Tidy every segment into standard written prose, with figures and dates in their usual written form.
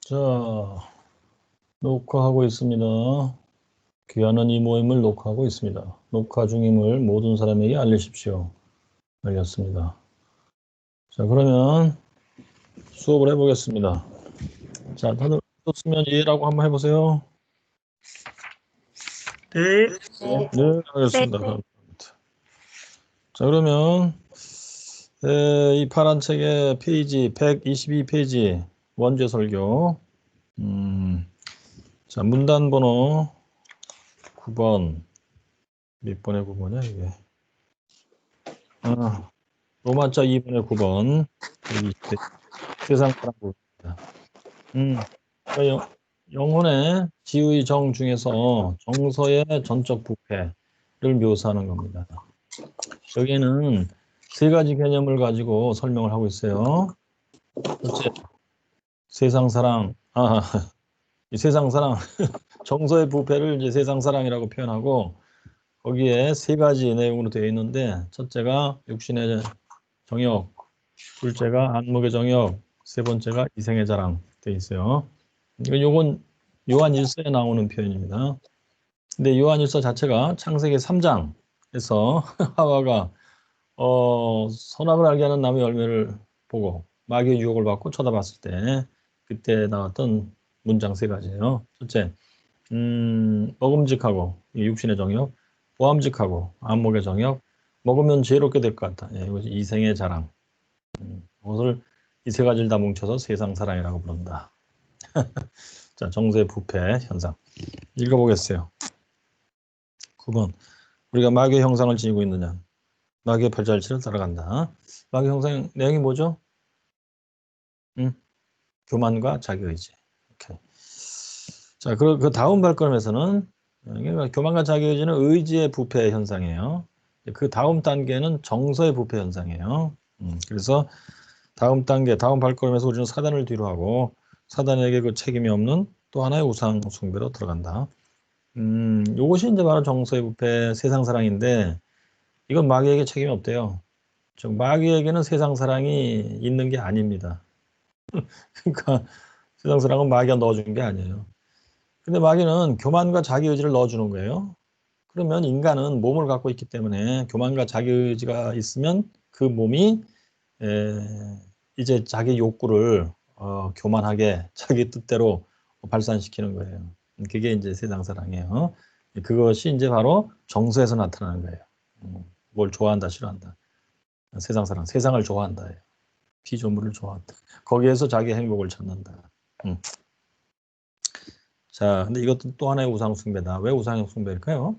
자, 녹화하고 있습니다. 귀하는 이 모임을 녹화하고 있습니다. 녹화 중임을 모든 사람에게 알리십시오. 알렸습니다. 자, 그러면 수업을 해보겠습니다. 자, 다들 썼으면 예라고 한번 해보세요. 네. 네, 알겠습니다. 감사합니다. 자, 그러면 이 파란 책의 페이지 122페이지 원죄 설교. 자, 문단 번호 9번. 몇 번의 9번이야, 이게? 로마자 2번의 9번. 세상 사람입니다. 영혼의 지의 정 중에서 정서의 전적 부패를 묘사하는 겁니다. 여기에는 세 가지 개념을 가지고 설명을 하고 있어요. 첫째, 세상 사랑. 이 세상 사랑, 정서의 부패를 이제 세상 사랑이라고 표현하고 거기에 세 가지 내용으로 되어 있는데 첫째가 육신의 정욕, 둘째가 안목의 정욕, 세 번째가 이생의 자랑 되어 있어요. 요건 요한 1서에 나오는 표현입니다. 근데 요한 1서 자체가 창세기 3장에서 하와가 선악을 알게 하는 나무의 열매를 보고 마귀의 유혹을 받고 쳐다봤을 때 그때 나왔던 문장 세 가지예요. 첫째, 먹음직하고 육신의 정욕, 보암직하고 안목의 정욕, 먹으면 지혜롭게 될 것 같다. 이것이 이생의 자랑. 그것을 이 세 가지를 다 뭉쳐서 세상 사랑이라고 부른다. 자, 정서의 부패 현상. 읽어보겠어요. 9번. 우리가 마귀의 형상을 지니고 있느냐? 마귀의 발자취를 따라간다. 마귀의 형상 내용이 뭐죠? 교만과 자기의지. 오케이. 자, 그 다음 발걸음에서는 교만과 자기의지는 의지의 부패 현상이에요. 그 다음 단계는 정서의 부패 현상이에요. 그래서 다음 단계, 다음 발걸음에서 우리는 사단을 뒤로 하고 사단에게 그 책임이 없는 또 하나의 우상 숭배로 들어간다. 요것이 이제 바로 정서의 부패, 세상 사랑인데 이건 마귀에게 책임이 없대요. 즉 마귀에게는 세상 사랑이 있는 게 아닙니다. 그러니까 세상 사랑은 마귀가 넣어준 게 아니에요. 근데 마귀는 교만과 자기의지를 넣어주는 거예요. 그러면 인간은 몸을 갖고 있기 때문에 교만과 자기의지가 있으면 그 몸이 이제 자기 욕구를 교만하게 자기 뜻대로 발산시키는 거예요. 그게 이제 세상 사랑이에요. 그것이 이제 바로 정서에서 나타나는 거예요. 뭘 좋아한다, 싫어한다. 세상 사랑, 세상을 좋아한다. 피조물을 좋아한다. 거기에서 자기 행복을 찾는다. 자, 근데 이것도 또 하나의 우상숭배다. 왜 우상숭배일까요?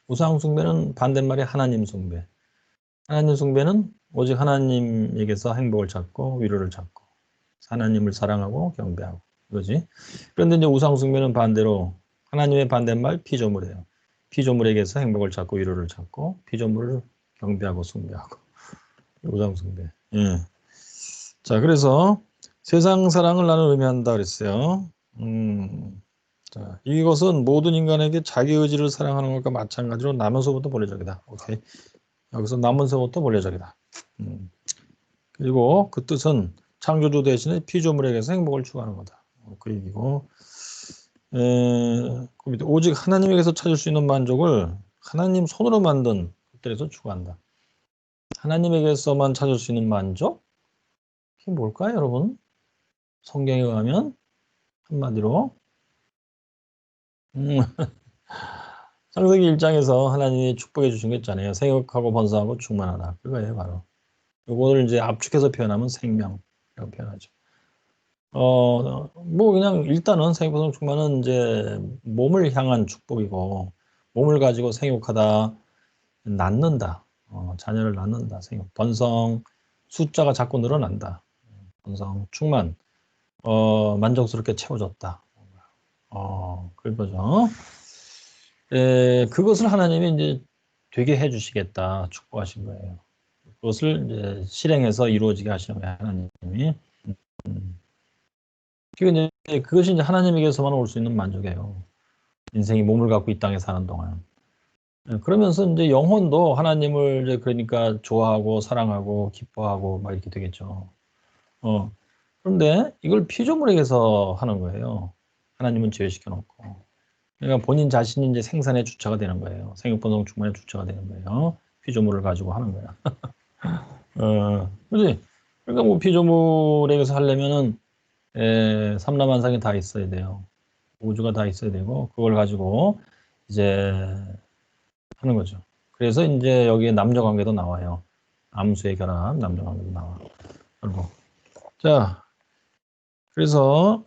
우상숭배는 반대말이 하나님 숭배. 하나님 숭배는 오직 하나님에게서 행복을 찾고 위로를 찾고 하나님을 사랑하고 경배하고 이거지. 그런데 이제 우상숭배는 반대로 하나님의 반대말 피조물이에요. 피조물에게서 행복을 찾고 위로를 찾고 피조물을 경배하고 숭배하고 우상숭배. 예. 자, 그래서 세상 사랑을 나는 의미한다 그랬어요. 자, 이것은 모든 인간에게 자기 의지를 사랑하는 것과 마찬가지로 남은서부터 본래적이다. 오케이. 여기서 남은서부터 본래적이다. 그리고 그 뜻은 창조주 대신에 피조물에게서 행복을 추구하는 거다. 그 얘기고. 그 밑에 오직 하나님에게서 찾을 수 있는 만족을 하나님 손으로 만든 것들에서 추구한다. 하나님에게서만 찾을 수 있는 만족? 그게 뭘까요, 여러분? 성경에 의하면 한마디로 창세기 1장에서 하나님이 축복해 주신 거 있잖아요. 생육하고 번성하고 충만하라. 그거예요, 바로. 이거를 이제 압축해서 표현하면 생명이라고 표현하죠. 뭐 그냥 일단은 생육번성 충만은 이제 몸을 향한 축복이고 몸을 가지고 생육하다, 낳는다, 자녀를 낳는다, 생육, 번성, 숫자가 자꾸 늘어난다, 번성, 충만, 만족스럽게 채워졌다. 그거죠. 그것을 하나님이 이제 되게 해주시겠다 축복하신 거예요. 그것을 이제 실행해서 이루어지게 하시는 거예요, 하나님이. 그것이 이제 하나님에게서만 올 수 있는 만족이에요. 인생이 몸을 갖고 이 땅에 사는 동안. 그러면서 이제 영혼도 하나님을 이제 그러니까 좋아하고 사랑하고 기뻐하고 막 이렇게 되겠죠. 그런데 이걸 피조물에게서 하는 거예요. 하나님은 제외시켜 놓고. 그러니까 본인 자신이 이제 생산의 주체가 되는 거예요. 생육번성 충만의 주체가 되는 거예요. 피조물을 가지고 하는 거야. 그지? 그러니까 뭐 피조물에게서 하려면은 삼라만상이 다 있어야 돼요. 우주가 다 있어야 되고 그걸 가지고 이제 하는 거죠. 그래서 이제 여기에 남녀 관계도 나와요. 암수의 결합, 남녀 관계도 나와. 그리고 자, 그래서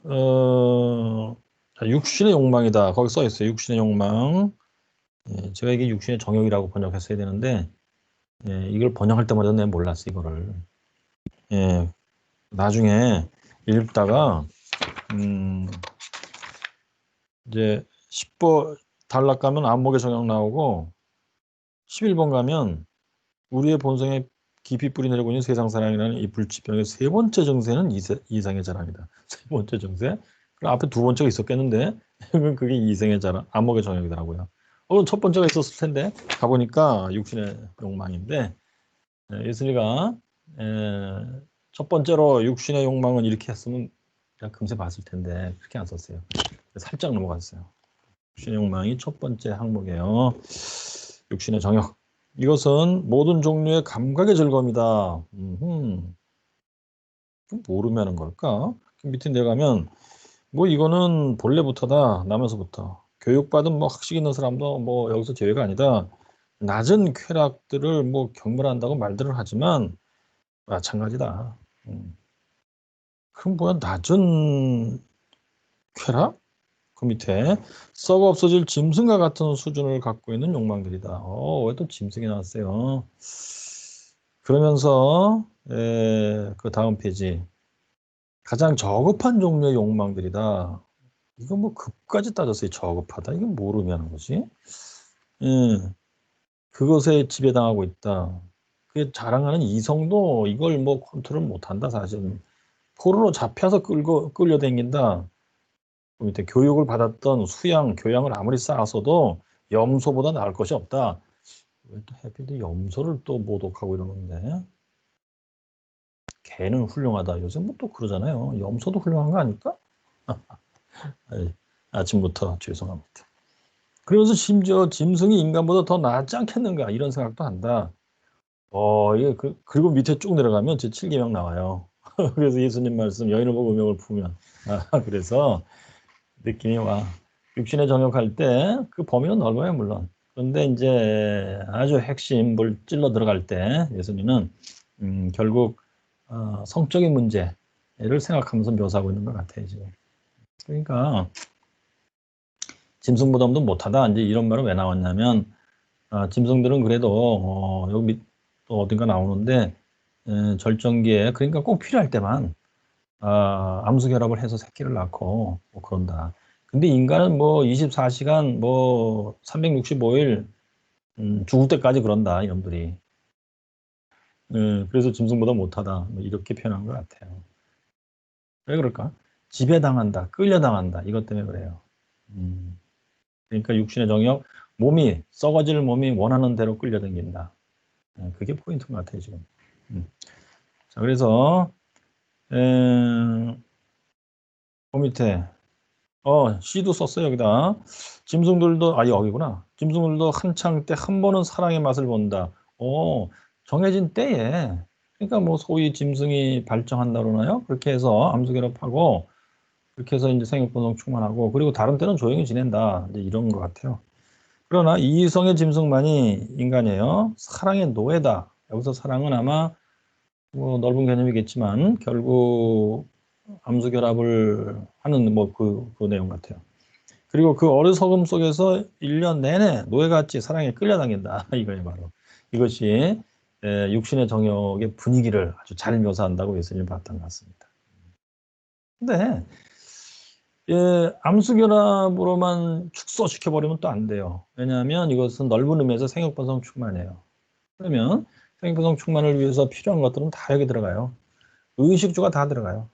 자, 육신의 욕망이다. 거기 써 있어요. 육신의 욕망. 제가 이게 육신의 정욕이라고 번역했어야 되는데 이걸 번역할 때마다 내가 몰랐어 이거를. 나중에 읽다가 이제 10번 단락 가면 안목의 정욕 나오고 11번 가면 우리의 본성에 깊이 뿌리 내리고 있는 세상 사랑이라는 이 불치병의 세 번째 정세는 이생의 자랑이다. 세 번째 정세. 그럼 앞에 두 번째가 있었겠는데 그게 이생의 자랑, 안목의 정욕이더라고요. 첫 번째가 있었을 텐데 가보니까 육신의 욕망인데 예슬이가 첫 번째로 육신의 욕망은 이렇게 했으면 그냥 금세 봤을 텐데 그렇게 안 썼어요. 살짝 넘어갔어요. 육신의 욕망이 첫 번째 항목이에요. 육신의 정욕. 이것은 모든 종류의 감각의 즐거움이다. 모르면 하는 걸까? 밑에 내려가면 뭐 이거는 본래부터다. 나면서부터. 교육받은 뭐 학식 있는 사람도 뭐 여기서 제외가 아니다. 낮은 쾌락들을 뭐 경멸한다고 말들을 하지만 마찬가지다. 그럼 뭐야 낮은 쾌락? 그 밑에 썩어 없어질 짐승과 같은 수준을 갖고 있는 욕망들이다. 왜 또 짐승이 나왔어요? 그러면서 그 다음 페이지 가장 저급한 종류의 욕망들이다. 이거 뭐 급까지 따졌어요. 저급하다. 이게 뭐로 하는 거지? 그것에 지배당하고 있다. 그게 자랑하는 이성도 이걸 뭐 컨트롤 못한다 사실. 포로로 잡혀서 끌려다닌다. 그 밑에 교육을 받았던 수양, 교양을 아무리 쌓았어도 염소보다 나을 것이 없다. 왜 또 해피도 염소를 또 모독하고 이러는데? 개는 훌륭하다. 요즘 뭐 또 그러잖아요. 염소도 훌륭한 거 아닐까? 아침부터 죄송합니다. 그러면서 심지어 짐승이 인간보다 더 낫지 않겠는가 이런 생각도 한다. 이게 그리고 밑에 쭉 내려가면 제 7계명 나와요. 그래서 예수님 말씀 여인을 보고 음욕을 품으면 그래서 느낌이 와. 육신의 정욕할 때 그 범위는 넓어요 물론. 그런데 이제 아주 핵심 뭘 찔러 들어갈 때 예수님은 결국 성적인 문제를 생각하면서 묘사하고 있는 것 같아요 지금. 그러니까 짐승보다도 못하다 이제 이런 말은 왜 나왔냐면 짐승들은 그래도 여기 또 어딘가 나오는데 절정기에 그러니까 꼭 필요할 때만 암수 결합을 해서 새끼를 낳고 뭐 그런다. 근데 인간은 뭐 24시간 뭐 365일 죽을 때까지 그런다 이놈들이. 그래서 짐승보다 못하다 뭐 이렇게 표현한 것 같아요. 왜 그럴까? 지배당한다, 끌려당한다 이것 때문에 그래요. 그러니까 육신의 정욕, 몸이 썩어질 몸이 원하는 대로 끌려당긴다. 그게 포인트인 것 같아요 지금. 자 그래서 그 밑에 C도 썼어요 여기다. 짐승들도 여기구나. 짐승들도 한창 때 한 번은 사랑의 맛을 본다. 정해진 때에 그러니까 뭐 소위 짐승이 발정한다 그러나요? 그렇게 해서 암수결합하고 그렇게 해서 이제 생육본성 충만하고 그리고 다른 때는 조용히 지낸다. 이제 이런 것 같아요. 그러나 이성의 짐승만이 인간이에요. 사랑의 노예다. 여기서 사랑은 아마 뭐 넓은 개념이겠지만 결국 암수결합을 하는 뭐 그 내용 같아요. 그리고 그 어리석음 속에서 1년 내내 노예같이 사랑에 끌려다닌다. 이거예요, 바로. 이것이 육신의 정욕의 분위기를 아주 잘 묘사한다고 예수님이 봤던 것 같습니다. 근데 암수결합으로만 축소시켜버리면 또 안 돼요. 왜냐하면 이것은 넓은 의미에서 생육본성 충만이에요. 그러면 생육본성 충만을 위해서 필요한 것들은 다 여기 들어가요. 의식주가 다 들어가요.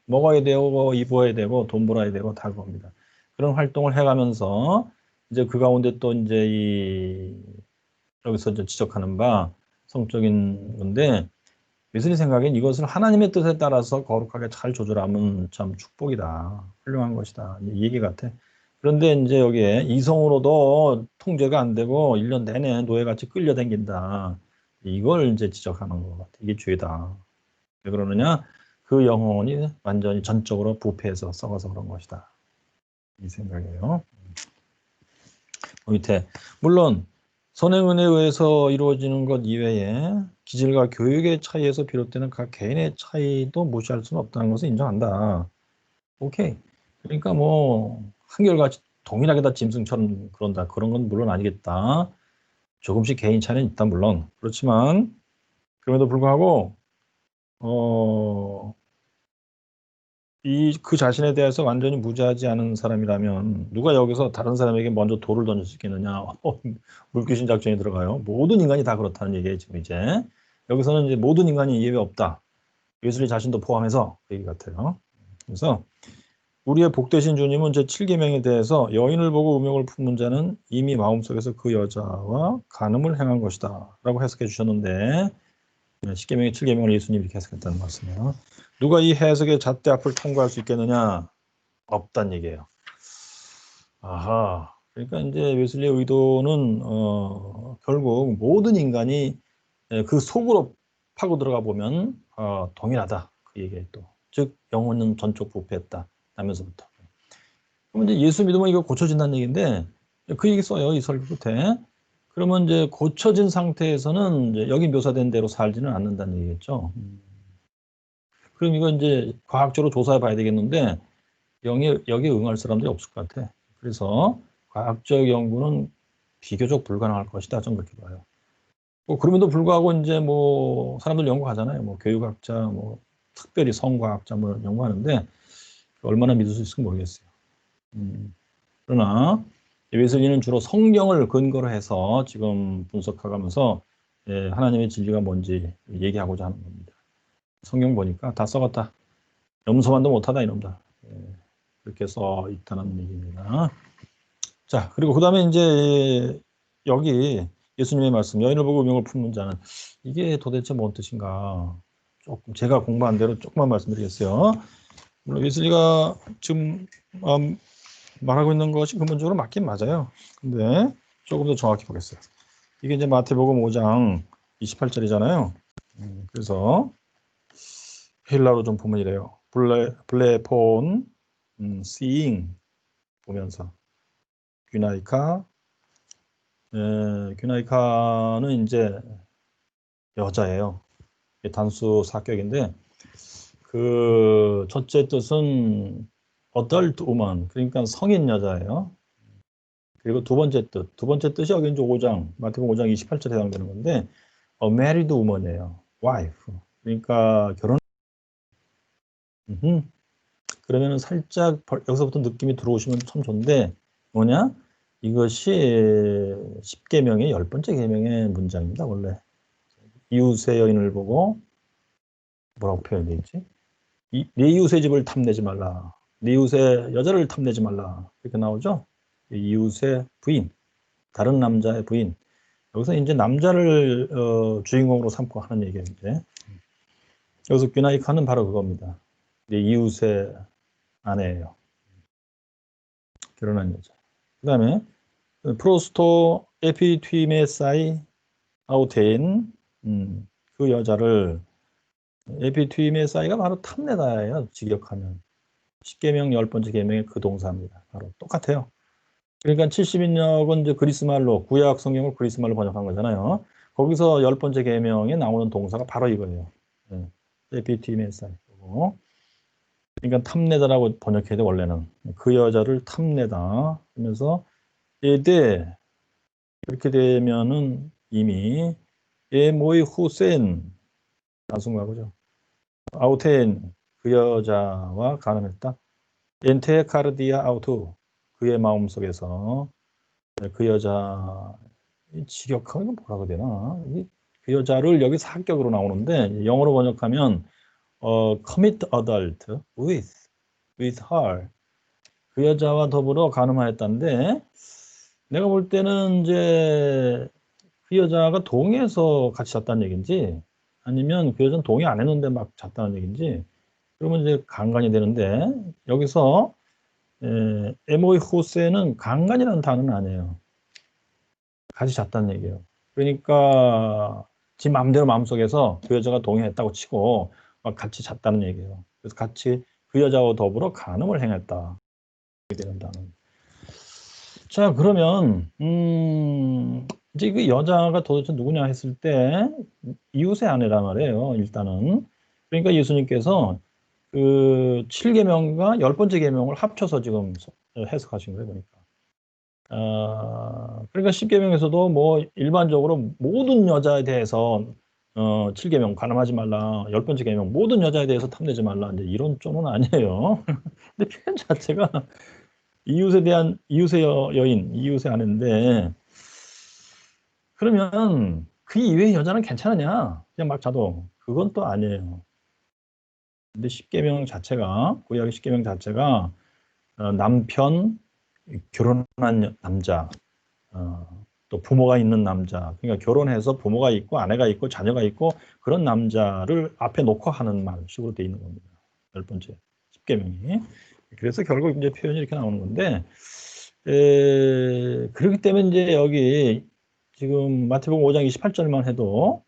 먹어야 되고 입어야 되고 돈 벌어야 되고 다 그겁니다. 그런 활동을 해가면서 이제 그 가운데 또 이제 여기서 이제 지적하는 바 성적인 건데 웨슬리 생각엔 이것을 하나님의 뜻에 따라서 거룩하게 잘 조절하면 참 축복이다. 훌륭한 것이다. 이 얘기 같아. 그런데 이제 여기에 이성으로도 통제가 안 되고 1년 내내 노예같이 끌려다닌다. 이걸 이제 지적하는 것 같아. 이게 죄다. 왜 그러느냐? 그 영혼이 완전히 전적으로 부패해서 썩어서 그런 것이다. 이 생각이에요. 밑에 물론 선행은혜에 의해서 이루어지는 것 이외에 기질과 교육의 차이에서 비롯되는 각 개인의 차이도 무시할 수는 없다는 것을 인정한다. 오케이. 그러니까 뭐 한결같이 동일하게 다 짐승처럼 그런다. 그런 건 물론 아니겠다. 조금씩 개인 차이는 있다 물론. 그렇지만 그럼에도 불구하고 그 자신에 대해서 완전히 무지하지 않은 사람이라면 누가 여기서 다른 사람에게 먼저 돌을 던질 수 있겠느냐. 물귀신 작전이 들어가요. 모든 인간이 다 그렇다는 얘기예요. 지금 이제 여기서는 이제 모든 인간이 예외 없다. 예수님 자신도 포함해서 그 얘기 같아요. 그래서 우리의 복되신 주님은 제7계명에 대해서 여인을 보고 음욕을 품는 자는 이미 마음속에서 그 여자와 간음을 행한 것이다 라고 해석해 주셨는데 10계명의 7계명을 예수님이 이렇게 해석했다는 말씀이에요. 누가 이 해석의 잣대 앞을 통과할 수 있겠느냐? 없단 얘기예요. 아하. 그러니까 이제 웨슬리의 의도는 결국 모든 인간이 그 속으로 파고 들어가 보면 동일하다. 그 얘기에 또. 즉 영혼은 전적 부패했다. 라면서부터. 그러면 이제 예수 믿으면 이거 고쳐진다는 얘기인데 그 얘기 써요. 이 설교 끝에. 그러면 이제 고쳐진 상태에서는 이제 여기 묘사된 대로 살지는 않는다는 얘기겠죠. 그럼 이거 이제 과학적으로 조사해 봐야 되겠는데 여기에 응할 사람들이 없을 것 같아. 그래서 과학적 연구는 비교적 불가능할 것이다. 저는 그렇게 봐요. 뭐 그럼에도 불구하고 이제 뭐 사람들 연구하잖아요. 뭐 교육학자, 뭐 특별히 성과학자 뭐 연구하는데 얼마나 믿을 수 있을지 모르겠어요. 그러나 웨슬리는 주로 성경을 근거로 해서 지금 분석해가면서 하나님의 진리가 뭔지 얘기하고자 하는 겁니다. 성경 보니까 다 썩었다. 염소만도 못하다 이놈다. 그렇게 써 있다는 얘기입니다. 자, 그리고 그 다음에 이제 여기 예수님의 말씀, 여인을 보고 음욕을 품는 자는 이게 도대체 뭔 뜻인가? 조금 제가 공부한 대로 조금만 말씀드리겠어요. 물론 웨슬리가 지금 말하고 있는 것이 근본적으로 맞긴 맞아요. 근데 조금 더 정확히 보겠어요. 이게 이제 마태복음 5장 28절이잖아요. 그래서 헬라로 좀 보면 이래요. 블레폰, seeing 보면서 귀나이카, 귀나이카는 이제 여자예요. 단수 사격인데 그 첫째 뜻은 adult woman, 그러니까 성인 여자예요. 그리고 두 번째 뜻이 여기 이제 5장, 마태복음 5장 28절에 해당되는 건데 married woman이에요. wife. 그러니까 결혼. 그러면은 살짝 여기서부터 느낌이 들어오시면 참 좋은데 뭐냐? 이것이 10계명의 10번째 계명의 문장입니다. 원래 이웃의 여인을 보고 뭐라고 표현되어 있지? 네 이웃의 집을 탐내지 말라. 네 이웃의 여자를 탐내지 말라. 이렇게 나오죠? 이웃의 부인, 다른 남자의 부인. 여기서 이제 남자를 주인공으로 삼고 하는 얘기인데 여기서 귀나이카는 바로 그겁니다. 네 이웃의 아내예요. 결혼한 여자. 그 다음에 프로스토 에피튀메사이 아우테인, 그 여자를 에피튀메사이가 바로 탐내다예요. 직역하면 10계명 10번째 계명의 그 동사입니다. 바로 똑같아요. 그러니까 70인역은 이제 그리스 말로, 구약 성경을 그리스 말로 번역한 거잖아요. 거기서 10번째 계명에 나오는 동사가 바로 이거예요. 에피튀메사이. 그러니까 탐내다라고 번역해야 돼. 원래는 그 여자를 탐내다 하면서 에데 이렇게 되면은 이미 모이 후센 나순가고죠. 아우텐 그 여자와 간음했다. 엔테카르디아 아우투 그의 마음속에서 그 여자 직역하면 뭐라고 되나? 그 여자를 여기 사격으로 나오는데 영어로 번역하면 commit adult with her 그 여자와 더불어 간음하였다는데 내가 볼 때는 이제 그 여자가 동해에서 같이 잤다는 얘기인지 아니면 그 여자는 동의 안 했는데 막 잤다는 얘기인지, 그러면 이제 강간이 되는데, 여기서 에모이 호세는 강간이라는 단어는 아니에요. 같이 잤다는 얘기예요. 그러니까 지 마음대로 마음속에서 그 여자가 동의했다고 치고 막 같이 잤다는 얘기예요. 그래서 같이 그 여자와 더불어 간음을 행했다. 되는 단어. 자, 그러면 이제 그 여자가 도대체 누구냐 했을 때 이웃의 아내란 말이에요. 일단은. 그러니까 예수님께서 그 7계명과 10번째 계명을 합쳐서 지금 해석하신 거예요, 보니까. 그러니까 10계명에서도 뭐 일반적으로 모든 여자에 대해서 7계명 관함하지 말라, 10번째 계명 모든 여자에 대해서 탐내지 말라, 이제 이런 쪽은 아니에요. 근데 표현 자체가 이웃에 대한 이웃의 여인, 이웃의 아내인데, 그러면 그 이외의 여자는 괜찮으냐? 그냥 막 자도 그건 또 아니에요. 근데 10계명 자체가, 구약의 10계명 자체가 남편, 결혼한 남자, 또 부모가 있는 남자, 그러니까 결혼해서 부모가 있고 아내가 있고 자녀가 있고 그런 남자를 앞에 놓고 하는 말식으로 되어 있는 겁니다. 10번째 10계명이. 그래서 결국 이제 표현이 이렇게 나오는 건데, 그렇기 때문에 이제 여기 지금 마태복음 5장 28절만 해도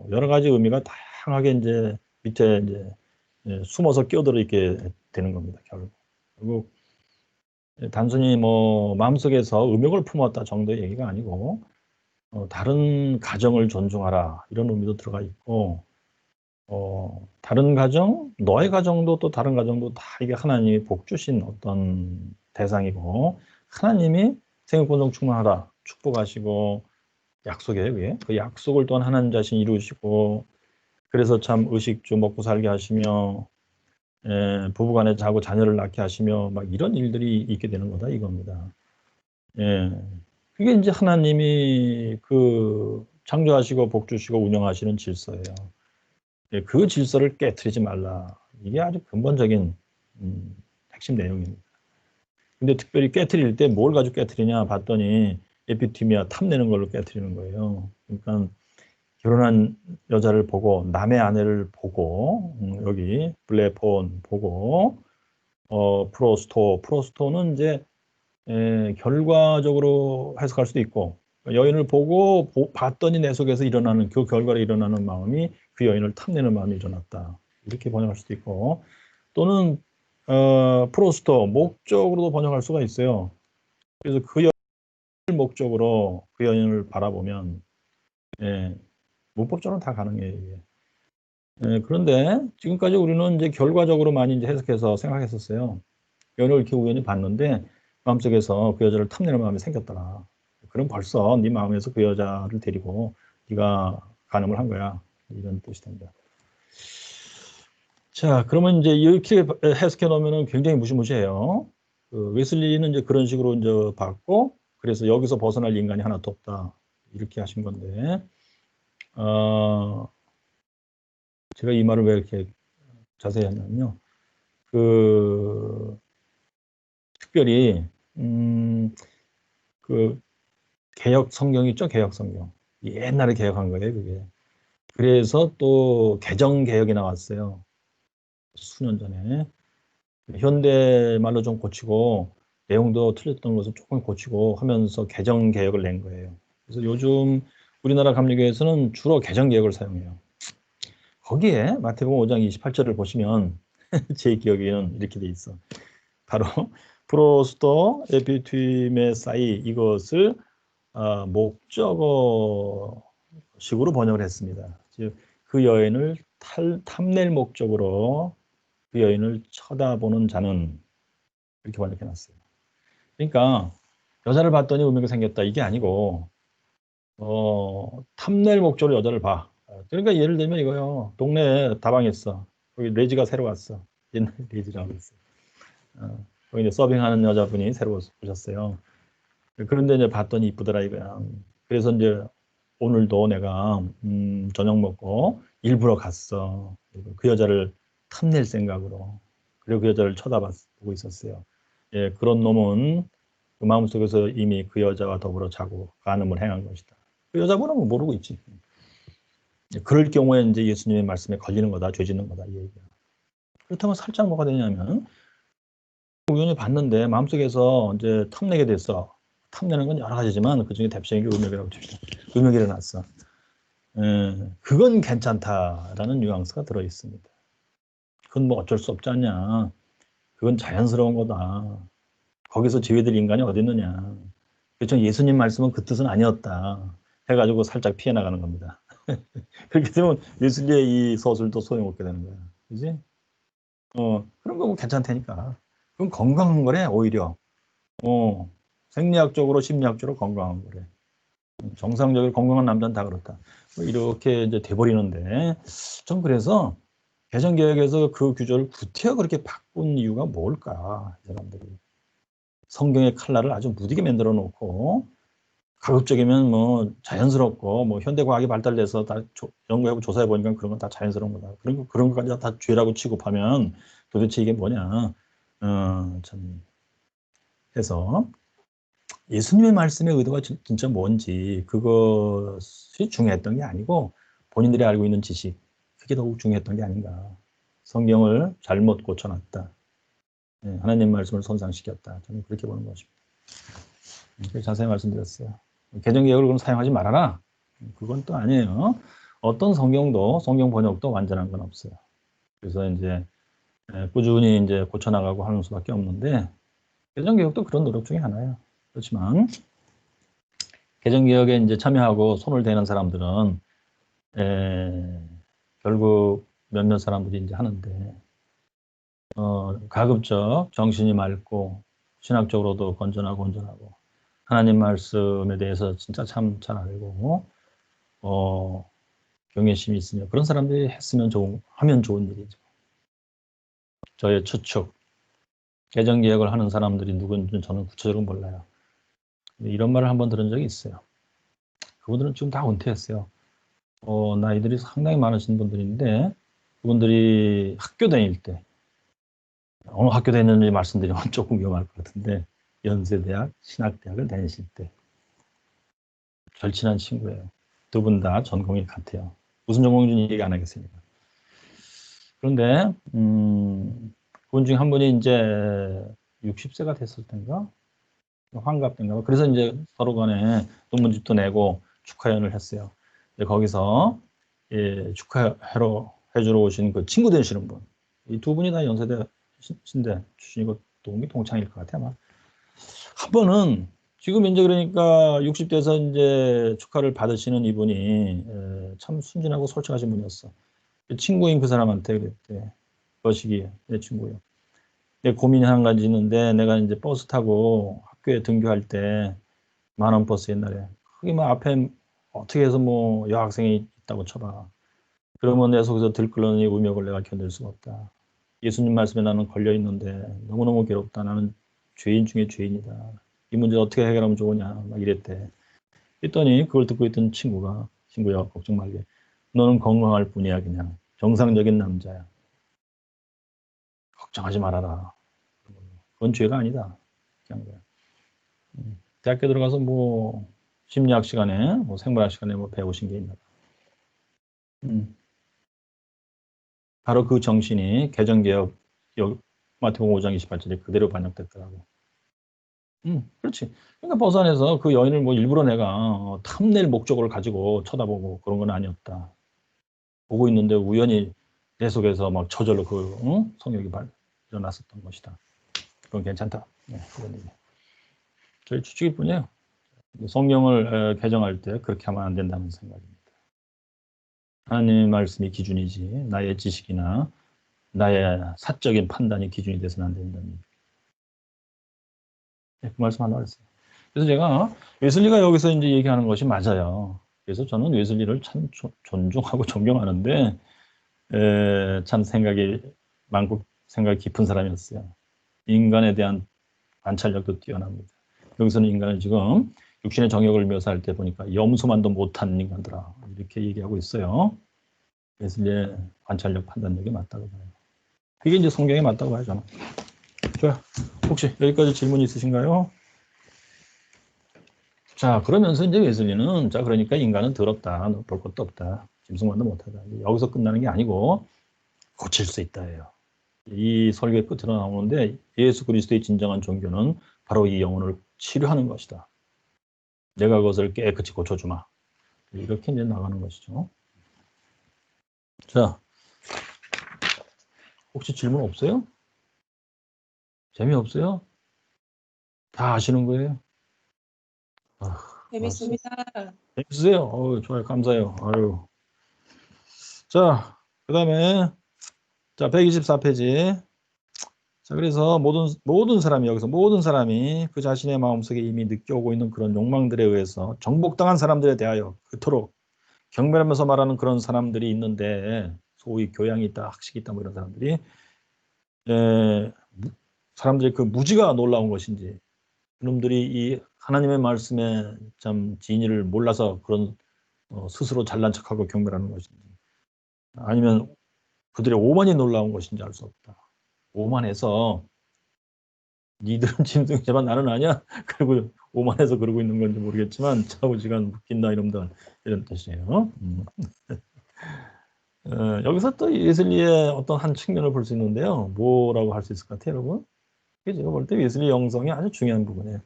여러 가지 의미가 다양하게 이제 밑에 이제 숨어서 끼어들어 있게 되는 겁니다. 결국 단순히 뭐 마음속에서 음욕을 품었다 정도의 얘기가 아니고 다른 가정을 존중하라 이런 의미도 들어가 있고, 다른 가정, 너의 가정도 또 다른 가정도 다 이게 하나님이 복 주신 어떤 대상이고, 하나님이 생육번성 충만하라 축복하시고 약속이에요, 그게. 그 약속을 또한 하나님 자신이 이루시고, 그래서 참 의식주 먹고 살게 하시며, 부부간에 자고 자녀를 낳게 하시며, 막 이런 일들이 있게 되는 거다 이겁니다. 예. 그게 이제 하나님이 그 창조하시고 복 주시고 운영하시는 질서예요. 예, 그 질서를 깨트리지 말라. 이게 아주 근본적인 핵심 내용입니다. 근데 특별히 깨트릴 때 뭘 가지고 깨트리냐 봤더니 에피티미아 탐내는 걸로 깨트리는 거예요. 그러니까 결혼한 여자를 보고 남의 아내를 보고 여기 블레폰 보고 프로스토는 이제 결과적으로 해석할 수도 있고, 여인을 보고 봤더니 내 속에서 일어나는 그 결과로 일어나는 마음이 그 여인을 탐내는 마음이 일어났다. 이렇게 번역할 수도 있고, 또는 프로스토 목적으로도 번역할 수가 있어요. 그래서 그 여인을 목적으로 그 여인을 바라보면 문법적으로는 다 가능해요. 이게. 그런데 지금까지 우리는 이제 결과적으로 많이 이제 해석해서 생각했었어요. 여인을 이렇게 우연히 봤는데 마음속에서 그 여자를 탐내는 마음이 생겼더라. 그럼 벌써 네 마음에서 그 여자를 데리고 네가 간음을 한 거야. 이런 뜻이 됩니다. 자, 그러면 이제 이렇게 해석해 놓으면 굉장히 무시무시해요. 그 웨슬리는 이제 그런 식으로 이제 봤고, 그래서 여기서 벗어날 인간이 하나도 없다. 이렇게 하신 건데, 제가 이 말을 왜 이렇게 자세히 하냐면요. 그 특별히 그 개역 성경 있죠? 개역 성경. 옛날에 개역한 거예요, 그게. 그래서 또 개정 개혁이 나왔어요. 수년 전에. 현대 말로 좀 고치고 내용도 틀렸던 것을 조금 고치고 하면서 개정 개혁을 낸 거예요. 그래서 요즘 우리나라 감리교에서는 주로 개정 개혁을 사용해요. 거기에 마태복음 5장 28절을 보시면 제 기억에는 이렇게 돼 있어. 바로 프로스토 에피튀메사이 이것을 목적어식으로 번역을 했습니다. 즉, 그 여인을 탐낼 목적으로 그 여인을 쳐다보는 자는 이렇게 번역해 놨어요. 그러니까 여자를 봤더니 음욕이 생겼다 이게 아니고 탐낼 목적으로 여자를 봐. 그러니까 예를 들면 이거요. 동네에 다방 있어. 거기 레지가 새로 왔어. 옛날 레지라고 했어요. 거기 이제 서빙하는 여자분이 새로 오셨어요. 그런데 이제 봤더니 이쁘더라 이거야. 그래서 이제 오늘도 내가 저녁 먹고 일부러 갔어. 그 여자를 탐낼 생각으로. 그리고 그 여자를 쳐다보고 있었어요. 예, 그런 놈은 그 마음속에서 이미 그 여자와 더불어 자고 간음을 행한 것이다. 그 여자분은 뭐 모르고 있지. 그럴 경우에 이제 예수님의 말씀에 걸리는 거다, 죄 짓는 거다 이 얘기야. 그렇다면 살짝 뭐가 되냐면 우연히 봤는데 마음속에서 이제 탐내게 됐어. 탐내는 건 여러 가지지만 그 중에 대표적인 게 음욕이라고 칩시다. 음욕이 일어났어. 그건 괜찮다라는 뉘앙스가 들어 있습니다. 그건 뭐 어쩔 수 없지 않냐. 그건 자연스러운 거다. 거기서 제외될 인간이 어디 있느냐. 그렇죠. 예수님 말씀은 그 뜻은 아니었다. 해가지고 살짝 피해 나가는 겁니다. 그렇게 되면 예수님의 이 서술도 소용없게 되는 거야. 그지? 그런 거 뭐 괜찮다니까. 그건 건강한 거래, 오히려. 생리학적으로, 심리학적으로 건강한 거래. 정상적으로 건강한 남자는 다 그렇다. 뭐 이렇게 이제 돼버리는데, 전 그래서 개정개혁에서 그 규조를 구태여 그렇게 바꾼 이유가 뭘까, 이 사람들이. 성경의 칼날을 아주 무디게 만들어 놓고, 가급적이면 뭐 자연스럽고, 뭐 현대과학이 발달돼서 다 연구하고 조사해 보니까 그런 건 다 자연스러운 거다. 그런 것까지 다 죄라고 취급하면 도대체 이게 뭐냐. 참 해서 예수님의 말씀의 의도가 진짜 뭔지 그것이 중요했던 게 아니고 본인들이 알고 있는 지식, 그게 더욱 중요했던 게 아닌가. 성경을 잘못 고쳐놨다. 하나님 말씀을 손상시켰다. 저는 그렇게 보는 것입니다. 자세히 말씀드렸어요. 개정개혁을 그럼 사용하지 말아라. 그건 또 아니에요. 어떤 성경도, 성경 번역도 완전한 건 없어요. 그래서 이제 꾸준히 이제 고쳐나가고 하는 수밖에 없는데, 개정개혁도 그런 노력 중에 하나예요. 그렇지만, 개정개혁에 이제 참여하고 손을 대는 사람들은, 결국 몇몇 사람들이 이제 하는데, 가급적 정신이 맑고, 신학적으로도 건전하고 온전하고, 하나님 말씀에 대해서 진짜 참 잘 알고, 경외심이 있으며, 그런 사람들이 하면 좋은 일이죠. 저의 추측, 개정개혁을 하는 사람들이 누군지 저는 구체적으로 몰라요. 이런 말을 한번 들은 적이 있어요. 그분들은 지금 다 은퇴했어요. 나이들이 상당히 많으신 분들인데, 그분들이 학교 다닐 때, 어느 학교 다녔는지 말씀드리면 조금 위험할 것 같은데, 연세대학, 신학대학을 다니실 때, 절친한 친구예요. 두 분 다 전공이 같아요. 무슨 전공인지 얘기 안 하겠습니다. 그런데, 그분 중에 한 분이 이제 60세가 됐을 때인가? 환갑 때인가? 그래서 이제 서로 간에 논문집도 내고 축하연을 했어요. 거기서 축하하러 해주러 오신 그 친구 되시는 분. 이 두 분이 다 연세대 신대 출신이고 동창일 것 같아요, 아마. 한 번은 지금 이제 그러니까 60대에서 이제 축하를 받으시는 이분이 참 순진하고 솔직하신 분이었어. 친구인 그 사람한테 그랬대. 거시기에 내 친구요. 내 고민이 한 가지 있는데 내가 이제 버스 타고 학교에 등교할 때 만원 버스 옛날에 그게 뭐 앞에 어떻게 해서 뭐 여학생이 있다고 쳐봐. 그러면 내 속에서 들끓는 이 음욕을 내가 견딜 수가 없다. 예수님 말씀에 나는 걸려 있는데 너무너무 괴롭다. 나는 죄인 중에 죄인이다. 이 문제 어떻게 해결하면 좋으냐 막 이랬대. 했더니 그걸 듣고 있던 친구야 걱정 말게. 너는 건강할 뿐이야 그냥 정상적인 남자야. 걱정하지 말아라. 그건 죄가 아니다. 그냥 거야. 대학교 들어가서 뭐 심리학 시간에 뭐 생물학 시간에 뭐 배우신 게 있나 봐. 바로 그 정신이 개정개혁 마태복음 5장 28절에 그대로 반영됐더라고. 그렇지. 그러니까 버스 안에서 그 여인을 뭐 일부러 내가 탐낼 목적을 가지고 쳐다보고 그런 건 아니었다. 보고 있는데 우연히 내 속에서 막 저절로 성욕이 일어났었던 것이다. 그건 괜찮다. 네, 그런 얘기. 저희 추측일 뿐이에요. 성경을 개정할 때 그렇게 하면 안 된다는 생각입니다. 하나님의 말씀이 기준이지 나의 지식이나 나의 사적인 판단이 기준이 돼서는 안 된다는 얘기. 네, 그 말씀 하나 했어요. 그래서 제가 웨슬리가 여기서 이제 얘기하는 것이 맞아요. 그래서 저는 웨슬리를 참 존중하고 존경하는데 참 생각이 많고 생각이 깊은 사람이었어요. 인간에 대한 관찰력도 뛰어납니다. 여기서는 인간을 지금 육신의 정욕을 묘사할 때 보니까 염소만도 못한 인간들아 이렇게 얘기하고 있어요. 그래서 이제 관찰력, 판단력이 맞다고 봐요. 이게 이제 성경에 맞다고 봐요, 저는. 좋아요. 혹시 여기까지 질문 있으신가요? 자, 그러면서 이제 웨슬리는, 자, 그러니까 인간은 더럽다. 너 볼 것도 없다. 짐승만도 못하다. 여기서 끝나는 게 아니고 고칠 수 있다예요. 이 설교의 끝으로 나오는데 예수 그리스도의 진정한 종교는 바로 이 영혼을 치료하는 것이다. 내가 그것을 깨끗이 고쳐주마. 이렇게 이제 나가는 것이죠. 자, 혹시 질문 없어요? 재미없어요? 다 아시는 거예요? 아, 재밌습니다. 재밌으세요? 좋아요. 감사해요. 아유. 자, 그 다음에, 자, 124페이지. 자, 그래서 모든 사람이, 여기서 모든 사람이 그 자신의 마음속에 이미 느껴오고 있는 그런 욕망들에 의해서 정복당한 사람들에 대하여 그토록 경멸하면서 말하는 그런 사람들이 있는데, 소위 교양이 있다, 학식이 있다, 뭐 이런 사람들이, 사람들이 그 무지가 놀라운 것인지, 그놈들이 이 하나님의 말씀에 참 진리를 몰라서 그런 스스로 잘난 척하고 경멸하는 것인지, 아니면 그들의 오만이 놀라운 것인지 알 수 없다. 오만해서 니들은 짐승이지만 나는 아니야. 그리고 오만해서 그러고 있는 건지 모르겠지만 좌우지간 웃긴다 이놈들 이런 뜻이에요. 여기서 또 웨슬리의 어떤 한 측면을 볼 수 있는데요. 뭐라고 할 수 있을 것 같아요, 여러분? 제가 볼 때 웨슬리 영성이 아주 중요한 부분이에요.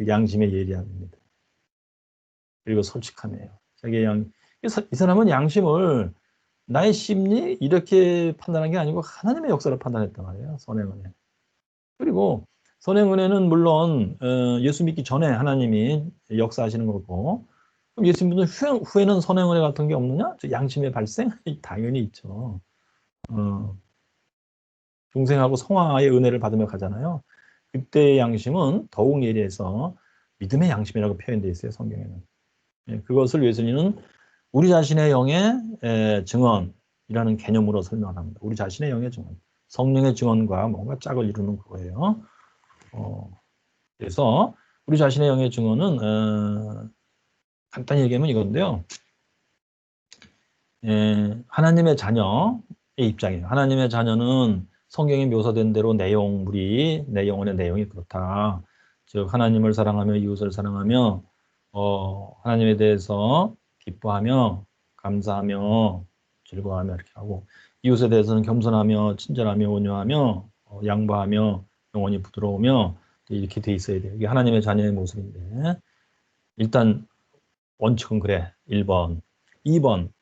양심의 예리함입니다. 그리고 솔직함이에요. 이 사람은 양심을 나의 심리 이렇게 판단한 게 아니고 하나님의 역사를 판단했단 말이에요. 선행은혜. 그리고 선행은혜는 물론 예수 믿기 전에 하나님이 역사하시는 거고, 그럼 예수 믿는 후에는 선행은혜 같은 게 없느냐? 양심의 발생? 당연히 있죠. 중생하고 성화의 은혜를 받으며 가잖아요. 그때의 양심은 더욱 예리해서 믿음의 양심이라고 표현되어 있어요, 성경에는. 그것을 웨슬리는 우리 자신의 영의 증언이라는 개념으로 설명합니다. 우리 자신의 영의 증언. 성령의 증언과 뭔가 짝을 이루는 거예요. 그래서 우리 자신의 영의 증언은 간단히 얘기하면 이건데요. 하나님의 자녀의 입장이에요. 하나님의 자녀는 성경에 묘사된 대로 내 영혼의 내용이 그렇다. 즉 하나님을 사랑하며 이웃을 사랑하며 하나님에 대해서 기뻐하며 감사하며 즐거워하며 이렇게 하고, 이웃에 대해서는 겸손하며 친절하며 온유하며 양보하며 영혼이 부드러우며 이렇게 돼 있어야 돼요. 이게 하나님의 자녀의 모습인데, 일단 원칙은 그래. 1번. 2번.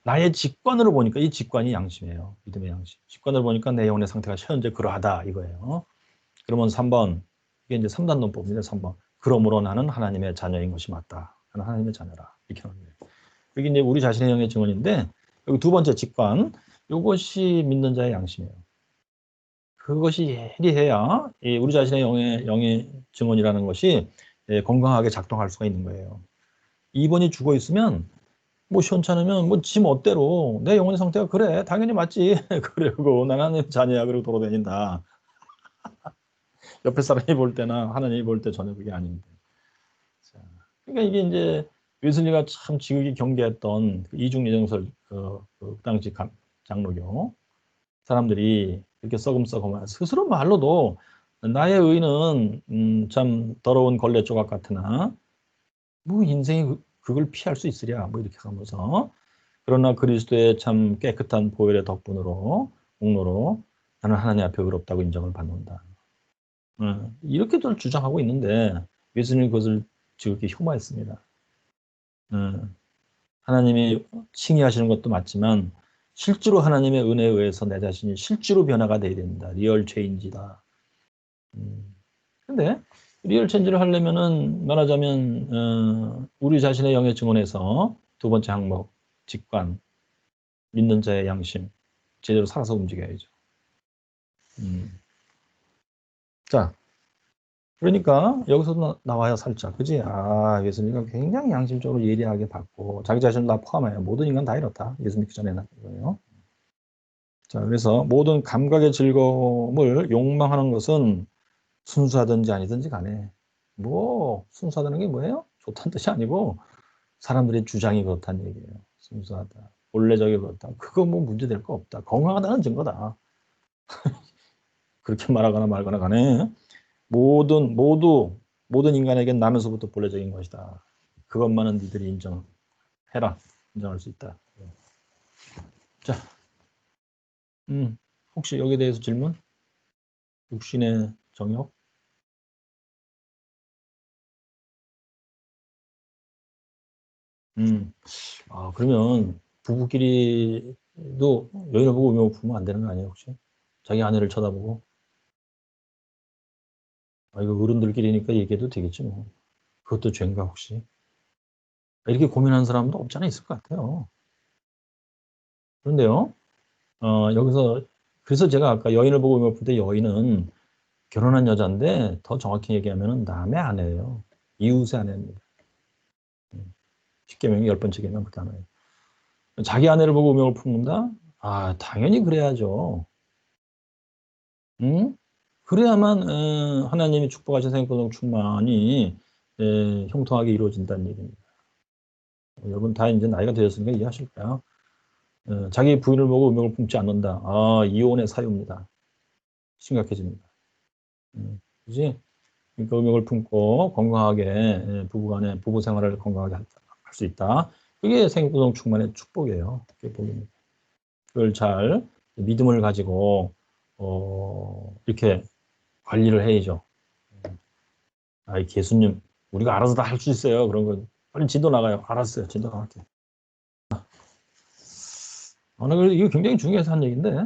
나의 직관으로 보니까 이 직관이 양심이에요. 믿음의 양심. 직관으로 보니까 내 영혼의 상태가 현재 그러하다 이거예요. 그러면 3번. 이게 이제 3단 논법입니다. 3번. 그러므로 나는 하나님의 자녀인 것이 맞다. 나는 하나님의 자녀라. 이렇게 나옵니다. 여기 이제 우리 자신의 영의 증언인데, 여기 두 번째 직관. 이것이 믿는 자의 양심이에요. 그것이 예리해야 우리 자신의 영의 증언이라는 것이 건강하게 작동할 수가 있는 거예요. 2번이 죽어 있으면 뭐 시원찮으면 뭐 지 멋대로 내 영혼의 상태가 그래 당연히 맞지 그러고 나는 하나님 자녀야 그러고 돌아다닌다. 옆에 사람이 볼 때나 하나님이 볼 때 전혀 그게 아닌데. 자, 그러니까 이게 이제 웨슬리가 참 지극히 경계했던 그 이중예정설 그 당시 장로교 사람들이 이렇게 썩음썩음 스스로 말로도 나의 의는 참 더러운 걸레 조각 같으나 뭐 인생이 그걸 피할 수 있으랴 뭐 이렇게 하면서, 그러나 그리스도의 참 깨끗한 보혈의 덕분으로 공로로 나는 하나님 앞에 의롭다고 인정을 받는다. 이렇게들 주장하고 있는데 예수님이 그것을 지극히 혐오했습니다. 하나님이 칭의하시는 것도 맞지만 실제로 하나님의 은혜에 의해서 내 자신이 실제로 변화가 돼야 된다. 리얼 체인지다. 근데 리얼 체인지를 하려면은 말하자면 우리 자신의 영의 증언에서 두 번째 항목 직관, 믿는 자의 양심 제대로 살아서 움직여야죠. 자, 그러니까 여기서도 나와요 살짝, 그지? 예수님이 굉장히 양심적으로 예리하게 봤고 자기 자신을 다 포함해요. 모든 인간 다 이렇다. 예수 믿기 전에는 이거예요. 자, 그래서 모든 감각의 즐거움을 욕망하는 것은 순수하든지 아니든지 간에, 뭐 순수하다는 게 뭐예요? 좋다는 뜻이 아니고 사람들의 주장이 그렇다는 얘기예요. 순수하다, 본래적이 그렇다. 그거 뭐 문제될 거 없다. 건강하다는 증거다. 그렇게 말하거나 말거나 간에 모두 모든 인간에겐 나면서부터 본래적인 것이다. 그것만은 니들이 인정해라. 인정할 수 있다. 자, 혹시 여기에 대해서 질문? 육신의 정욕? 그러면 부부끼리도 여인을 보고 의묘 품으면 안 되는 거 아니에요, 혹시? 자기 아내를 쳐다보고. 이거 어른들끼리니까 얘기해도 되겠지, 뭐. 그것도 죄인가, 혹시? 이렇게 고민하는 사람도 없지 않아 있을 것 같아요. 그런데요, 여기서, 그래서 제가 아까 여인을 보고 의묘 품때 여인은 결혼한 여자인데 더 정확히 얘기하면 남의 아내예요. 이웃의 아내입니다. 십계명이 10번째 계명 그 단어예요. 자기 아내를 보고 의명을 품는다? 당연히 그래야죠. 응? 그래야만 하나님이 축복하신 생명보동 충만이 형통하게 이루어진다는 얘기입니다. 여러분 다 이제 나이가 되셨으니까 이해하실 거야. 자기 부인을 보고 의명을 품지 않는다. 이혼의 사유입니다. 심각해집니다. 그지? 그러니까 의명을 품고 건강하게 부부간에 부부 생활을 건강하게 할 수 있다. 그게 생명보동 충만의 축복이에요. 그게 복입니다. 그걸 잘 믿음을 가지고 이렇게 관리를 해야죠. 예수님, 우리가 알아서 다 할 수 있어요. 그런 거. 빨리 진도 나가요. 알았어요. 진도 나갈게요. 이거 굉장히 중요해서 한 얘기인데.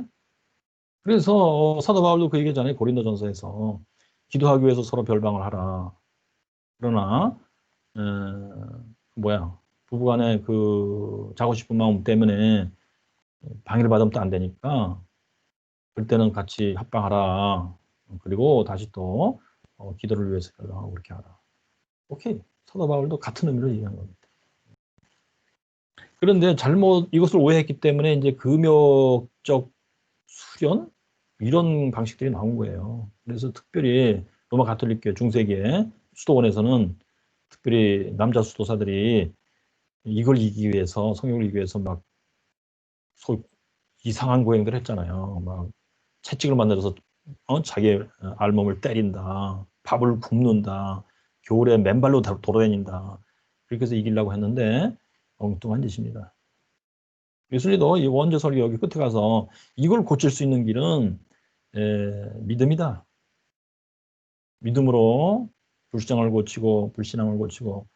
그래서 사도 바울도 그 얘기잖아요. 고린도전서에서. 기도하기 위해서 서로 별방을 하라. 그러나 부부간에 그 자고 싶은 마음 때문에 방해를 받으면 또 안 되니까 그때는 같이 합방하라. 그리고 다시 또 기도를 위해서 별방하고 그렇게 하라. 오케이. 사도 바울도 같은 의미로 얘기한 겁니다. 그런데 잘못 이것을 오해했기 때문에 이제 금욕적 수련 이런 방식들이 나온 거예요. 그래서 특별히 로마 가톨릭교 중세기에 수도원에서는 특별히 남자 수도사들이 이걸 이기기 위해서 성욕을 이기기 위해서 막 이상한 고행들 했잖아요. 막 채찍을 만들어서 자기의 알몸을 때린다, 밥을 굽는다, 겨울에 맨발로 돌아다닌다. 그렇게 해서 이기려고 했는데 엉뚱한 짓입니다. 예수님도 이 원죄 설교 여기 끝에 가서 이걸 고칠 수 있는 길은 믿음이다. 믿음으로 불신앙을 고치고 불신앙을 고치고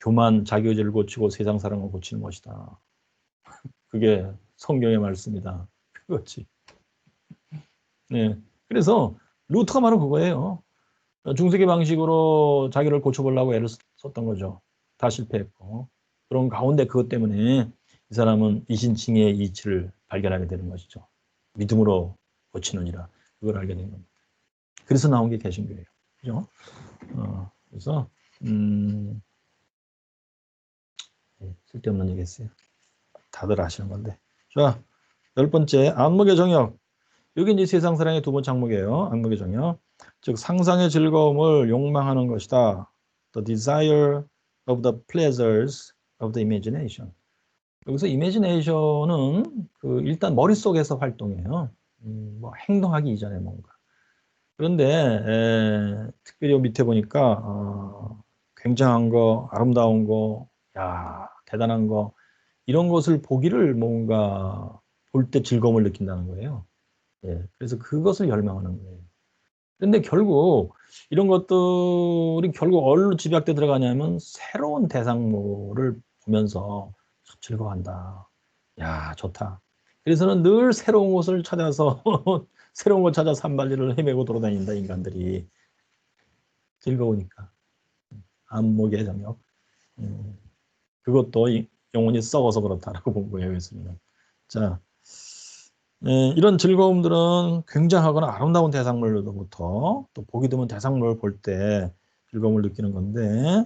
교만 자기의지를 고치고 세상 사랑을 고치는 것이다. 그게 성경의 말씀이다. 그거지. 네. 그래서 루터가 말은 그거예요. 중세기 방식으로 자기를 고쳐보려고 애를 썼던 거죠. 다 실패했고. 그런 가운데 그것 때문에 이 사람은 이신칭의 이치를 발견하게 되는 것이죠. 믿음으로 고치느니라. 그걸 알게 된 겁니다. 그래서 나온 게 개신교예요. 그죠? 그래서, 쓸데없는 얘기 했어요. 다들 아시는 건데. 자, 10번째, 안목의 정역. 여기 이제 세상 사랑의 두 번째 항목이에요. 안목의 정역. 즉, 상상의 즐거움을 욕망하는 것이다. The desire of the pleasures of the imagination. 여기서 imagination은 일단 머릿속에서 활동해요. 뭐 행동하기 이전에 뭔가. 그런데 특별히 밑에 보니까 굉장한 거, 아름다운 거, 대단한 거 이런 것을 보기를 뭔가 볼 때 즐거움을 느낀다는 거예요. 그래서 그것을 열망하는 거예요. 근데 결국 이런 것들이 결국 어디로 집약돼 들어가냐면 새로운 대상물을 보면서 즐거워한다. 좋다. 그래서는 늘 새로운 곳을 찾아서 새로운 걸 찾아 산발리를 헤매고 돌아다닌다, 인간들이. 즐거우니까. 안목의 정역. 그것도 영혼이 썩어서 그렇다라고 본 거예요, 예수님은. 자, 이런 즐거움들은 굉장하거나 아름다운 대상물로부터 또 보기 드문 대상물을 볼 때 즐거움을 느끼는 건데,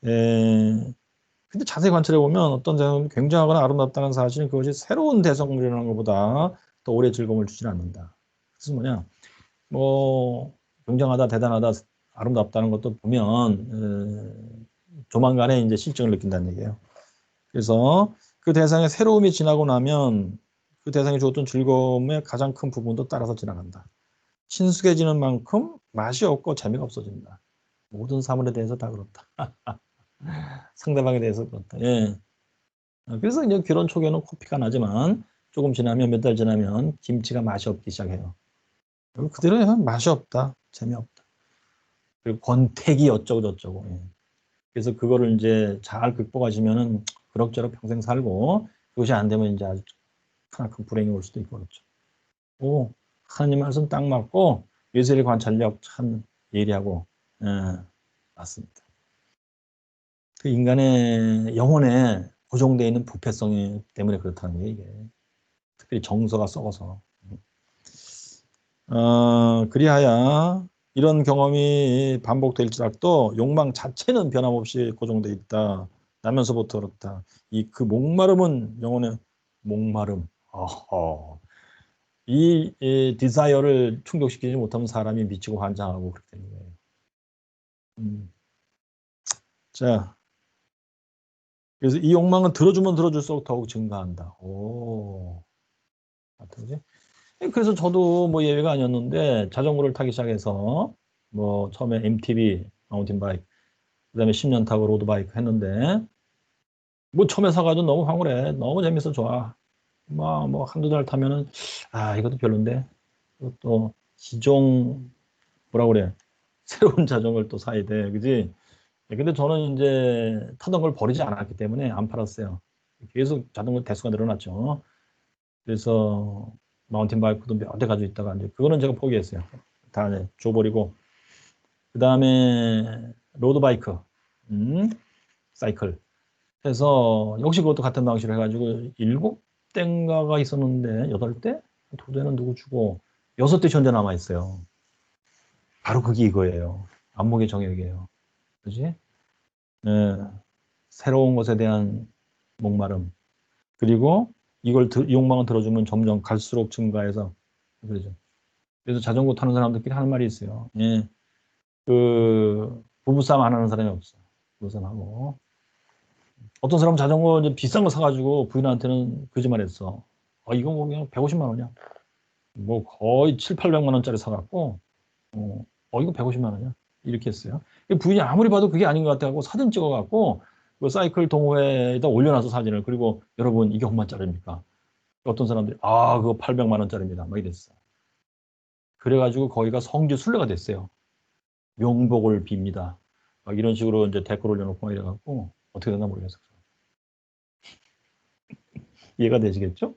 근데 자세히 관찰해 보면 어떤 대상물이 굉장하거나 아름답다는 사실은 그것이 새로운 대상물이라는 것보다 더 오래 즐거움을 주지는 않는다. 그래서 뭐냐, 뭐 굉장하다, 대단하다, 아름답다는 것도 보면 조만간에 이제 실증을 느낀다는 얘기예요. 그래서 그 대상의 새로움이 지나고 나면 그 대상이 주었던 즐거움의 가장 큰 부분도 따라서 지나간다. 친숙해지는 만큼 맛이 없고 재미가 없어진다. 모든 사물에 대해서 다 그렇다. 상대방에 대해서 그렇다. 예. 그래서 이제 결혼 초기에는 코피가 나지만 조금 지나면 몇 달 지나면 김치가 맛이 없기 시작해요. 그대로 하면 맛이 없다. 재미없다. 그리고 권태기 어쩌고 저쩌고. 예. 그래서 그거를 이제 잘 극복하시면은 그럭저럭 평생 살고 그것이 안 되면 이제 아주 크나큰 불행이 올 수도 있고 그렇죠. 오, 하나님 말씀 딱 맞고 예술의 관찰력 참 예리하고 예, 맞습니다. 그 인간의 영혼에 고정되어 있는 부패성 때문에 그렇다는 게 이게 특별히 정서가 썩어서 그리하여 이런 경험이 반복될지라도 욕망 자체는 변함없이 고정되어 있다. 나면서부터 그렇다. 그 목마름은 영혼의 목마름. 어허. 이 디자이어를 충족시키지 못하면 사람이 미치고 환장하고 그렇게 되는 거예요. 자, 그래서 이 욕망은 들어주면 들어줄수록 더욱 증가한다. 오, 어떡하지? 그래서 저도 뭐 예외가 아니었는데 자전거를 타기 시작해서 뭐 처음에 MTB 마운틴 바이크 그다음에 10년 타고 로드바이크 했는데 뭐 처음에 사가지고 너무 황홀해. 너무 재밌어 좋아. 뭐 한두 달 타면은 이것도 별론데 또 기종 뭐라 그래 새로운 자전거를 또 사야 돼 그지? 근데 저는 이제 타던 걸 버리지 않았기 때문에 안 팔았어요. 계속 자전거 대수가 늘어났죠. 그래서 마운틴 바이크도 몇 대 가지고 있다가 이제 그거는 제가 포기했어요. 다 이제 줘버리고 그 다음에 로드바이크, 사이클 해서 역시 그것도 같은 방식으로 해가지고 7대인가가 있었는데 8대? 2대는 누구 주고 6대 현재 남아 있어요. 바로 그게 이거예요. 안목의 정역이에요. 그지? 네. 새로운 것에 대한 목마름. 그리고 이걸 이 욕망을 들어주면 점점 갈수록 증가해서 그러죠. 그래서 자전거 타는 사람들끼리 하는 말이 있어요. 예. 그 부부싸움 안 하는 사람이 없어. 부부싸움하고. 어떤 사람은 자전거 이제 비싼 거 사가지고 부인한테는 거짓말했어. 이거 뭐 그냥 150만 원이야. 뭐 거의 7, 800만 원짜리 사갖고 이거 150만 원이야. 이렇게 했어요. 부인이 아무리 봐도 그게 아닌 것 같아갖고 사진 찍어갖고 그 사이클 동호회에다 올려놔서 사진을 그리고 여러분 이게 얼마짜리입니까? 어떤 사람들이 그거 800만 원짜리입니다. 막 이랬어. 그래가지고 거기가 성지 순례가 됐어요. 명복을 빕니다. 막 이런 식으로 이제 댓글 올려놓고 막 이래갖고 어떻게 되나 모르겠어요. 이해가 되시겠죠?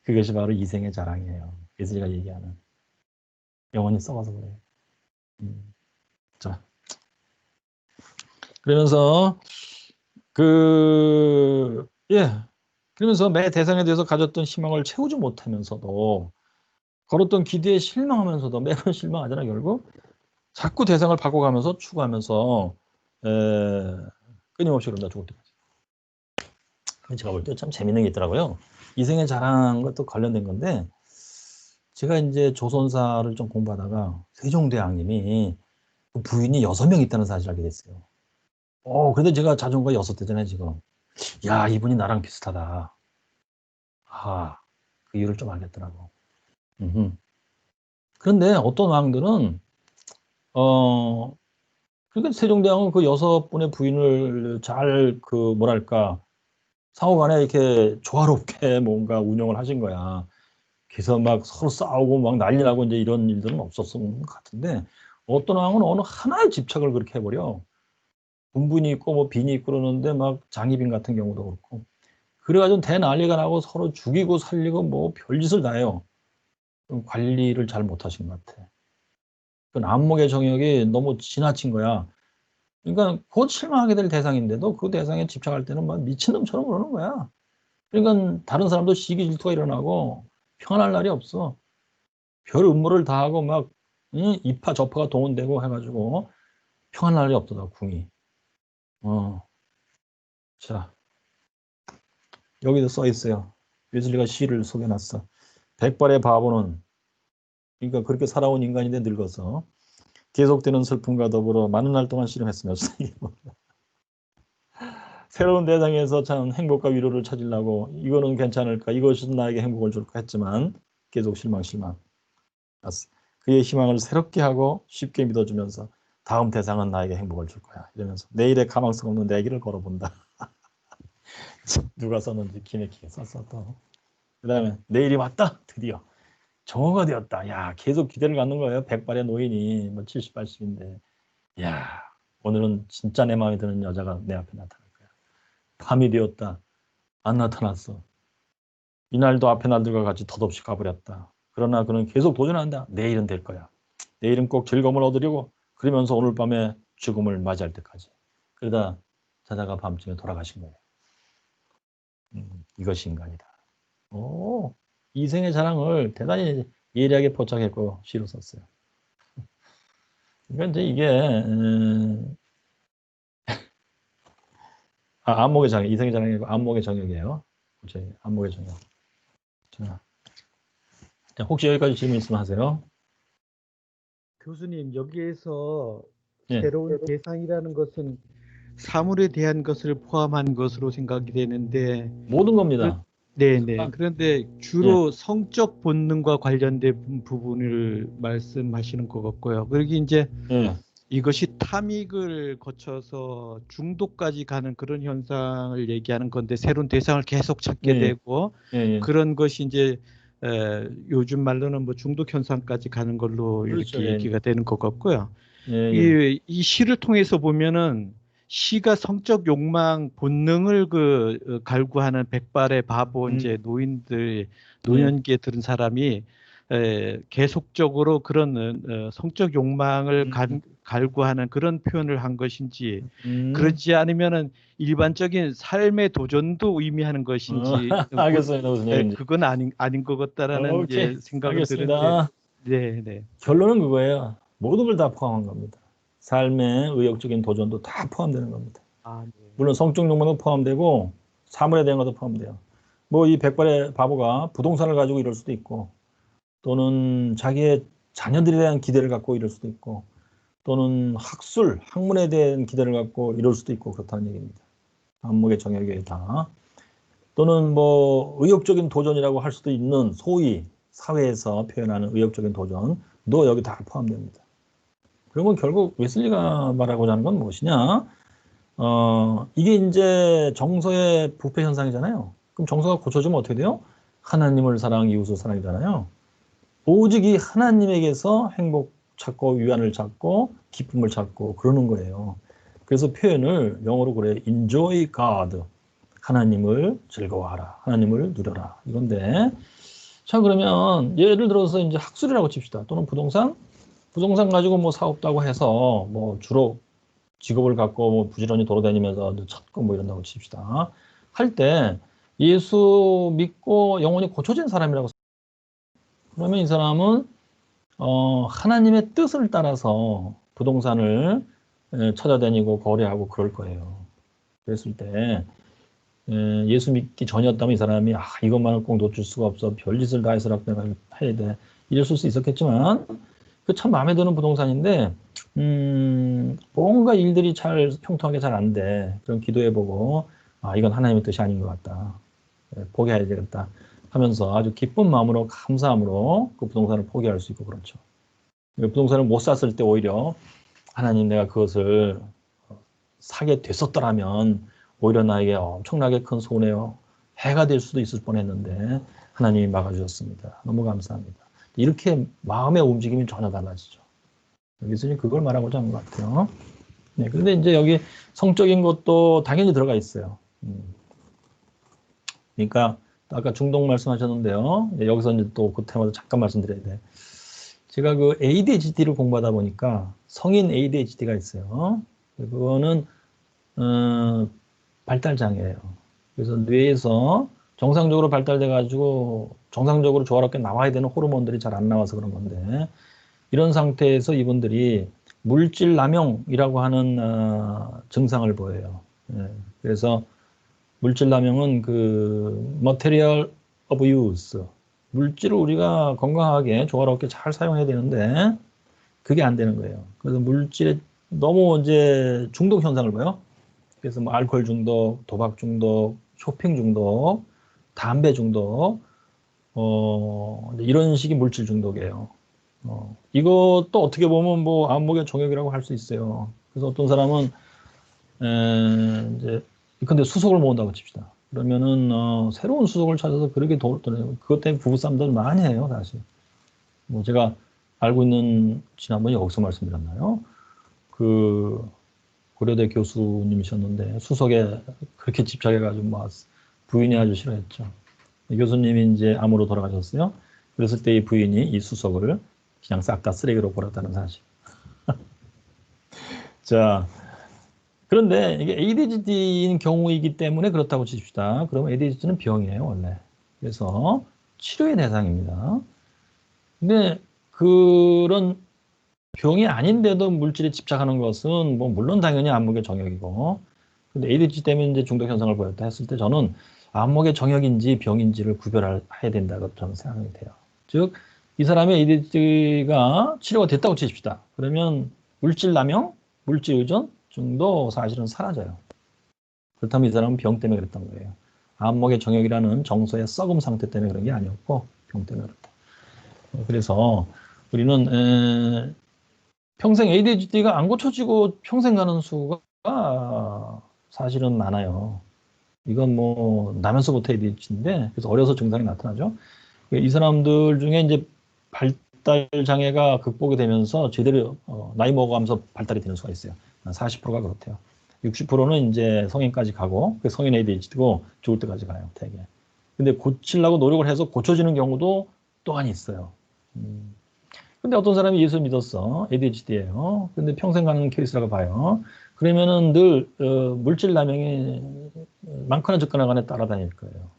그것이 바로 이생의 자랑이에요. 예수가 얘기하는. 영혼이 썩어서 그래요. 자, 그러면서 그러면서 매 대상에 대해서 가졌던 희망을 채우지 못하면서도 걸었던 기대에 실망하면서도 매번 실망하잖아 결국. 자꾸 대상을 바꿔가면서 추구하면서 끊임없이 그런다 죽을 때까지. 제가 볼 때 참 재밌는 게 있더라고요. 이생의 자랑과 또 관련된 건데 제가 이제 조선사를 좀 공부하다가 세종대왕님이 부인이 6명 있다는 사실을 알게 됐어요. 근데 제가 자전거 6대잖아요 지금. 야 이분이 나랑 비슷하다. 그 이유를 좀 알겠더라고. 그런데 어떤 왕들은 그러니까 세종대왕은 그 6분의 부인을 잘 뭐랄까 상호간에 이렇게 조화롭게 뭔가 운영을 하신 거야. 그래서 막 서로 싸우고 막 난리 나고 이제 이런 일들은 없었던 것 같은데 어떤 왕은 어느 하나에 집착을 그렇게 해버려. 분분이 있고 뭐 빈이 있고 그러는데 막 장희빈 같은 경우도 그렇고 그래가지고 대난리가 나고 서로 죽이고 살리고 뭐 별짓을 다 해요. 관리를 잘 못하신 것 같아. 그 안목의 정역이 너무 지나친 거야. 그러니까 곧 실망하게 될 대상인데도 그 대상에 집착할 때는 막 미친놈처럼 그러는 거야. 그러니까 다른 사람도 시기 질투가 일어나고 평안할 날이 없어. 별 음모를 다 하고 막 이파 저파가 동원되고 해가지고 평안할 날이 없더라 궁이. 자 여기도 써 있어요. 웨슬리가 시를 소개놨어. 백발의 바보는 그러니까 그렇게 살아온 인간인데 늙어서 계속되는 슬픔과 더불어 많은 날 동안 씨름했으며 새로운 대상에서 참 행복과 위로를 찾으려고 이거는 괜찮을까 이것은 나에게 행복을 줄까 했지만 계속 실망 그의 희망을 새롭게 하고 쉽게 믿어주면서 다음 대상은 나에게 행복을 줄 거야. 이러면서 내일의 가망성 없는 내기를 걸어본다. 누가 썼는지 기맥히게 썼어 또. 그 다음에 내일이 왔다. 드디어 정오가 되었다. 야, 계속 기대를 갖는 거예요. 백발의 노인이 뭐 70, 80인데. 야, 오늘은 진짜 내 마음에 드는 여자가 내 앞에 나타날 거야. 밤이 되었다. 안 나타났어. 이날도 앞에 날들과 같이 덧없이 가버렸다. 그러나 그는 계속 도전한다. 내일은 될 거야. 내일은 꼭 즐거움을 얻으려고 그러면서 오늘 밤에 죽음을 맞이할 때까지. 그러다 자다가 밤중에 돌아가신 거예요. 이것이 인간이다. 오, 이생의 자랑을 대단히 예리하게 포착했고 시로 썼어요. 그러니까 이제 이게 안목의 정역, 이생의 자랑이고 안목의 정역이에요. 그렇죠? 안목의 정역. 자, 혹시 여기까지 질문 있으면 하세요. 교수님, 여기에서 네. 새로운 대상이라는 것은 사물에 대한 것을 포함한 것으로 생각이 되는데 모든 겁니다. 네네. 그런데 주로 성적 본능과 관련된 부분을 말씀하시는 것 같고요. 그리고 이제 이것이 탐닉을 거쳐서 중독까지 가는 그런 현상을 얘기하는 건데 새로운 대상을 계속 찾게 되고 그런 것이 이제 요즘 말로는 뭐 중독 현상까지 가는 걸로 그렇죠. 이렇게 얘기가 되는 것 같고요. 예. 이 시를 통해서 보면은 시가 성적 욕망 본능을 갈구하는 백발의 바보 이제 노년기에 들은 사람이 계속적으로 그런 성적 욕망을 갈구하는 그런 표현을 한 것인지 그렇지 않으면은 일반적인 삶의 도전도 의미하는 것인지 알겠습니다. 무슨 얘기인지. 그건 아닌 것 같다라는 오케이. 생각은 알겠습니다. 드는데 네. 결론은 그거예요. 모든 걸 다 포함한 겁니다. 삶의 의욕적인 도전도 다 포함되는 겁니다. 네. 물론 성적 욕망도 포함되고 사물에 대한 것도 포함돼요. 뭐 이 백발의 바보가 부동산을 가지고 이럴 수도 있고 또는 자기의 자녀들에 대한 기대를 갖고 이럴 수도 있고 또는 학문에 대한 기대를 갖고 이럴 수도 있고 그렇다는 얘기입니다. 안목의 정역에 다. 또는 뭐 의욕적인 도전이라고 할 수도 있는 소위 사회에서 표현하는 의욕적인 도전도 여기 다 포함됩니다. 그러면 결국 웨슬리가 말하고자 하는 건 무엇이냐? 이게 이제 정서의 부패 현상이잖아요. 그럼 정서가 고쳐지면 어떻게 돼요? 하나님을 사랑, 이웃을 사랑이잖아요. 오직 이 하나님에게서 행복 찾고 위안을 찾고 기쁨을 찾고 그러는 거예요. 그래서 표현을 영어로 그래 enjoy God. 하나님을 즐거워하라. 하나님을 누려라. 이건데 자 그러면 예를 들어서 이제 학술이라고 칩시다. 또는 부동산 가지고 뭐 사업도 하고 해서 뭐 주로 직업을 갖고 뭐 부지런히 돌아다니면서 찾고 뭐 이런다고 칩시다. 할 때 예수 믿고 영혼이 고쳐진 사람이라고 그러면 이 사람은 하나님의 뜻을 따라서 부동산을 찾아다니고 거래하고 그럴 거예요. 그랬을 때 예수 믿기 전이었다면 이 사람이 이것만을 꼭 놓칠 수가 없어. 별짓을 다 해서라도 내가 해야 돼. 이랬을 수 있었겠지만 그 참 마음에 드는 부동산인데 뭔가 일들이 잘 평통하게 잘 안 돼. 그럼 기도해보고 이건 하나님의 뜻이 아닌 것 같다. 포기해야 되겠다 하면서 아주 기쁜 마음으로 감사함으로 그 부동산을 포기할 수 있고 그렇죠. 부동산을 못 샀을 때 오히려 하나님 내가 그것을 사게 됐었더라면 오히려 나에게 엄청나게 큰 손해요. 해가 될 수도 있을 뻔했는데 하나님이 막아주셨습니다. 너무 감사합니다. 이렇게 마음의 움직임이 전혀 달라지죠. 여기서 그걸 말하고자 하는 것 같아요. 네, 그런데 이제 여기 성적인 것도 당연히 들어가 있어요. 그러니까 아까 중독 말씀하셨는데요. 여기서 이제 또 그 테마도 잠깐 말씀드려야 돼. 제가 그 ADHD를 공부하다 보니까 성인 ADHD가 있어요. 그거는 발달장애예요. 그래서 뇌에서 정상적으로 발달돼 가지고 정상적으로 조화롭게 나와야 되는 호르몬들이 잘 안 나와서 그런 건데 이런 상태에서 이분들이 물질 남용이라고 하는 증상을 보여요. 그래서 물질 남용은 그 material abuse, 물질을 우리가 건강하게 조화롭게 잘 사용해야 되는데 그게 안 되는 거예요. 그래서 물질에 너무 이제 중독 현상을 봐요. 그래서 뭐 알코올 중독, 도박 중독, 쇼핑 중독, 담배 중독, 이런 식의 물질 중독이에요. 이것도 어떻게 보면 뭐 안목의 정역이라고 할 수 있어요. 그래서 어떤 사람은 이제 근데 수석을 모은다고 칩시다. 그러면은 새로운 수석을 찾아서 그렇게 그것 때문에 부부싸움들 많이 해요, 사실. 뭐 제가 알고 있는 지난번에 여기서 말씀드렸나요? 그 고려대 교수님이셨는데 수석에 그렇게 집착해가지고 막 부인이 아주 싫어했죠. 이 교수님이 이제 암으로 돌아가셨어요. 그랬을 때 이 부인이 이 수석을 그냥 싹 다 쓰레기로 버렸다는 사실. 자, 그런데 이게 ADHD인 경우이기 때문에 그렇다고 칩시다. 그러면 ADHD는 병이에요, 원래. 그래서 치료의 대상입니다. 근데 그런 병이 아닌데도 물질에 집착하는 것은 뭐 물론 당연히 안목의 정역이고, 근데 ADHD 때문에 이제 중독 현상을 보였다 했을 때 저는 안목의 정역인지 병인지를 구별해야 된다고 저는 생각이 돼요. 즉, 이 사람의 ADHD가 치료가 됐다고 치십시다. 그러면 물질 남용, 물질 의존, 중독 사실은 사라져요. 그렇다면 이 사람은 병 때문에 그랬던 거예요. 안목의 정역이라는 정서의 썩음 상태 때문에 그런 게 아니었고 병 때문에 그렇다. 그래서 우리는 평생 ADHD가 안 고쳐지고 평생 가는 수가 사실은 많아요. 이건 뭐 나면서부터 ADHD인데 그래서 어려서 증상이 나타나죠. 이 사람들 중에 이제 발달 장애가 극복이 되면서 제대로 나이 먹어가면서 발달이 되는 수가 있어요. 한 40%가 그렇대요. 60%는 이제 성인까지 가고 그 성인 ADHD고 죽을 때까지 가요, 되게. 근데 고치려고 노력을 해서 고쳐지는 경우도 또한 있어요. 근데 어떤 사람이 예수 믿었어. ADHD예요. 근데 평생 가는 케이스라고 봐요. 그러면은 늘 물질 남용이 많거나 적거나 간에 따라다닐 거예요.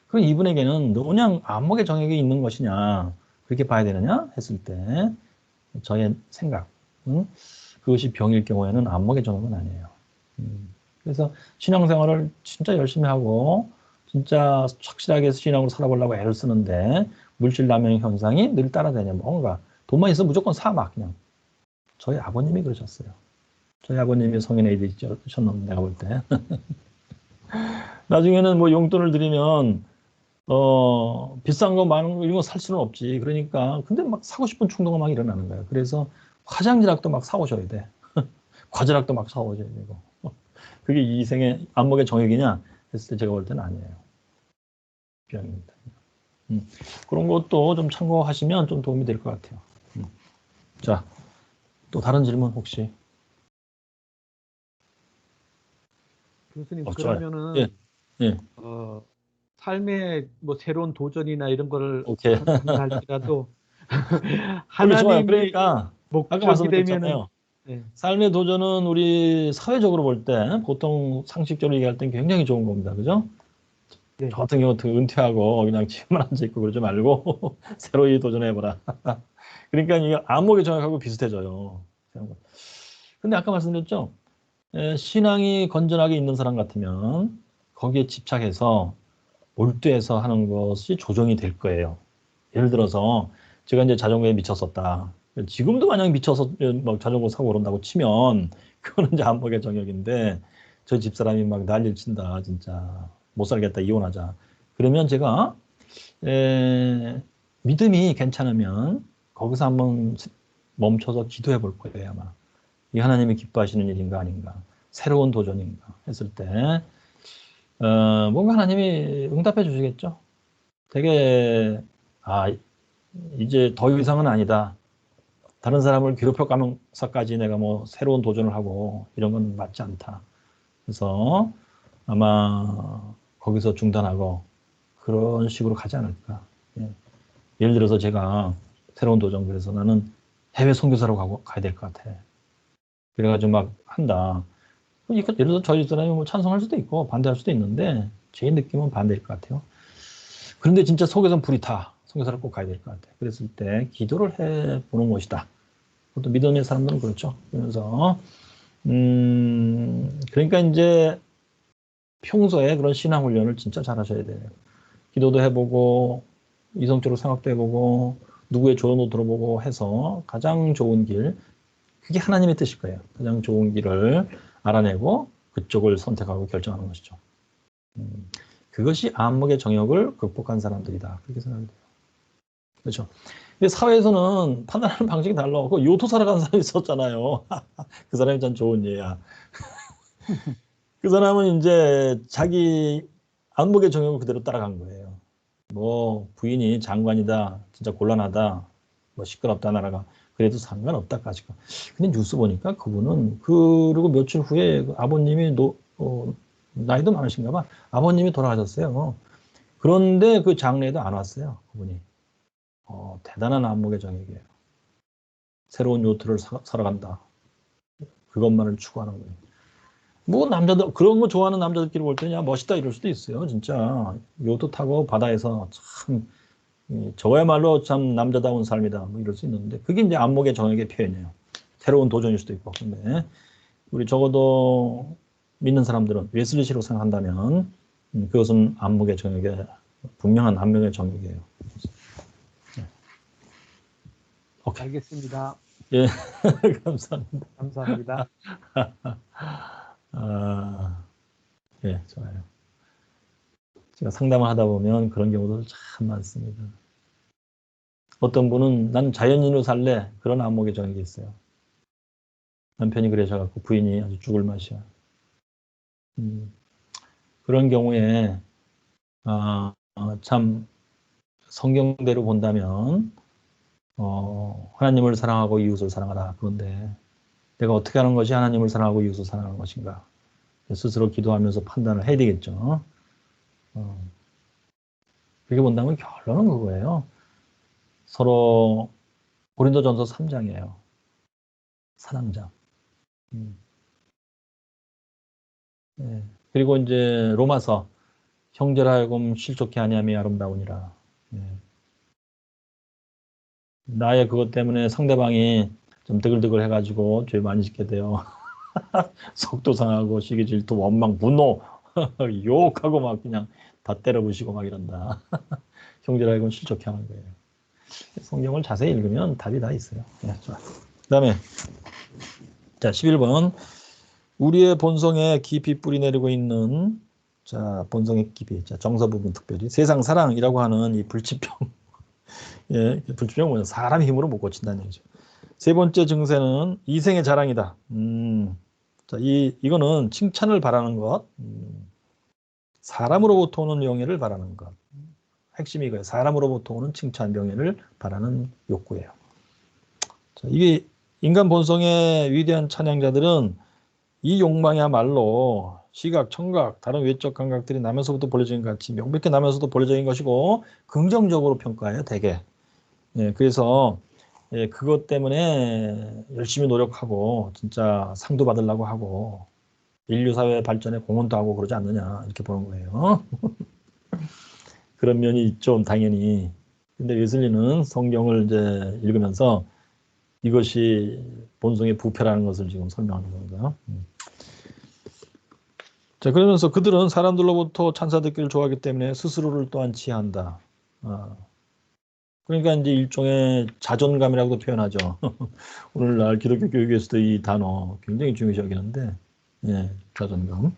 그럼 이분에게는 그냥 안목의 정역이 있는 것이냐 그렇게 봐야 되느냐 했을 때 저의 생각 그것이 병일 경우에는 안목의 정역은 아니에요. 그래서 신앙생활을 진짜 열심히 하고 진짜 확실하게 신앙으로 살아보려고 애를 쓰는데 물질 남용 현상이 늘 따라다녀. 뭔가 돈만 있으면 무조건 사 막 그냥. 저희 아버님이 그러셨어요. 저희 아버님이 성인 ADHD셨는데 내가 볼 때. 나중에는 뭐 용돈을 드리면 비싼 거 많은 거 이런 거 살 수는 없지. 그러니까 근데 막 사고 싶은 충동이 막 일어나는 거야. 그래서 화장지락도 막 사오셔야 돼. 과자락도 막 사오셔야 되고. 그게 이 생의 안목의 정역이냐 했을 때 제가 볼 때는 아니에요. 병입니다. 그런 것도 좀 참고하시면 좀 도움이 될 것 같아요. 자, 또 다른 질문 혹시? 교수님 좋아요. 그러면은 예, 예, 삶의 뭐 새로운 도전이나 이런 거를 오케이. 한다 할지라도 오케이, 좋아요. 하나님이 그러니까 아까 목적이 되면은 말씀드렸잖아요. 네, 삶의 도전은 우리 사회적으로 볼 때 보통 상식적으로 얘기할 땐 굉장히 좋은 겁니다. 그죠? 저 네, 같은 경우 은퇴하고 그냥 집에만 앉아있고 그러지 말고 새로이 도전해보라. 그러니까 이게 안목의 정역하고 비슷해져요. 근데 아까 말씀드렸죠? 신앙이 건전하게 있는 사람 같으면 거기에 집착해서 몰두해서 하는 것이 조정이 될 거예요. 예를 들어서 제가 이제 자전거에 미쳤었다. 지금도 만약 미쳐서 막 자전거 사고 그런다고 치면 그거는 이제 안목의 정역인데 저 집사람이 막 난리를 친다. 진짜 못 살겠다. 이혼하자. 그러면 제가 믿음이 괜찮으면 거기서 한번 멈춰서 기도해 볼 거예요. 아마. 이 하나님이 기뻐하시는 일인가 아닌가. 새로운 도전인가 했을 때 뭔가 하나님이 응답해 주시겠죠. 되게 이제 더 이상은 아니다. 다른 사람을 괴롭혀가면서까지 내가 뭐 새로운 도전을 하고 이런 건 맞지 않다. 그래서 아마 거기서 중단하고 그런 식으로 가지 않을까. 예. 예를 들어서 제가 새로운 도전 그래서 나는 해외 선교사로 가야 될 것 같아. 그래가지고 막 한다. 예를 들어서 저희 사람이 뭐 찬성할 수도 있고 반대할 수도 있는데 제 느낌은 반대일 것 같아요. 그런데 진짜 속에선 불이 타. 선교사를 꼭 가야 될 것 같아. 그랬을 때 기도를 해보는 것이다. 그것도 믿음의 사람들은 그렇죠. 그러면서 그러니까 이제 평소에 그런 신앙 훈련을 진짜 잘 하셔야 돼요. 기도도 해보고 이성적으로 생각도 해보고 누구의 조언도 들어보고 해서 가장 좋은 길 그게 하나님의 뜻일 거예요. 가장 좋은 길을 알아내고 그쪽을 선택하고 결정하는 것이죠. 그것이 안목의 정역을 극복한 사람들이다. 그렇게 생각돼요. 그렇죠. 근데 사회에서는 판단하는 방식이 달라. 그 요토 살아간 사람이 있었잖아요. 그 사람이 참 좋은 예야. 그 사람은 이제 자기 안목의 정욕을 그대로 따라간 거예요. 뭐 부인이 장관이다, 진짜 곤란하다, 뭐 시끄럽다 나라가 그래도 상관없다까지가. 근데 뉴스 보니까 그분은 그리고 며칠 후에 그 아버님이 나이도 많으신가 봐. 아버님이 돌아가셨어요. 그런데 그 장례에도 안 왔어요. 그분이. 대단한 안목의 정액이에요. 새로운 요트를 사러 간다. 그것만을 추구하는 거예요. 뭐 남자들 그런 거 좋아하는 남자들끼리 볼 때냐 멋있다 이럴 수도 있어요. 진짜 요트 타고 바다에서 참 저야말로 참 남자다운 삶이다 뭐 이럴 수 있는데 그게 이제 안목의 정액의 표현이에요. 새로운 도전일 수도 있고. 근데 우리 적어도 믿는 사람들은 웨슬리시로 생각한다면 그것은 안목의 정액의 분명한 안목의 정액이에요. 네. 오케이. 알겠습니다. 예, 감사합니다. 감사합니다. 예, 좋아요. 제가 상담을 하다 보면 그런 경우도 참 많습니다. 어떤 분은 난 자연인으로 살래 그런 안목의 정액이 있어요. 남편이 그러셔갖고 부인이 아주 죽을 맛이야. 그런 경우에 참 성경대로 본다면 하나님을 사랑하고 이웃을 사랑하라. 그런데 내가 어떻게 하는 것이 하나님을 사랑하고 이웃을 사랑하는 것인가? 스스로 기도하면서 판단을 해야 되겠죠. 그렇게 본다면 결론은 그거예요. 서로 고린도전서 3장이에요. 사랑자. 네. 그리고 이제 로마서 형제라 하여금 실족케 아니함이 아름다우니라. 네. 나의 그것 때문에 상대방이 좀 드글드글 해가지고 죄 많이 짓게 돼요. 속도 상하고 시기 질투 원망 분노 욕하고 막 그냥 다 때려부시고 막 이런다. 형제라 하여금 실족케 하는 거예요. 성경을 자세히 읽으면 답이 다 있어요. 네, 좋아. 그다음에 자 11번 우리의 본성에 깊이 뿌리 내리고 있는 자 본성의 깊이 자 정서 부분 특별히 세상 사랑이라고 하는 이 불치병 예 불치병은 뭐냐 사람 힘으로 못 고친다는 얘기죠. 세 번째 증세는 이생의 자랑이다. 자 이거는 칭찬을 바라는 것, 사람으로부터 오는 명예를 바라는 것. 핵심이 이거예요. 사람으로부터 오는 칭찬, 명예를 바라는 욕구예요. 자, 이게 인간 본성의 위대한 찬양자들은 이 욕망이야말로 시각, 청각, 다른 외적 감각들이 나면서부터 벌어진 것 같이 명백히 나면서도 벌어진 것이고 긍정적으로 평가해요, 대개. 예, 그래서 예, 그것 때문에 열심히 노력하고 진짜 상도 받으려고 하고 인류 사회 발전에 공헌도 하고 그러지 않느냐 이렇게 보는 거예요. 그런 면이 있죠, 당연히. 근데 웨슬리는 성경을 이제 읽으면서 이것이 본성의 부패라는 것을 지금 설명하는 겁니다. 자, 그러면서 그들은 사람들로부터 찬사 듣기를 좋아하기 때문에 스스로를 또한 치한다. 그러니까 이제 일종의 자존감이라고도 표현하죠. 오늘날 기독교 교육에서도 이 단어 굉장히 중요시 여기는데, 예, 자존감.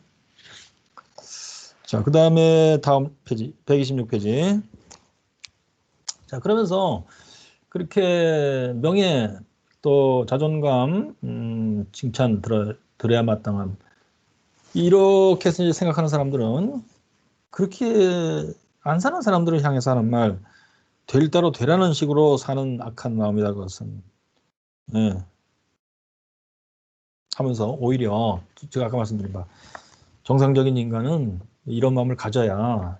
자, 그 다음에 다음 페이지, 126페이지. 자, 그러면서 그렇게 명예 또 자존감, 칭찬 들어야 마땅함. 이렇게 해서 이제 생각하는 사람들은 그렇게 안 사는 사람들을 향해서 하는 말, 될 대로 되라는 식으로 사는 악한 마음이다, 그것은. 예. 하면서 오히려 제가 아까 말씀드린 바 정상적인 인간은 이런 마음을 가져야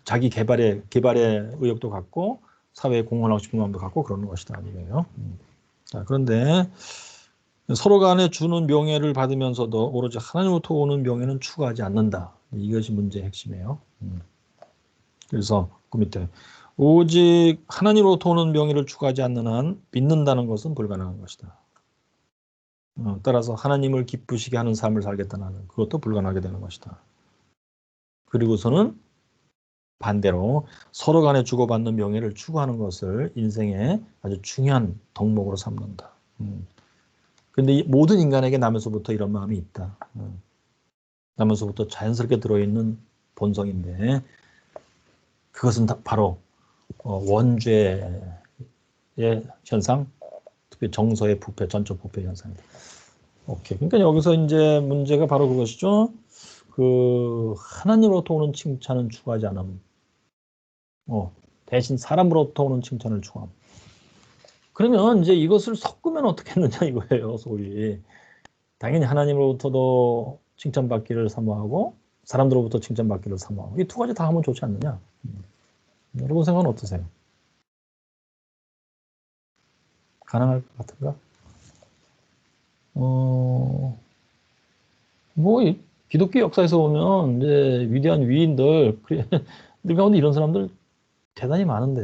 자기 개발의 의욕도 갖고 사회에 공헌하고 싶은 마음도 갖고 그러는 것이다 이거예요. 자, 그런데 서로 간에 주는 명예를 받으면서도 오로지 하나님으로부터 오는 명예는 추구하지 않는다. 이것이 문제의 핵심이에요. 그래서 그 밑에 오직 하나님으로부터 오는 명예를 추구하지 않는 한 믿는다는 것은 불가능한 것이다. 따라서 하나님을 기쁘시게 하는 삶을 살겠다는 한 그것도 불가능하게 되는 것이다. 그리고서는 반대로 서로 간에 주고받는 명예를 추구하는 것을 인생의 아주 중요한 덕목으로 삼는다. 그런데 이 모든 인간에게 나면서부터 이런 마음이 있다. 나면서부터 자연스럽게 들어있는 본성인데 그것은 바로 원죄의 현상, 특히 정서의 부패, 전적 부패 현상입니다. 오케이. 그러니까 여기서 이제 문제가 바로 그것이죠. 그 하나님으로부터 오는 칭찬은 추구하지 않음. 대신 사람으로부터 오는 칭찬을 추구함. 그러면 이제 이것을 섞으면 어떻게 했느냐 이거예요, 소위. 당연히 하나님으로부터도 칭찬받기를 사모하고 사람들로부터 칭찬받기를 사모하고 이 두 가지 다 하면 좋지 않느냐. 여러분 생각은 어떠세요? 가능할 것 같은가? 뭐 기독교 역사에서 보면 이제 위대한 위인들, 늘 가운데 이런 사람들 대단히 많은데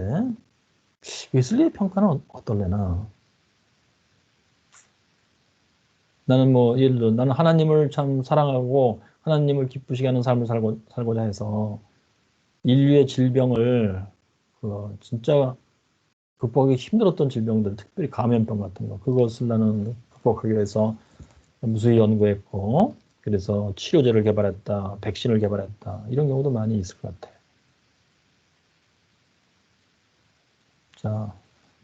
웨슬리의 평가는 어떨래나? 나는 뭐 예를 들어 나는 하나님을 참 사랑하고 하나님을 기쁘시게 하는 삶을 살고자 해서 인류의 질병을 진짜 극복하기 힘들었던 질병들, 특별히 감염병 같은 거, 그것을 나는 극복하기 위해서 무수히 연구했고, 그래서 치료제를 개발했다, 백신을 개발했다, 이런 경우도 많이 있을 것 같아요. 자,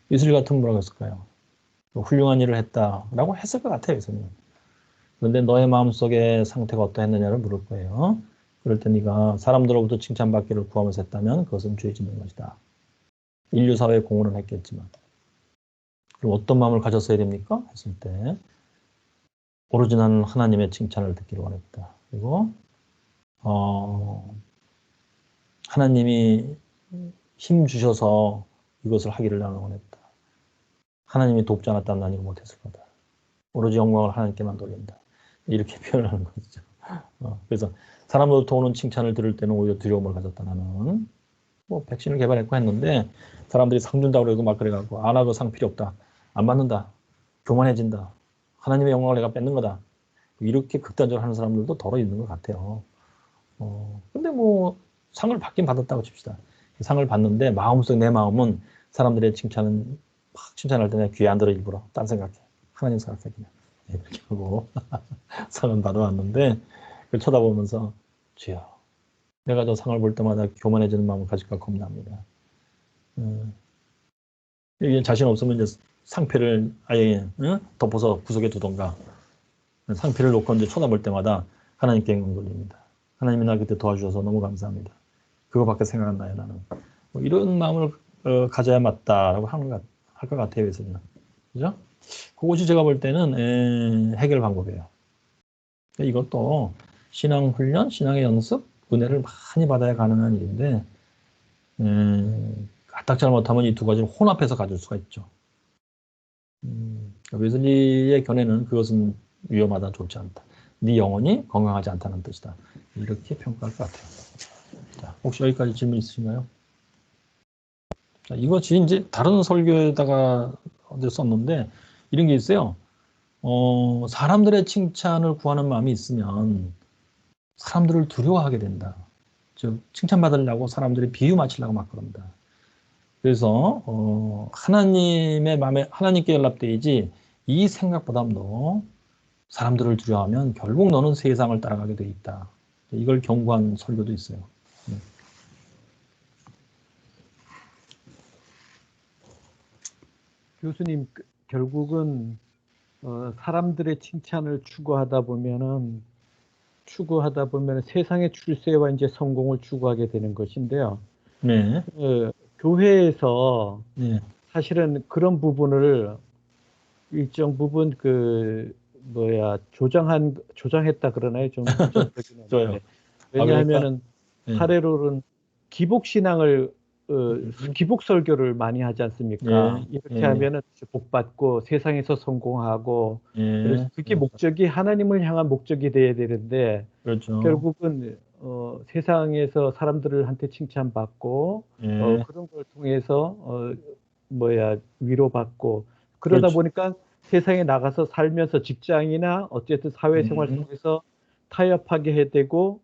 웨슬리 같은 뭐라고 했을까요? 훌륭한 일을 했다라고 했을 것 같아요, 예수님. 그런데 너의 마음속의 상태가 어떠했느냐를 물을 거예요. 그럴 때 네가 사람들로부터 칭찬받기를 구하면서 했다면 그것은 죄 짓는 것이다. 인류 사회에 공헌을 했겠지만. 그럼 어떤 마음을 가졌어야 됩니까? 했을 때 오로지 나는 하나님의 칭찬을 듣기를 원했다. 그리고 하나님이 힘 주셔서 이것을 하기를 나는 원했다. 하나님이 돕지 않았다면 난 이거 못했을 거다. 오로지 영광을 하나님께만 돌린다. 이렇게 표현하는 거죠. 그래서 사람으로부터 오는 칭찬을 들을 때는 오히려 두려움을 가졌다. 나는 뭐 백신을 개발했고 했는데 사람들이 상 준다고 그러고 막 그래갖고 안 하고 상 필요 없다. 안 받는다. 교만해진다. 하나님의 영광을 내가 뺏는 거다. 이렇게 극단적으로 하는 사람들도 덜어 있는 것 같아요. 근데 뭐 상을 받긴 받았다고 칩시다. 상을 받는데 마음속 내 마음은 사람들의 칭찬은 막 칭찬할 때 내가 귀에 안 들어 일부러 딴 생각해. 하나님 생각해 그냥. 이렇게 하고 상은 받아왔는데 그걸 쳐다보면서 주여 내가 저 상을 볼 때마다 교만해지는 마음을 가질까 겁납니다. 이게 자신 없으면 이제 상패를 아예 덮어서 구석에 두던가 상패를 놓고 이제 쳐다볼 때마다 하나님께 영광 돌립니다. 하나님이 나 그때 도와주셔서 너무 감사합니다. 그거밖에 생각 안 나요 나는. 뭐 이런 마음을 가져야 맞다라고 할 것 같아요. 그래서는 그죠? 그것이 제가 볼 때는 해결 방법이에요. 이것도 신앙 훈련, 신앙의 연습, 은혜를 많이 받아야 가능한 일인데 까딱 잘못하면 이 두 가지를 혼합해서 가질 수가 있죠. 웨슬리의 견해는 그것은 위험하다, 좋지 않다. 네 영혼이 건강하지 않다는 뜻이다. 이렇게 평가할 것 같아요. 자, 혹시 여기까지 질문 있으신가요? 자, 이것이 이제 다른 설교에다가 어디 썼는데 이런 게 있어요. 사람들의 칭찬을 구하는 마음이 있으면 사람들을 두려워하게 된다. 즉 칭찬받으려고 사람들이 비유 맞추려고 막 그런다. 그래서 하나님의 마음에 하나님께 연락되지 이 생각보다도 사람들을 두려워하면 결국 너는 세상을 따라가게 돼 있다. 이걸 경고한 설교도 있어요. 교수님 결국은 사람들의 칭찬을 추구하다 보면은 세상의 출세와 이제 성공을 추구하게 되는 것인데요. 네. 교회에서 네. 사실은 그런 부분을 일정 부분 조장했다 그러나요? 좀 부정적이네요. 좋아요. 왜냐하면은 그러니까, 사례로는 기복 신앙을 기복 설교를 많이 하지 않습니까? 이렇게 하면은 복 받고 세상에서 성공하고 그래서 그게 목적이 하나님을 향한 목적이 돼야 되는데 그렇죠. 결국은 세상에서 사람들한테 칭찬받고 그런 걸 통해서 위로받고 그러다 그렇죠. 보니까 세상에 나가서 살면서 직장이나 어쨌든 사회생활 속에서 타협하게 해 되고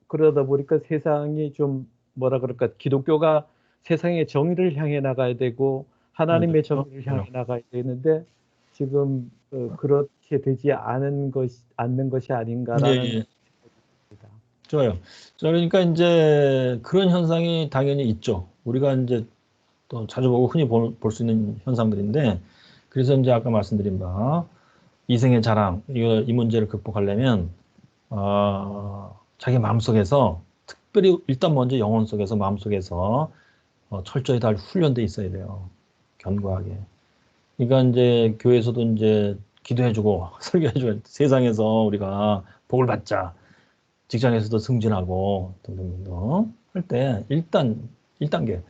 그러다 보니까 세상이 좀 뭐라 그럴까 기독교가 세상의 정의를 향해 나가야 되고 하나님의 그렇죠. 정의를 향해 나가야 되는데 지금 그렇게 되지 않는 것이 아닌가라는 예, 예. 생각이 듭니다. 좋아요. 자, 그러니까 이제 그런 현상이 당연히 있죠. 우리가 이제 또 자주 보고 흔히 볼 수 있는 현상들인데, 그래서 이제 아까 말씀드린 바 이생의 자랑, 이 문제를 극복하려면 자기 마음속에서 특별히 일단 먼저 영혼 속에서 마음속에서 철저히 다 훈련돼 있어야 돼요. 견고하게. 그러니까 이제 교회에서도 이제 기도해주고 설교해주고 세상에서 우리가 복을 받자, 직장에서도 승진하고 등등등 할 때 일단 1단계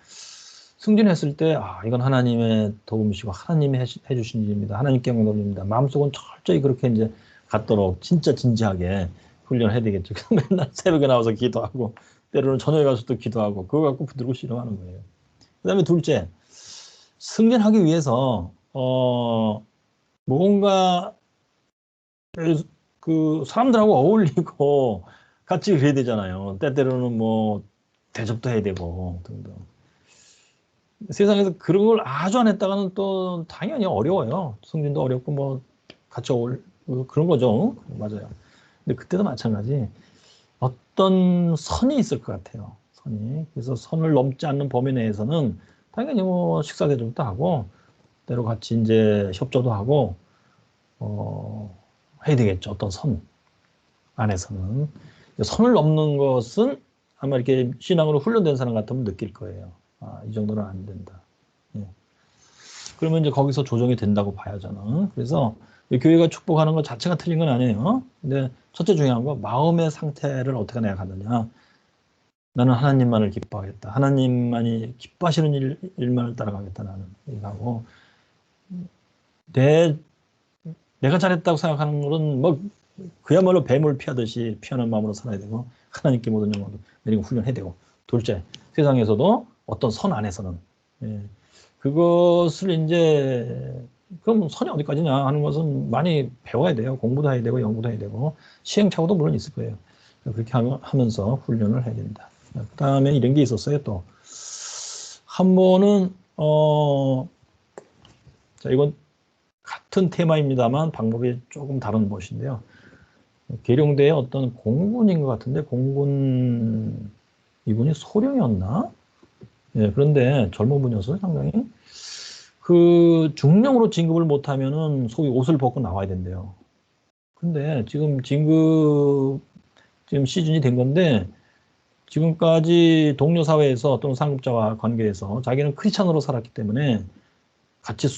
승진했을 때 이건 하나님의 도움이시고 하나님이 해주신 일입니다. 하나님께 영광 돌립니다. 마음속은 철저히 그렇게 이제 갖도록 진짜 진지하게 훈련을 해야 되겠죠. 맨날 새벽에 나와서 기도하고 때로는 저녁에 가서도 기도하고 그거 갖고 붙들고 씨름하는 거예요. 그다음에 둘째, 승진하기 위해서 뭔가 그 사람들하고 어울리고 같이 그래야 되잖아요. 때때로는 뭐 대접도 해야 되고 등등. 세상에서 그런 걸 아주 안 했다가는 또 당연히 어려워요. 승진도 어렵고 뭐 같이 그런 거죠. 맞아요. 근데 그때도 마찬가지. 어떤 선이 있을 것 같아요. 선이. 그래서 선을 넘지 않는 범위 내에서는 당연히 뭐 식사 대접도 하고 때로 같이 이제 협조도 하고 해야 되겠죠. 어떤 선 안에서는. 선을 넘는 것은 아마 이렇게 신앙으로 훈련된 사람 같으면 느낄 거예요. 이 정도는 안 된다. 예. 그러면 이제 거기서 조정이 된다고 봐요, 저는. 그래서 교회가 축복하는 것 자체가 틀린 건 아니에요. 근데 첫째 중요한 거, 마음의 상태를 어떻게 내가 갖느냐. 나는 하나님만을 기뻐하겠다. 하나님만이 기뻐하시는 일만을 따라가겠다, 나는. 이거하고. 내가 잘했다고 생각하는 것은 뭐 그야말로 뱀을 피하듯이 피하는 마음으로 살아야 되고 하나님께 모든 영광도 내리고 훈련해야 되고 둘째, 세상에서도 어떤 선 안에서는 그것을 이제 그럼 선이 어디까지냐 하는 것은 많이 배워야 돼요. 공부도 해야 되고 연구도 해야 되고 시행착오도 물론 있을 거예요. 그렇게 하면서 훈련을 해야 된다. 그 다음에 이런 게 있었어요. 또 한 번은 자 이건 같은 테마입니다만 방법이 조금 다른 것인데요. 계룡대의 어떤 공군인 것 같은데 공군 이분이 소령이었나? 예, 그런데 젊은 분이었어요, 상당히. 그 중령으로 진급을 못하면은 소위 옷을 벗고 나와야 된대요. 근데 지금 진급 지금 시즌이 된 건데 지금까지 동료 사회에서 또는 상급자와 관계에서 자기는 크리스찬으로 살았기 때문에 같이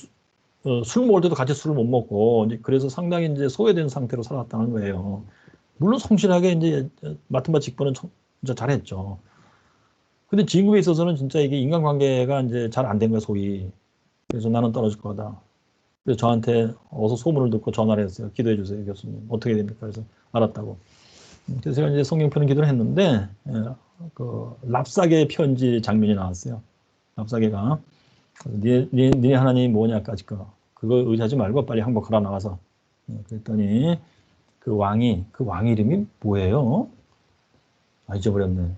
술 먹을 때도 같이 술을 못 먹고 이제 그래서 상당히 이제 소외된 상태로 살았다는 거예요. 물론 성실하게 이제 맡은 바 직분은 진짜 잘했죠. 근데 진급에 있어서는 진짜 이게 인간관계가 이제 잘 안 된 거야, 소위. 그래서 나는 떨어질 거다. 그래서 저한테 어서 소문을 듣고 전화를 했어요. 기도해 주세요, 교수님. 어떻게 됩니까? 그래서 알았다고. 그래서 제가 이제 성경편을 기도를 했는데, 그 랍사계 편지 장면이 나왔어요. 랍사계가 니네 하나님이 뭐냐까지 그거 의지하지 말고 빨리 항복하라 나가서. 그랬더니 그 왕 이름이 뭐예요? 잊어버렸네.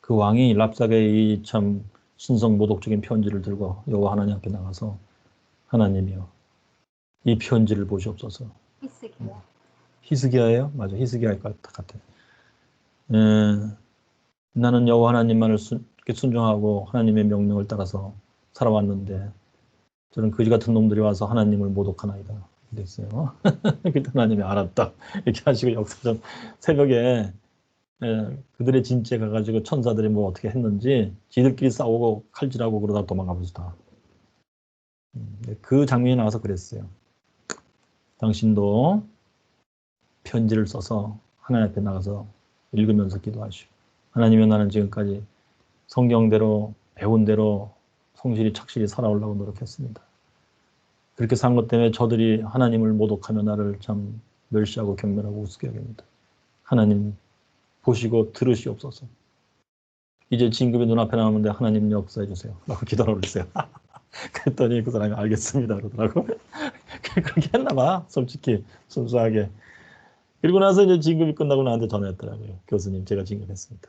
그 왕이 랍사게의 이 참 신성 모독적인 편지를 들고 여호와 하나님 앞에 나가서 하나님이여 이 편지를 보시옵소서. 히스기야. 히스기야예요? 맞아, 히스기야일 것 같아. 나는 여호와 하나님만을 순종하고 하나님의 명령을 따라서 살아왔는데 저는 거지 같은 놈들이 와서 하나님을 모독하나이다. 그랬어요. 그때 하나님이 알았다. 이렇게 하시고 역사전 새벽에 그들의 진지에 가가지고 천사들이 뭐 어떻게 했는지 지들끼리 싸우고 칼질하고 그러다 도망가 버렸다. 그 장면이 나와서 그랬어요. 당신도 편지를 써서 하나님 앞에 나가서 읽으면서 기도하시오. 하나님의 나는 지금까지 성경대로 배운 대로 성실히 착실히 살아오려고 노력했습니다. 그렇게 산 것 때문에 저들이 하나님을 모독하며 나를 참 멸시하고 경멸하고 우습게 여깁니다. 하나님 보시고 들으시옵소서. 이제 진급이 눈앞에 나오는데 하나님 역사해 주세요. 라고 기도를 했어요. 그랬더니 그 사람이 알겠습니다. 그러더라고. 그렇게 했나 봐. 솔직히 순수하게. 그리고 나서 이제 진급이 끝나고 나한테 전화했더라고요. 교수님 제가 진급했습니다.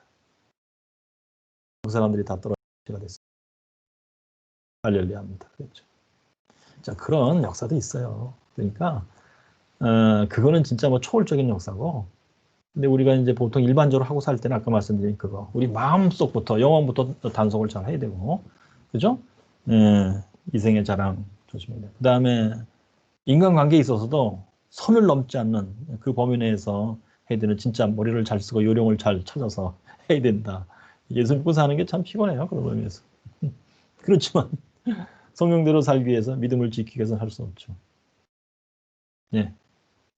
그 사람들이 다 떨어지가 됐어요. 할렐루야합니다. 그랬죠. 자, 그런 역사도 있어요. 그러니까 그거는 진짜 뭐 초월적인 역사고 근데 우리가 이제 보통 일반적으로 하고 살 때는 아까 말씀드린 그거. 우리 마음속부터, 영혼부터 단속을 잘 해야 되고. 그죠? 예, 이생의 자랑 조심해야 돼. 그 다음에 인간관계에 있어서도 선을 넘지 않는 그 범위 내에서 해야 되는 진짜 머리를 잘 쓰고 요령을 잘 찾아서 해야 된다. 예수 믿고 사는 게 참 피곤해요. 그런 의미에서. 그렇지만 성경대로 살기 위해서 믿음을 지키기 위해서는 할 수 없죠. 예,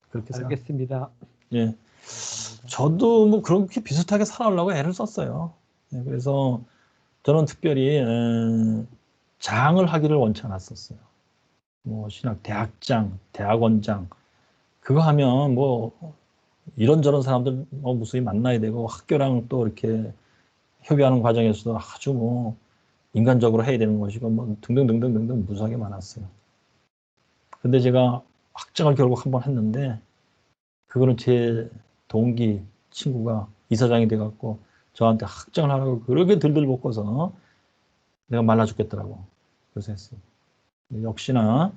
그렇게 생각. 알겠습니다. 예, 저도 뭐 그렇게 비슷하게 살아오려고 애를 썼어요. 예, 그래서 저는 특별히 장을 하기를 원치 않았었어요. 뭐 신학 대학장, 대학원장 그거 하면 뭐 이런저런 사람들 뭐 무수히 만나야 되고 학교랑 또 이렇게 협의하는 과정에서도 아주 뭐 인간적으로 해야 되는 것이고 뭐 등등등등등등 무수하게 많았어요. 근데 제가 학장을 결국 한번 했는데 그거는 제 동기 친구가 이사장이 돼갖고 저한테 학장을 하라고 그렇게 들들 볶아서 내가 말라 죽겠더라고. 그래서 했어요. 역시나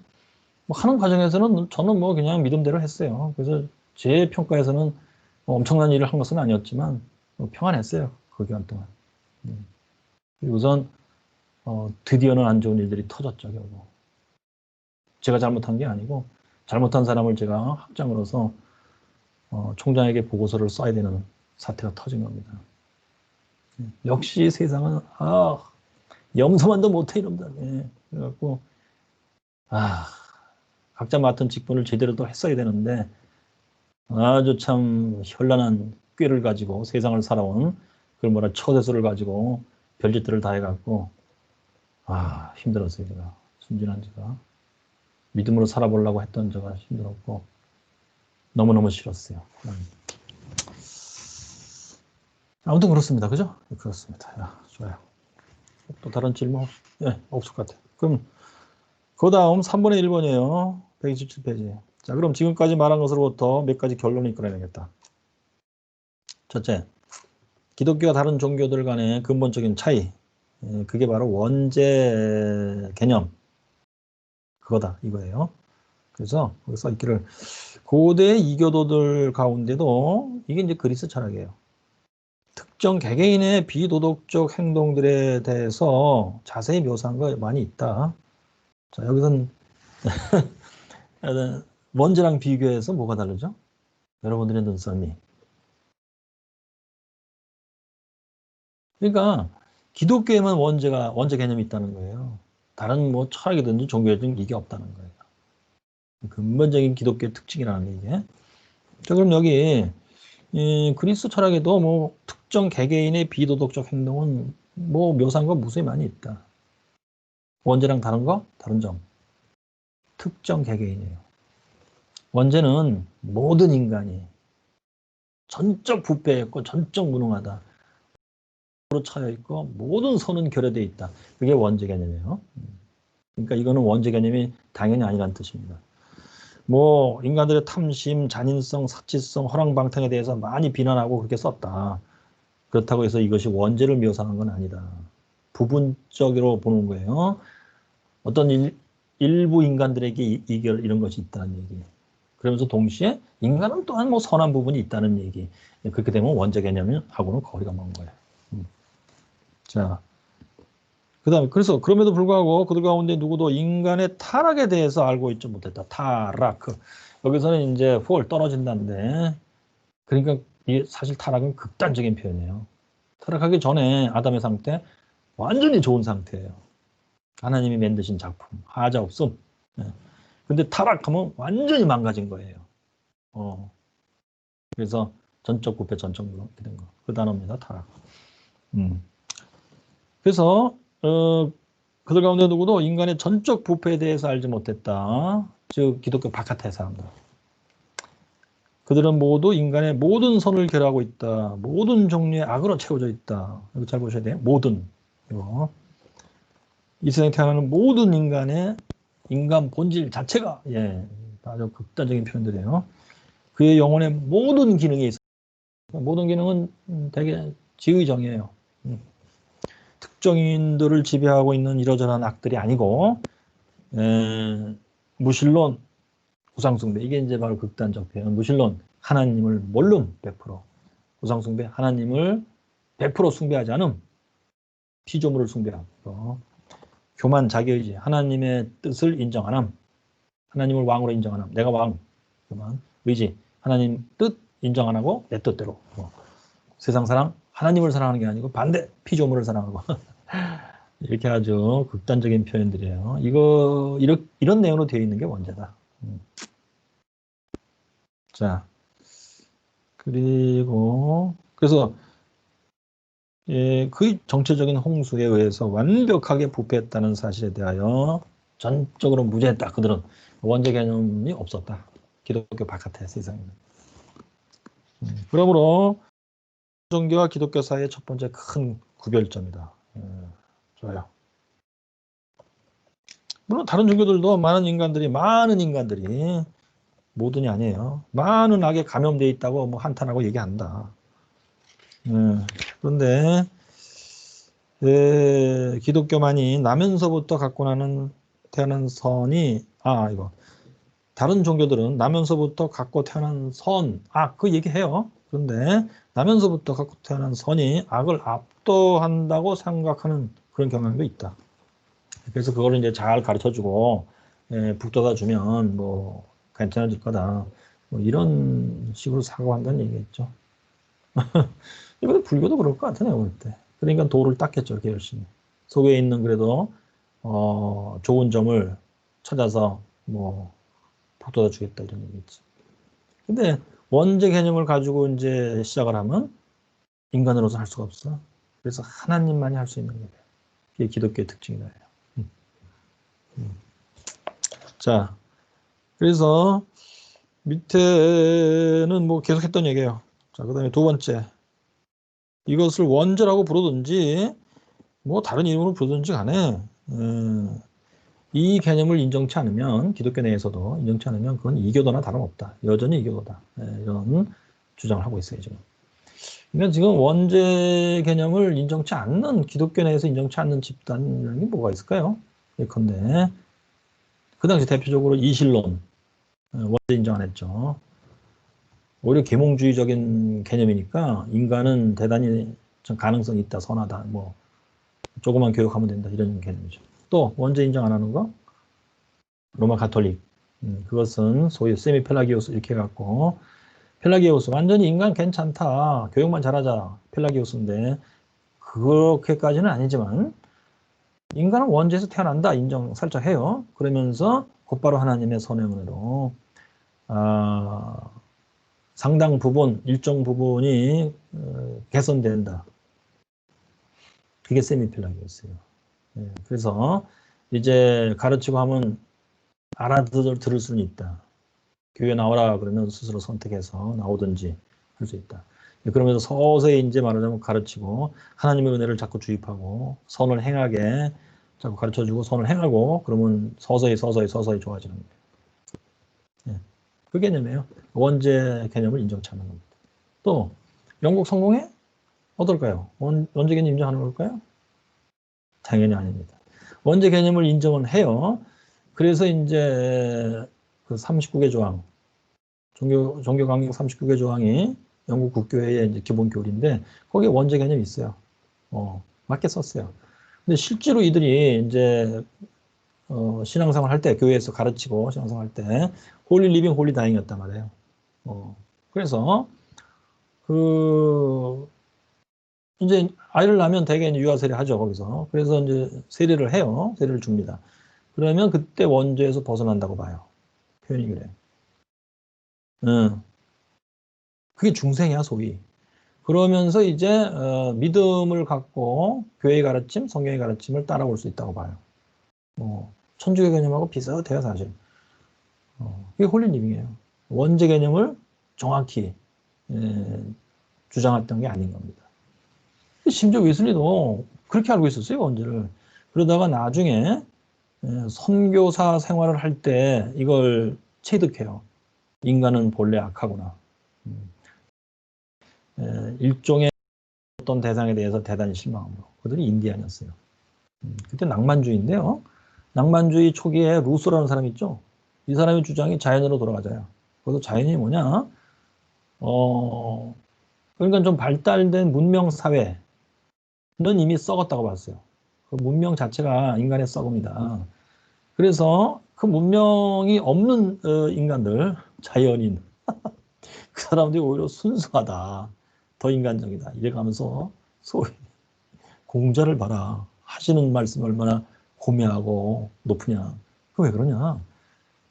뭐 하는 과정에서는 저는 뭐 그냥 믿음대로 했어요. 그래서 제 평가에서는 뭐 엄청난 일을 한 것은 아니었지만 뭐 평안했어요. 그 기간 동안. 우선 드디어는 안 좋은 일들이 터졌죠. 결국. 제가 잘못한 게 아니고 잘못한 사람을 제가 학장으로서 총장에게 보고서를 써야 되는 사태가 터진 겁니다. 역시 세상은 염소만도 못해 이런다. 예. 그래갖고 각자 맡은 직분을 제대로 또 했어야 되는데 아주 참 현란한 꾀를 가지고 세상을 살아온 그걸 뭐라 처세술을 가지고 별짓들을 다 해갖고 힘들었어요. 제가 순진한 제가 믿음으로 살아보려고 했던 제가 힘들었고 너무너무 싫었어요. 아무튼 그렇습니다. 그죠? 그렇습니다. 야, 좋아요. 또 다른 질문 없을 것 같아요. 그럼 그 다음 3분의 1번이에요. 127페이지. 자, 그럼 지금까지 말한 것으로부터 몇 가지 결론을 이끌어내겠다. 첫째, 기독교와 다른 종교들 간의 근본적인 차이. 그게 바로 원죄 개념. 그거다. 이거예요. 그래서 거기 써있기를 고대 이교도들 가운데도 이게 이제 그리스 철학이에요. 특정 개개인의 비도덕적 행동들에 대해서 자세히 묘사한 거 많이 있다. 자, 여기서는 원죄랑 비교해서 뭐가 다르죠? 여러분들의 눈썰미. 그러니까 기독교에만 원죄 개념이 있다는 거예요. 다른 뭐 철학이든지 종교든 이게 없다는 거예요. 근본적인 기독교의 특징이라는 얘기예요. 자, 그럼 여기 그리스 철학에도 뭐 특정 개개인의 비도덕적 행동은 뭐 묘사한 거 무수히 많이 있다. 원죄랑 다른 거? 다른 점. 특정 개개인이에요. 원죄는 모든 인간이 전적 부패했고 전적 무능하다. 로 차여 있고 모든 선은 결여되어 있다. 그게 원죄 개념이에요. 그러니까 이거는 원죄 개념이 당연히 아니라는 뜻입니다. 뭐 인간들의 탐심, 잔인성, 사치성, 허랑방탕에 대해서 많이 비난하고 그렇게 썼다. 그렇다고 해서 이것이 원죄를 묘사한 건 아니다. 부분적으로 보는 거예요. 어떤 일부 인간들에게 이결 이런 것이 있다는 얘기. 그러면서 동시에 인간은 또한 뭐 선한 부분이 있다는 얘기. 그렇게 되면 원죄 개념하고는 거리가 먼 거예요. 자, 그다음에 그래서 그럼에도 불구하고 그들 가운데 누구도 인간의 타락에 대해서 알고 있지 못했다. 타락. 여기서는 이제 폴 떨어진다는데, 그러니까 이 사실 타락은 극단적인 표현이에요. 타락하기 전에 아담의 상태 완전히 좋은 상태예요. 하나님이 만드신 작품, 하자 없음. 근데 타락하면 완전히 망가진 거예요. 그래서 전적 부패, 전적 무능 이렇게 된 거. 그 단어입니다. 타락. 그래서 그들 가운데 누구도 인간의 전적 부패에 대해서 알지 못했다. 즉 기독교 바깥의 사람들. 그들은 모두 인간의 모든 선을 결하고 있다. 모든 종류의 악으로 채워져 있다. 이거 잘 보셔야 돼요. 모든. 이거. 이 세상에 태어나는 모든 인간의 인간 본질 자체가 아주 극단적인 표현들이에요. 그의 영혼의 모든 기능이 있어요. 모든 기능은 되게 지의정이에요. 특정인들을 지배하고 있는 이러저러한 악들이 아니고 무신론, 우상숭배 이게 이제 바로 극단적 표현. 무신론, 하나님을 모름 100%. 우상 숭배, 하나님을 100% 숭배하지 않음, 피조물을 숭배하고, 교만, 자기의지, 하나님의 뜻을 인정 안 함, 하나님을 왕으로 인정 안 함, 내가 왕, 교만, 의지, 하나님 뜻 인정 안 하고 내 뜻대로, 세상 사랑, 하나님을 사랑하는 게 아니고 반대, 피조물을 사랑하고 이렇게 아주 극단적인 표현들이에요. 이런 내용으로 되어 있는 게 원죄다. 자, 그리고 그래서 그 정체적인 홍수에 의해서 완벽하게 부패했다는 사실에 대하여 전적으로 무죄했다. 그들은 원죄 개념이 없었다. 기독교 바깥의 세상에는. 그러므로 종교와 기독교 사이의 첫 번째 큰 구별점이다. 좋아요. 물론 다른 종교들도 많은 인간들이 모든이 아니에요. 많은 악에 감염되어 있다고 뭐 한탄하고 얘기한다. 그런데 기독교만이 나면서부터 갖고 태어난 선이 이거 다른 종교들은 나면서부터 갖고 태어난 선, 그 얘기해요. 그런데 나면서부터 갖고 태어난 선이 악을 압도한다고 생각하는 그런 경향도 있다. 그래서 그거를 이제 잘 가르쳐주고 북돋아 주면 뭐 괜찮아질 거다. 뭐 이런 식으로 사고한다는 얘기겠죠. 이번에 불교도 그럴 것 같아, 내가 볼 때. 그러니까 도를 닦겠죠, 이렇게 열심히. 속에 있는 그래도 좋은 점을 찾아서 뭐 북돋아 주겠다 이런 얘기겠지. 근데 원죄 개념을 가지고 이제 시작을 하면 인간으로서 할 수가 없어. 그래서 하나님만이 할 수 있는 거예요. 그게 기독교의 특징이다. 자, 그래서 밑에는 뭐 계속 했던 얘기예요. 자, 그 다음에 두 번째. 이것을 원죄라고 부르든지 뭐 다른 이름으로 부르든지 간에 이 개념을 인정치 않으면 기독교 내에서도 인정치 않으면 그건 이교도나 다름없다. 여전히 이교도다. 이런 주장을 하고 있어요, 지금. 그러니까 지금 원죄 개념을 인정치 않는 기독교 내에서 인정치 않는 집단이 뭐가 있을까요? 예컨대 그 당시 대표적으로 이실론 원죄 인정 안 했죠. 오히려 계몽주의적인 개념이니까 인간은 대단히 좀 가능성이 있다, 선하다, 뭐 조금만 교육하면 된다 이런 개념이죠. 또 원죄 인정 안 하는 거 로마 가톨릭 그것은 소위 세미 펠라기오스 이렇게 해갖고 펠라기오스 완전히 인간 괜찮다 교육만 잘하자 펠라기오스인데 그렇게까지는 아니지만 인간은 원죄에서 태어난다 인정 살짝 해요. 그러면서 곧바로 하나님의 선행으로 상당 부분 일정 부분이 개선된다. 그게 세미 펠라기오스예요. 그래서 이제 가르치고 하면 알아들을 수는 있다. 교회 나오라 그러면 스스로 선택해서 나오든지 할 수 있다. 그러면서 서서히 이제 말하자면 가르치고 하나님의 은혜를 자꾸 주입하고 선을 행하게 자꾸 가르쳐주고 선을 행하고 그러면 서서히 좋아지는 거예요. 그 개념이에요. 원죄 개념을 인정치 않는 겁니다. 또 영국 성공해? 어떨까요? 원죄 개념 인정하는 걸까요? 당연히 아닙니다. 원죄 개념을 인정은 해요. 그래서 이제 그 39개 조항, 종교 강령 39개 조항이 영국 국교회의 이제 기본 교리인데 거기에 원죄 개념이 있어요. 맞게 썼어요. 근데 실제로 이들이 이제 신앙생활 할 때 교회에서 가르치고 신앙생활 할 때 홀리 리빙 홀리 다잉이었단 말이에요. 그래서 그 이제 아이를 낳으면 대개 이제 유아 세례 하죠 거기서. 그래서 이제 세례를 해요. 세례를 줍니다. 그러면 그때 원죄에서 벗어난다고 봐요. 표현이 그래요. 그게 중생이야 소위. 그러면서 이제 믿음을 갖고 교회의 가르침, 성경의 가르침을 따라올 수 있다고 봐요. 천주교 개념하고 비슷해요 사실. 그게 홀리리빙이에요. 원죄 개념을 정확히 주장했던 게 아닌 겁니다. 심지어 웨슬리도 그렇게 알고 있었어요 원죄를. 그러다가 나중에 선교사 생활을 할 때 이걸 체득해요. 인간은 본래 악하구나. 일종의 어떤 대상에 대해서 대단히 실망합니다. 그들이 인디안이었어요. 그때 낭만주의인데요. 낭만주의 초기에 루소라는 사람이 있죠. 이 사람의 주장이 자연으로 돌아가자요. 그래서 자연이 뭐냐? 그러니까 좀 발달된 문명 사회는 이미 썩었다고 봤어요. 그 문명 자체가 인간의 썩음이다. 그래서 그 문명이 없는 인간들, 자연인, 그 사람들이 오히려 순수하다. 더 인간적이다. 이래가면서 소위 공자를 봐라. 하시는 말씀 얼마나 고매하고 높으냐. 그 왜 그러냐.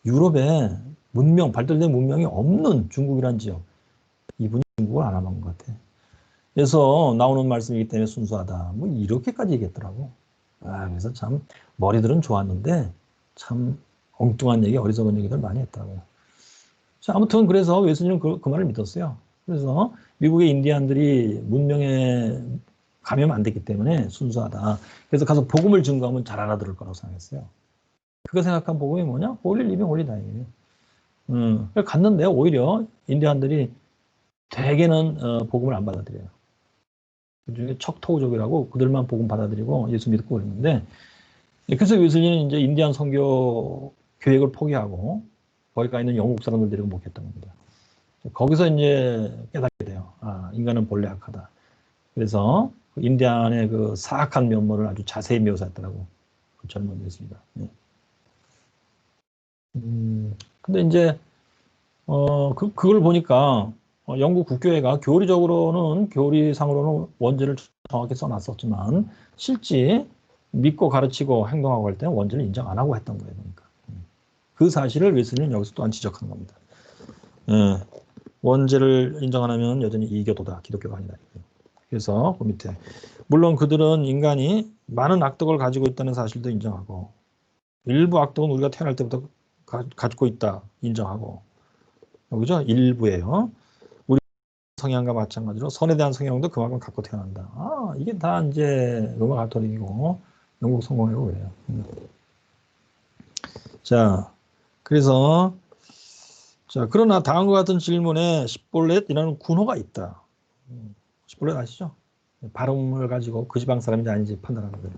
유럽에 문명, 발달된 문명이 없는 중국이란 지역. 이분이 중국을 안 와본 것 같아. 그래서 나오는 말씀이기 때문에 순수하다. 뭐 이렇게까지 얘기했더라고. 그래서 참 머리들은 좋았는데 참 엉뚱한 얘기, 어리석은 얘기들 많이 했다고. 자, 아무튼 그래서 웨슬리는 그 말을 믿었어요. 그래서 미국의 인디안들이 문명에 감염 안 됐기 때문에 순수하다. 그래서 가서 복음을 증거하면 잘 알아들을 거라고 생각했어요. 그거 생각한 복음이 뭐냐? 홀리 리빙 홀리 다잉이에요. 갔는데 오히려 인디안들이 대개는 복음을 안 받아들여요. 그중에 척토우족이라고 그들만 복음 받아들이고 예수 믿고 그랬는데, 그래서 웨슬리는 이제 인디안 선교 계획을 포기하고 거기 가 있는 영국 사람들 데리고 목회했던 겁니다. 거기서 이제 깨닫게 돼요. 인간은 본래 악하다. 그래서 인디안의 그 사악한 면모를 아주 자세히 묘사했더라고. 그 젊은 웨슬리가. 네. 근데 이제 그걸 보니까 영국 국교회가 교리상으로는 원죄를 정확히 써놨었지만 실제 믿고 가르치고 행동하고 할 때는 원죄를 인정 안 하고 했던 거예요. 그러니까. 그 사실을 웨슬리는 여기서 또한 지적하는 겁니다. 원죄를 인정 안 하면 여전히 이교도다. 기독교가 아니다. 그래서 그 밑에 물론 그들은 인간이 많은 악덕을 가지고 있다는 사실도 인정하고 일부 악덕은 우리가 태어날 때부터 가지고 있다. 인정하고 그죠? 일부예요. 우리 성향과 마찬가지로 선에 대한 성향도 그만큼 갖고 태어난다. 이게 다 이제 로마 가톨릭이고 영국 성공회고 그래요. 자, 그래서 그러나 다음과 같은 질문에 십볼렛이라는 군호가 있다. 십볼렛 아시죠? 발음을 가지고 그 지방 사람인지 아닌지 판단하는 거예요.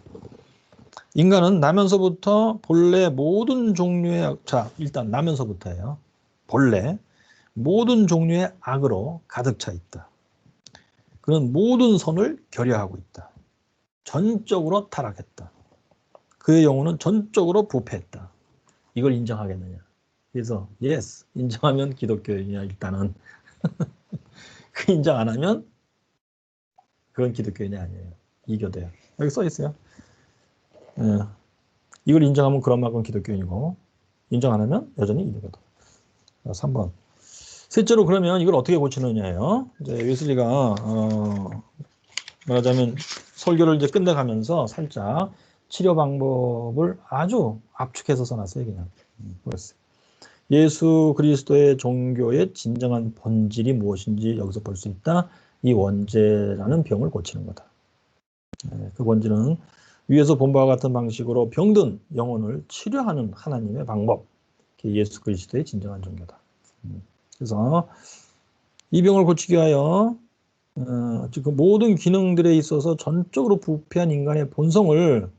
인간은 나면서부터 본래 모든 종류의 일단 나면서부터예요. 본래 모든 종류의 악으로 가득 차 있다. 그는 모든 선을 결여하고 있다. 전적으로 타락했다. 그의 영혼은 전적으로 부패했다. 이걸 인정하겠느냐? 그래서 yes, 인정하면 기독교인이야 일단은. 그 인정 안 하면 그건 기독교인이 아니에요. 이교도야. 여기 써 있어요. 이걸 인정하면 그런 만큼 기독교인이고 인정 안 하면 여전히 이교도. 3번. 셋째로 그러면 이걸 어떻게 고치느냐예요. 이제 웨슬리가 말하자면 설교를 이제 끝내가면서 살짝 치료 방법을 아주 압축해서 써놨어요. 그냥. 그랬어요. 예수 그리스도의 종교의 진정한 본질이 무엇인지 여기서 볼 수 있다. 이 원죄라는 병을 고치는 거다. 그 원죄는 위에서 본 바와 같은 방식으로 병든 영혼을 치료하는 하나님의 방법. 예수 그리스도의 진정한 종교다. 그래서 이 병을 고치기 위하여 지금 모든 기능들에 있어서 전적으로 부패한 인간의 본성을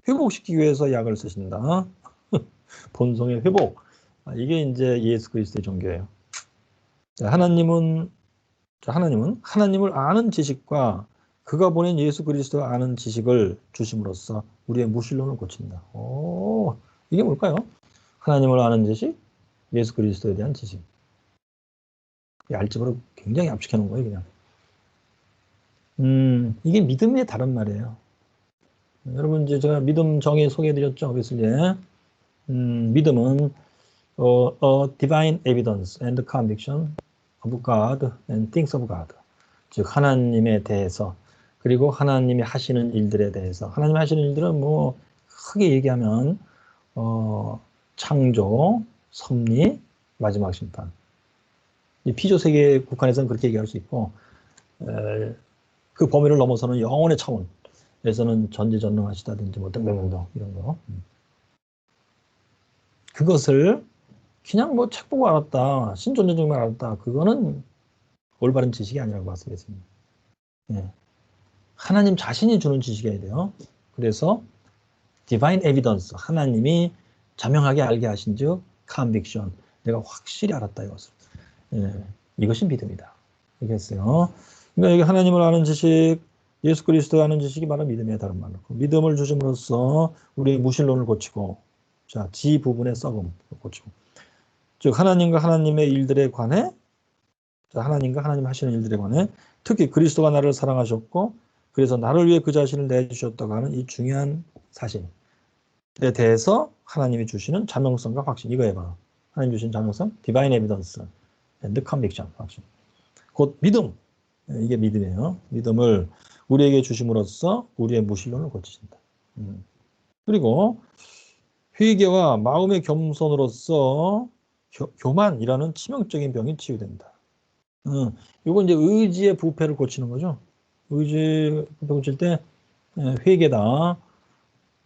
회복시키기 위해서 약을 쓰신다. 본성의 회복. 이게 이제 예수 그리스도의 종교예요. 하나님은 하나님을 아는 지식과 그가 보낸 예수 그리스도를 아는 지식을 주심으로써 우리의 무신론을 고친다. 이게 뭘까요? 하나님을 아는 지식, 예수 그리스도에 대한 지식. 알집으로 굉장히 압축해 놓은 거예요, 그냥. 이게 믿음의 다른 말이에요. 여러분 이제 제가 믿음 정의 소개해 드렸죠, 웨슬리에. 믿음은 a divine evidence and conviction of God and things of God. 즉 하나님에 대해서 그리고 하나님이 하시는 일들에 대해서. 하나님이 하시는 일들은 뭐 크게 얘기하면 창조, 섭리, 마지막 심판. 이 피조 세계에 국한해서는 그렇게 얘기할 수 있고 그 범위를 넘어서는 영혼의 차원에서는 전지전능하시다든지 뭐 등등등등 이런 거. 그것을 그냥 뭐 책 보고 알았다, 신존재증만 알았다, 그거는 올바른 지식이 아니라고 말씀드렸습니다. 하나님 자신이 주는 지식이어야 돼요. 그래서 divine evidence, 하나님이 자명하게 알게 하신즉 conviction, 내가 확실히 알았다 이것을. 이것이 믿음이다. 이렇게 했어요. 그러니까 여기 하나님을 아는 지식, 예수 그리스도를 아는 지식이 바로 믿음이에요. 다른 말로. 믿음을 주심으로써 우리의 무신론을 고치고, 자, 지 부분의 썩음을 고치고, 즉 하나님과 하나님의 일들에 관해, 자, 하나님과 하나님 하시는 일들에 관해, 특히 그리스도가 나를 사랑하셨고 그래서 나를 위해 그 자신을 내주셨다고 하는 이 중요한 사실에 대해서 하나님이 주시는 자명성과 확신, 이거에 봐. 하나님 주신 자명성, divine evidence and conviction, 확신. 곧 믿음, 이게 믿음이에요. 믿음을 우리에게 주심으로써 우리의 무신론을 고치신다. 그리고 회개와 마음의 겸손으로서 교만이라는 치명적인 병이 치유된다. 이건 이제 의지의 부패를 고치는 거죠. 의지 부패 고칠 때 회개다,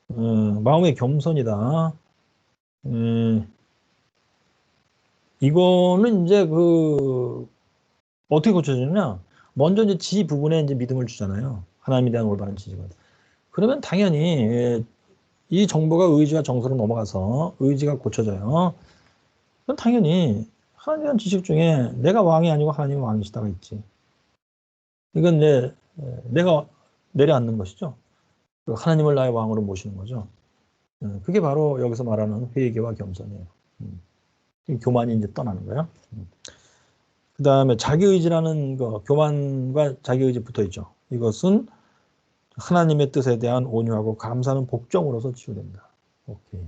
마음의 겸손이다. 이거는 이제 어떻게 고쳐지느냐? 먼저 이제 지 부분에 이제 믿음을 주잖아요. 하나님에 대한 올바른 지식을. 그러면 당연히 이 정보가 의지와 정서로 넘어가서 의지가 고쳐져요. 그럼 당연히 하나님에 대한 지식 중에 내가 왕이 아니고 하나님이 왕이시다가 있지. 이건 내가 내려앉는 것이죠. 하나님을 나의 왕으로 모시는 거죠. 그게 바로 여기서 말하는 회개와 겸손이에요. 교만이 이제 떠나는 거예요. 그 다음에 자기의지라는 거, 교만과 자기의지 붙어 있죠. 이것은 하나님의 뜻에 대한 온유하고 감사하는 복종으로서 치유된다. 오케이.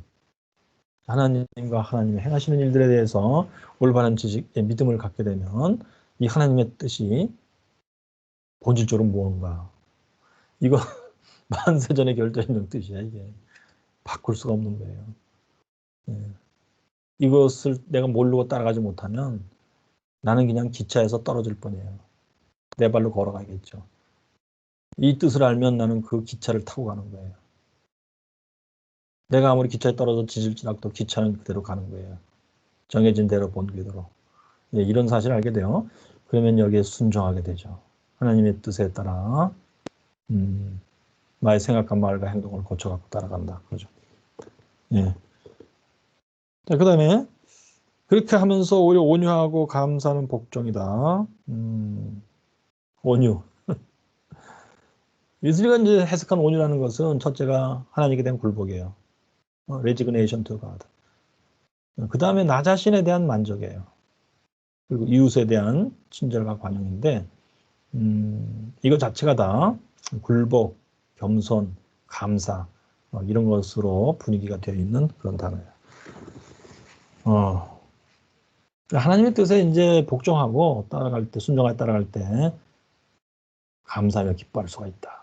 하나님과 하나님이 행하시는 일들에 대해서 올바른 지식에 믿음을 갖게 되면 이 하나님의 뜻이 본질적으로 무언가. 이거 만세전에 결정된 뜻이야, 이게. 바꿀 수가 없는 거예요. 이것을 내가 모르고 따라가지 못하면 나는 그냥 기차에서 떨어질 뿐이에요. 내 발로 걸어가겠죠. 이 뜻을 알면 나는 그 기차를 타고 가는 거예요. 내가 아무리 기차에 떨어져 지질지락도 기차는 그대로 가는 거예요. 정해진 대로 본궤도로. 이런 사실을 알게 돼요. 그러면 여기에 순종하게 되죠. 하나님의 뜻에 따라 나의 생각과 말과 행동을 고쳐갖고 따라간다. 그죠? 예. 자, 그 다음에 그렇게 하면서 오히려 온유하고 감사하는 복종이다. 온유. 웨슬리가 이제 해석한 온유라는 것은 첫째가 하나님께 대한 굴복이에요. resignation to God. 그 다음에 나 자신에 대한 만족이에요. 그리고 이웃에 대한 친절과 관용인데 이거 자체가 다 굴복, 겸손, 감사 이런 것으로 분위기가 되어 있는 그런 단어예요. 하나님의 뜻에 이제 복종하고 따라갈 때, 순종하여 따라갈 때 감사하며 기뻐할 수가 있다.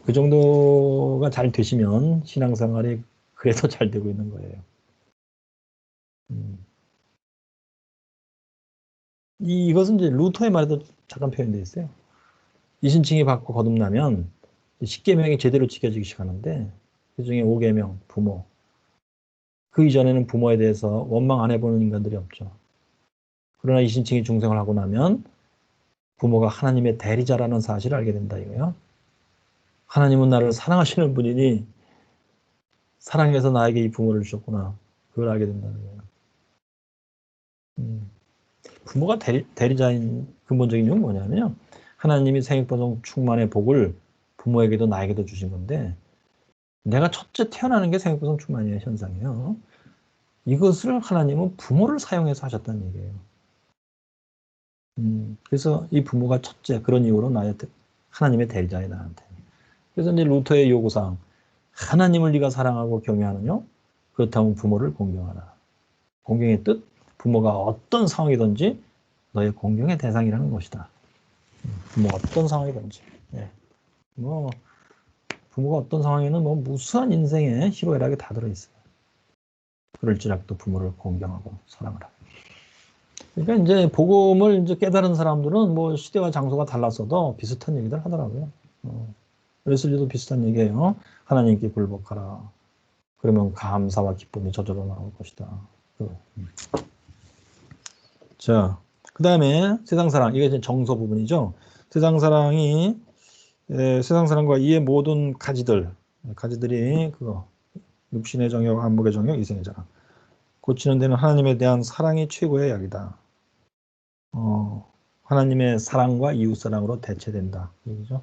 그 정도가 잘 되시면 신앙생활이 그래도 잘 되고 있는 거예요. 이것은 이제 루터의 말에도 잠깐 표현되어 있어요. 이신칭이 받고 거듭나면 10계명이 제대로 지켜지기 시작하는데 그중에 5계명, 부모. 그 이전에는 부모에 대해서 원망 안 해보는 인간들이 없죠. 그러나 이신칭이 중생을 하고 나면 부모가 하나님의 대리자라는 사실을 알게 된다 이거예요. 하나님은 나를 사랑하시는 분이니 사랑해서 나에게 이 부모를 주셨구나. 그걸 알게 된다는 거예요. 부모가 대리자인 근본적인 이유는 뭐냐면요. 하나님이 생육보성 충만의 복을 부모에게도 나에게도 주신 건데 내가 첫째 태어나는 게 생육보성 충만의 현상이에요. 이것을 하나님은 부모를 사용해서 하셨다는 얘기예요. 그래서 이 부모가 첫째 그런 이유로 하나님의 대리자에 나한테. 그래서 이제 루터의 요구사항 하나님을 네가 사랑하고 경외하느냐? 그렇다면 부모를 공경하라. 공경의 뜻 부모가 어떤 상황이든지 너의 공경의 대상이라는 것이다. 부모가 어떤 상황이든지. 부모가 어떤 상황에는 무수한 인생의 희로애락이 다 들어있어요. 그럴지라도 부모를 공경하고 사랑하라. 그러니까 이제 복음을 이제 깨달은 사람들은 시대와 장소가 달랐어도 비슷한 얘기들 하더라고요. 웨슬리도 비슷한 얘기예요. 하나님께 굴복하라. 그러면 감사와 기쁨이 저절로 나올 것이다. 자, 그 다음에 세상사랑. 이게 이제 정서 부분이죠. 세상사랑이 세상사랑과 이의 모든 가지들이 육신의 정욕, 안목의 정욕, 이생의 자랑. 고치는 데는 하나님에 대한 사랑이 최고의 약이다. 하나님의 사랑과 이웃 사랑으로 대체된다. 그죠?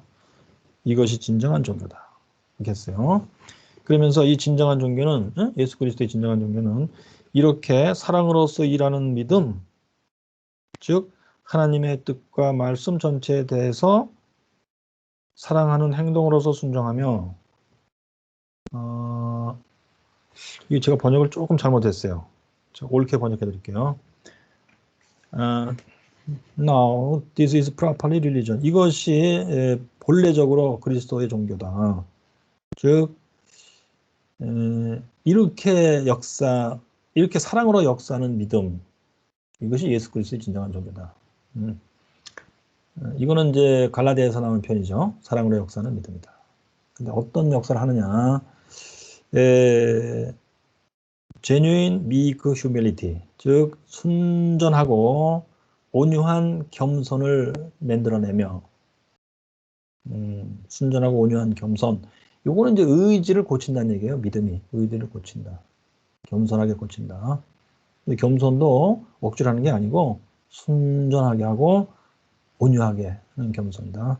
이것이 진정한 종교다. 이렇게 했어요. 그러면서 이 진정한 종교는 예수 그리스도의 진정한 종교는 이렇게 사랑으로서 일하는 믿음, 즉 하나님의 뜻과 말씀 전체에 대해서 사랑하는 행동으로서 순종하며 이게 제가 번역을 조금 잘못했어요. 제가 옳게 번역해 드릴게요. No, this is properly religion. 이것이 본래적으로 그리스도의 종교다. 즉 이렇게 사랑으로 역사하는 믿음, 이것이 예수 그리스도의 진정한 종교다. 이거는 이제 갈라디아에서 나오는 편이죠. 사랑으로 역사하는 믿음이다. 근데 어떤 역사를 하느냐? genuine meek humility, 즉 순전하고 온유한 겸손을 만들어내며, 순전하고 온유한 겸손. 요거는 이제 의지를 고친다는 얘기예요. 믿음이 의지를 고친다. 겸손하게 고친다. 근데 겸손도 억지로 하는 게 아니고 순전하게 하고 온유하게 하는 겸손이다.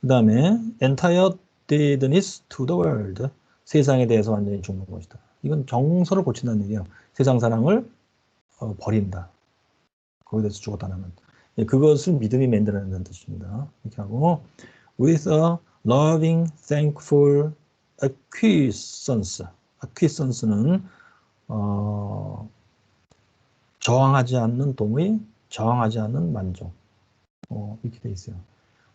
그 다음에 entire deadness to the world, 세상에 대해서 완전히 죽는 것이다. 이건 정서를 고친다는 얘기예요. 세상 사랑을 버린다. 거기에 대해서 죽었다는 그것을 믿음이 만들어낸다는 뜻입니다. 이렇게 하고 with a loving, thankful acquiescence. acquiescence는 저항하지 않는 동의, 저항하지 않는 만족. 이렇게 돼 있어요.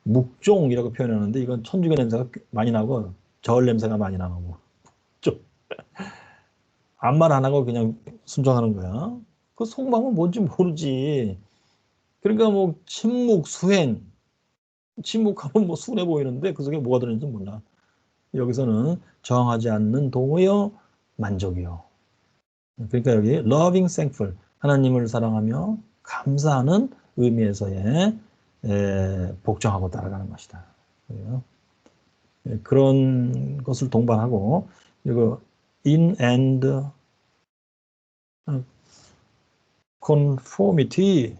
묵종이라고 표현하는데 이건 천주교 냄새가 많이 나고 저을 냄새가 많이 나고 좀 아무 말 안 하고 그냥 순종하는 거야. 그 속마음은 뭔지 모르지. 그러니까 뭐 침묵, 수행, 침묵하면 뭐 순해 보이는데 그 속에 뭐가 들어있는지 몰라. 여기서는 저항하지 않는 동의요, 만족이요. 그러니까 여기 loving, thankful, 하나님을 사랑하며 감사하는 의미에서의 복종하고 따라가는 것이다. 그런 것을 동반하고 이거 in and conformity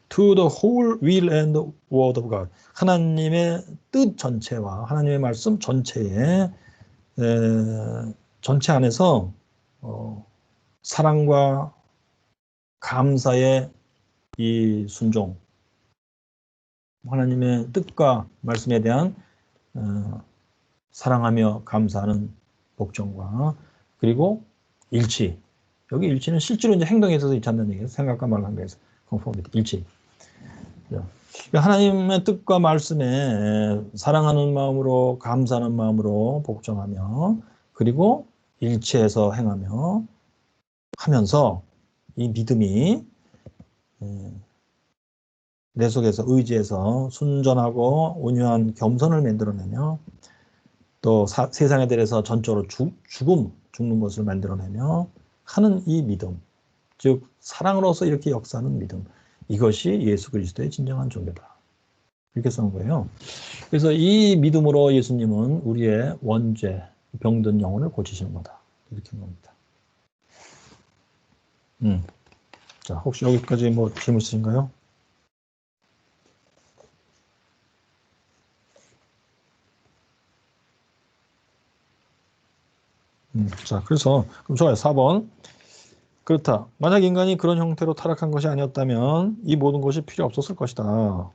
to the whole will and word of God, 하나님의 뜻 전체와 하나님의 말씀 전체에 전체 안에서 사랑과 감사의 이 순종, 하나님의 뜻과 말씀에 대한 사랑하며 감사하는 복종과 그리고 일치. 여기 일치는 실제로 이제 행동에 있어서 일치한다는 얘기예요. 생각과 말 관계에서 conformity, 일치. 하나님의 뜻과 말씀에 사랑하는 마음으로 감사하는 마음으로 복종하며 그리고 일치해서 행하며 하면서 이 믿음이 내 속에서 의지해서 순전하고 온유한 겸손을 만들어내며 또 세상에 대해서 전적으로 죽는 것을 만들어내며 하는 이 믿음, 즉 사랑으로서 이렇게 역사하는 믿음, 이것이 예수 그리스도의 진정한 종교다. 이렇게 써놓은 거예요. 그래서 이 믿음으로 예수님은 우리의 원죄, 병든 영혼을 고치시는 거다. 이렇게 한 겁니다. 자, 혹시 여기까지 뭐 질문 있으신가요? 자, 그래서 그럼 좋아요. 4번. 그렇다. 만약 인간이 그런 형태로 타락한 것이 아니었다면 이 모든 것이 필요 없었을 것이다.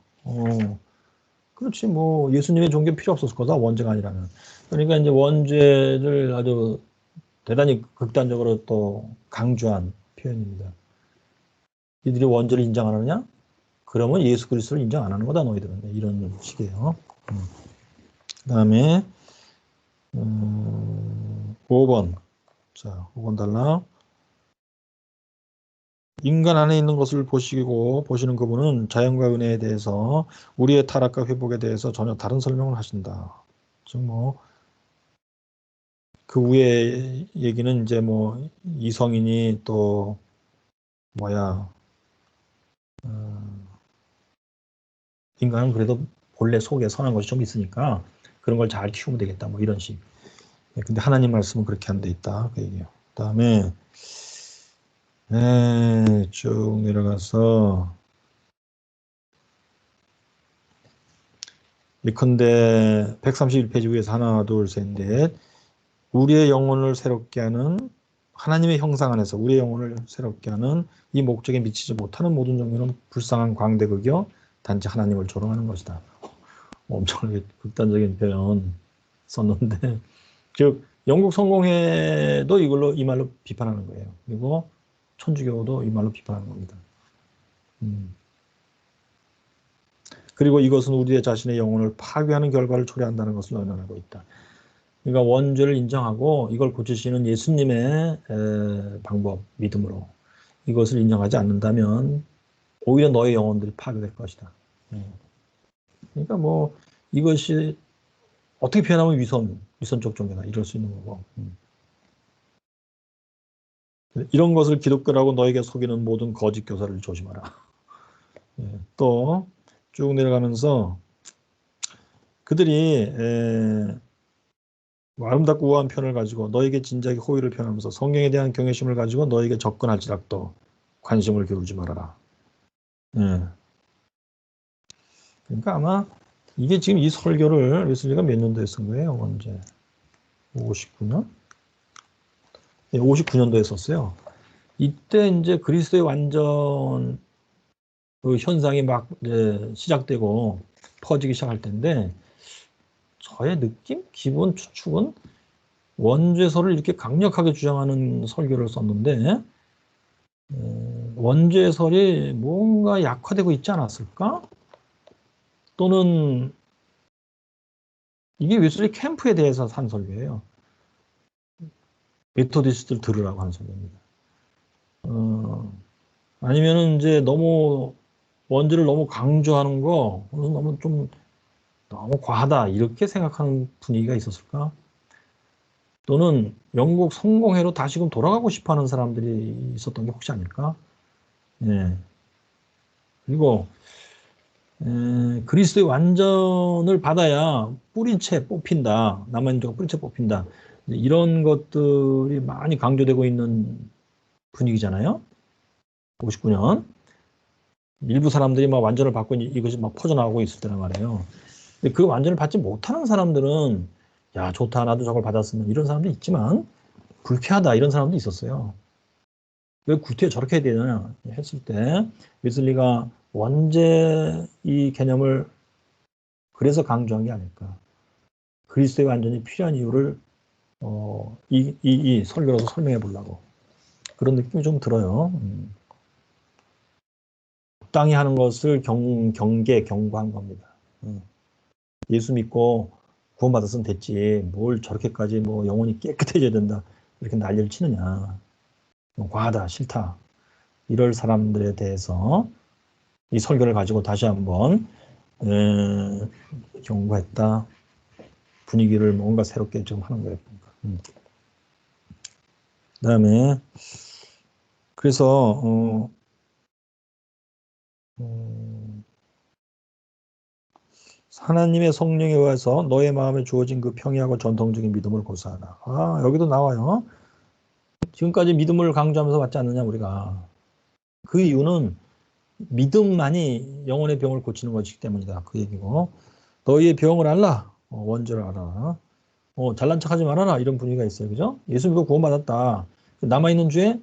그렇지. 뭐 예수님의 종교 필요 없었을 거다. 원죄가 아니라면. 그러니까 이제 원죄를 아주 대단히 극단적으로 또 강조한 표현입니다. 이들이 원죄를 인정 안 하느냐? 그러면 예수 그리스도를 인정 안 하는 거다. 너희들은. 이런 식이에요. 그 다음에 5번. 자, 5번 달라. 인간 안에 있는 것을 보시는 그분은 자연과 은혜에 대해서 우리의 타락과 회복에 대해서 전혀 다른 설명을 하신다. 즉 뭐 그 위에 얘기는 이제 뭐 이성인이 또 인간은 그래도 본래 속에 선한 것이 좀 있으니까 그런 걸 잘 키우면 되겠다. 뭐 이런 식. 근데 하나님 말씀은 그렇게 안 돼 있다. 그 얘기예요. 그다음에 네, 쭉 내려가서 예컨대 131페이지 위에서 하나, 둘, 셋, 넷. 우리의 영혼을 새롭게 하는 하나님의 형상 안에서 우리의 영혼을 새롭게 하는 이 목적에 미치지 못하는 모든 종류는 불쌍한 광대극이요 단지 하나님을 조롱하는 것이다. 엄청나게 극단적인 표현 썼는데 즉 영국 성공회도 이걸로 이 말로 비판하는 거예요. 그리고 천주교도 이 말로 비판하는 겁니다. 그리고 이것은 우리의 자신의 영혼을 파괴하는 결과를 초래한다는 것을 의논하고 있다. 그러니까 원죄를 인정하고 이걸 고치시는 예수님의 방법, 믿음으로 이것을 인정하지 않는다면 오히려 너의 영혼들이 파괴될 것이다. 그러니까 뭐 이것이 어떻게 표현하면 위선적 종교다 이럴 수 있는 거고. 이런 것을 기독교라고 너에게 속이는 모든 거짓 교사를 조심하라. 또 쭉 내려가면서 그들이 아름답고 우아한 편을 가지고 너에게 진지하게 호의를 표현하면서 성경에 대한 경외심을 가지고 너에게 접근할지라도 관심을 기울이지 말아라. 그러니까 아마 이게 지금 이 설교를 웨슬리가 몇 년도에 쓴 거예요? 언제? 59년? 네, 59년도에 썼어요. 이때 이제 그리스도의 완전 그 현상이 막 이제 시작되고 퍼지기 시작할 텐데 저의 느낌, 기본 추측은 원죄설을 이렇게 강력하게 주장하는 설교를 썼는데 원죄설이 뭔가 약화되고 있지 않았을까? 또는 이게 웨슬리 캠프에 대해서 한 설교예요. 메토디스트를 들으라고 한 설교입니다. 아니면은 이제 너무 원죄를 너무 강조하는 거 너무 과하다 이렇게 생각하는 분위기가 있었을까? 또는 영국 성공회로 다시금 돌아가고 싶어하는 사람들이 있었던 게 혹시 아닐까? 예. 그리고 그리스도의 완전을 받아야 뿌린 채 뽑힌다. 남아인도가 뿌린 채 뽑힌다. 이런 것들이 많이 강조되고 있는 분위기잖아요. 59년. 일부 사람들이 막 완전을 받고 이것이 막 퍼져나가고 있을 때란 말이에요. 근데 그 완전을 받지 못하는 사람들은 야 좋다 나도 저걸 받았으면 이런 사람도 있지만 불쾌하다 이런 사람도 있었어요. 왜 구태에 저렇게 해야 되냐 했을 때 웨슬리가 원죄 이 개념을 그래서 강조한 게 아닐까. 그리스도의 완전이 필요한 이유를 이 설교로서 설명해 보려고 그런 느낌이 좀 들어요. 적당히 하는 것을 경고한 겁니다. 예수 믿고 구원받았으면 됐지. 뭘 저렇게까지 뭐 영혼이 깨끗해져야 된다. 이렇게 난리를 치느냐. 과하다, 싫다. 이럴 사람들에 대해서 이 설교를 가지고 다시 한번 경고했다. 분위기를 뭔가 새롭게 좀 하는 거예요. 그다음에 그래서 하나님의 성령에 의해서 너의 마음에 주어진 그 평이하고 전통적인 믿음을 고사하라. 아, 여기도 나와요. 지금까지 믿음을 강조하면서 왔지 않느냐 우리가. 그 이유는 믿음만이 영혼의 병을 고치는 것이기 때문이다. 그 얘기고. 너희의 병을 알라. 원죄를 알아. 잘난 척하지 말아라. 이런 분위기가 있어요. 그죠? 예수 믿고 구원받았다. 남아있는 죄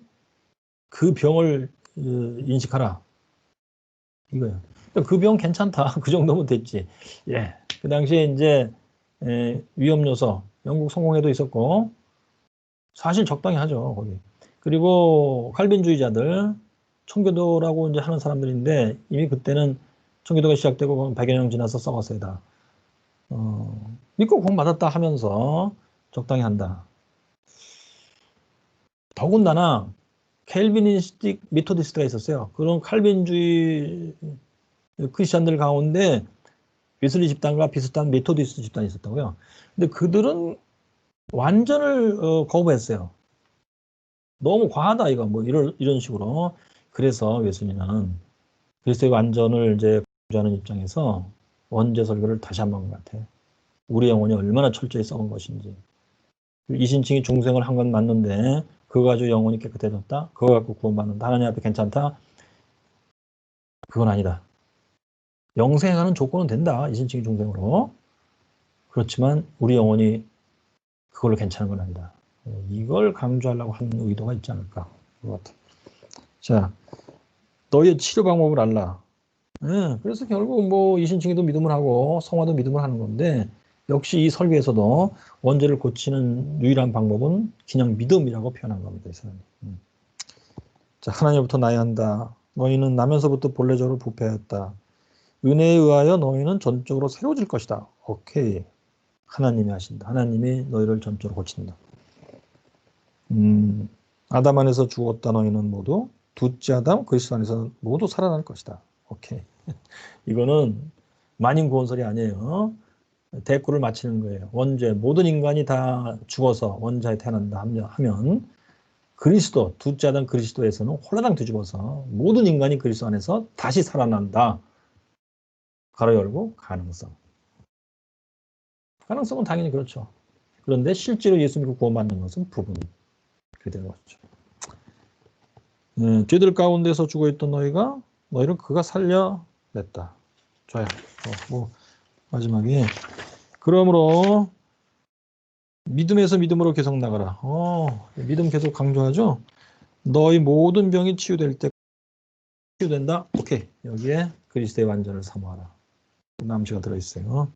그 병을 인식하라. 이거예요. 그 병 괜찮다. 그 정도면 됐지. 예. 그 당시에 이제 위험 요소 영국 성공회도 있었고 사실 적당히 하죠. 거기. 그리고 칼빈주의자들 청교도라고 이제 하는 사람들인데 이미 그때는 청교도가 시작되고 100여 년 지나서 썩었어요 다. 믿고 구원받았다 하면서 적당히 한다. 더군다나 켈비니스틱 메토디스트가 있었어요. 그런 칼빈주의 크리스천들 가운데 웨슬리 집단과 비슷한 메토디스트 집단이 있었다고요. 근데 그들은 완전을 거부했어요. 너무 과하다 이거 뭐 이런 식으로. 그래서 웨슬리는 그리스도의 완전을 이제 강조하는 입장에서 원죄 설교를 다시 한 번 것 같아요. 우리 영혼이 얼마나 철저히 썩은 것인지. 이신칭이 중생을 한 건 맞는데 그거 가지고 영혼이 깨끗해졌다. 그거 갖고 구원받는다. 하나님 앞에 괜찮다. 그건 아니다. 영생하는 조건은 된다. 이신칭 중생으로. 그렇지만 우리 영혼이 그걸로 괜찮은 건 아니다. 이걸 강조하려고 하는 의도가 있지 않을까. 그것 같아. 자, 너희의 치료 방법을 알라. 그래서 결국 뭐 이신칭이도 믿음을 하고 성화도 믿음을 하는 건데 역시 이 설교에서도 원죄를 고치는 유일한 방법은 그냥 믿음이라고 표현한 겁니다. 이 사람이. 자, 하나님부터 나야 한다. 너희는 나면서부터 본래적으로 부패하였다. 은혜에 의하여 너희는 전적으로 새로워질 것이다. 오케이. 하나님이 하신다. 하나님이 너희를 전적으로 고친다. 아담 안에서 죽었다 너희는 모두 둘째 아담 그리스도 안에서 모두 살아날 것이다. 오케이. 이거는 만인 구원설이 아니에요. 대꾸를 마치는 거예요. 원죄 모든 인간이 다 죽어서 원자에 태어난다 하면 그리스도 둘째 아담 그리스도에서는 홀라당 뒤집어서 모든 인간이 그리스도 안에서 다시 살아난다. 가로 열고 가능성은 당연히 그렇죠. 그런데 실제로 예수 믿고 구원받는 것은 부분이 그렇게 되는 거죠. 죄들 가운데서 죽어있던 너희를 그가 살려냈다. 좋아요. 뭐 마지막에 그러므로 믿음에서 믿음으로 계속 나가라. 믿음 계속 강조하죠. 너희 모든 병이 치유될 때 치유된다. 오케이. 여기에 그리스도의 완전을 사모하라. 남시가 들어있어요.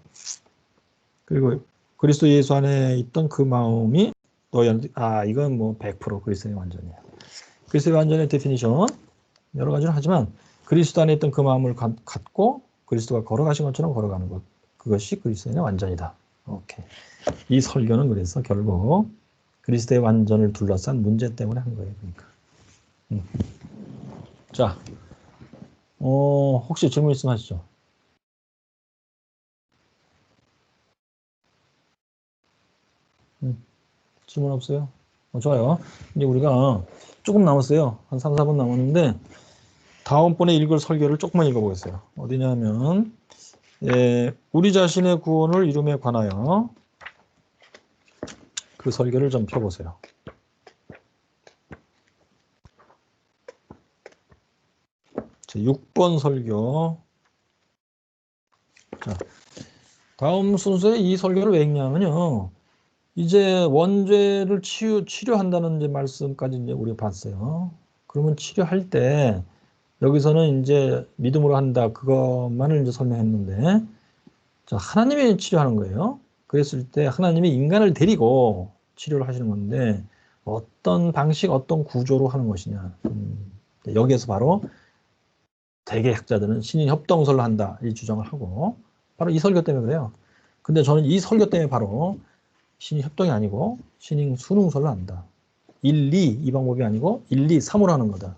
그리고 그리스도 예수 안에 있던 그 마음이 너희한테 이건 뭐 100% 그리스도의 완전이야. 그리스도의 완전의 데피니션 여러 가지를 하지만 그리스도 안에 있던 그 마음을 갖고 그리스도가 걸어가신 것처럼 걸어가는 것 그것이 그리스도의 완전이다. 오케이. 이 설교는 그래서 결국 그리스도의 완전을 둘러싼 문제 때문에 한 거예요. 그러니까. 자, 혹시 질문 있으면 하시죠. 질문 없어요? 좋아요. 이제 우리가 조금 남았어요. 한 3, 4분 남았는데 다음번에 읽을 설교를 조금만 읽어보겠어요. 어디냐면 우리 자신의 구원을 이룸에 관하여 그 설교를 좀 펴보세요. 자, 6번 설교. 자, 다음 순서에 이 설교를 왜 읽냐면요. 이제 원죄를 치료한다는 이제 말씀까지 이제 우리가 봤어요. 그러면 치료할 때 여기서는 이제 믿음으로 한다 그것만을 이제 설명했는데 자, 하나님이 치료하는 거예요. 그랬을 때 하나님이 인간을 데리고 치료를 하시는 건데 어떤 방식, 어떤 구조로 하는 것이냐. 여기에서 바로 대개 학자들은 신인 협동설로 한다 이 주장을 하고 바로 이 설교 때문에 그래요. 근데 저는 이 설교 때문에 바로 신인 협동이 아니고 신인 수능설로 한다. 1, 2 이 방법이 아니고 1, 2, 3으로 하는 거다.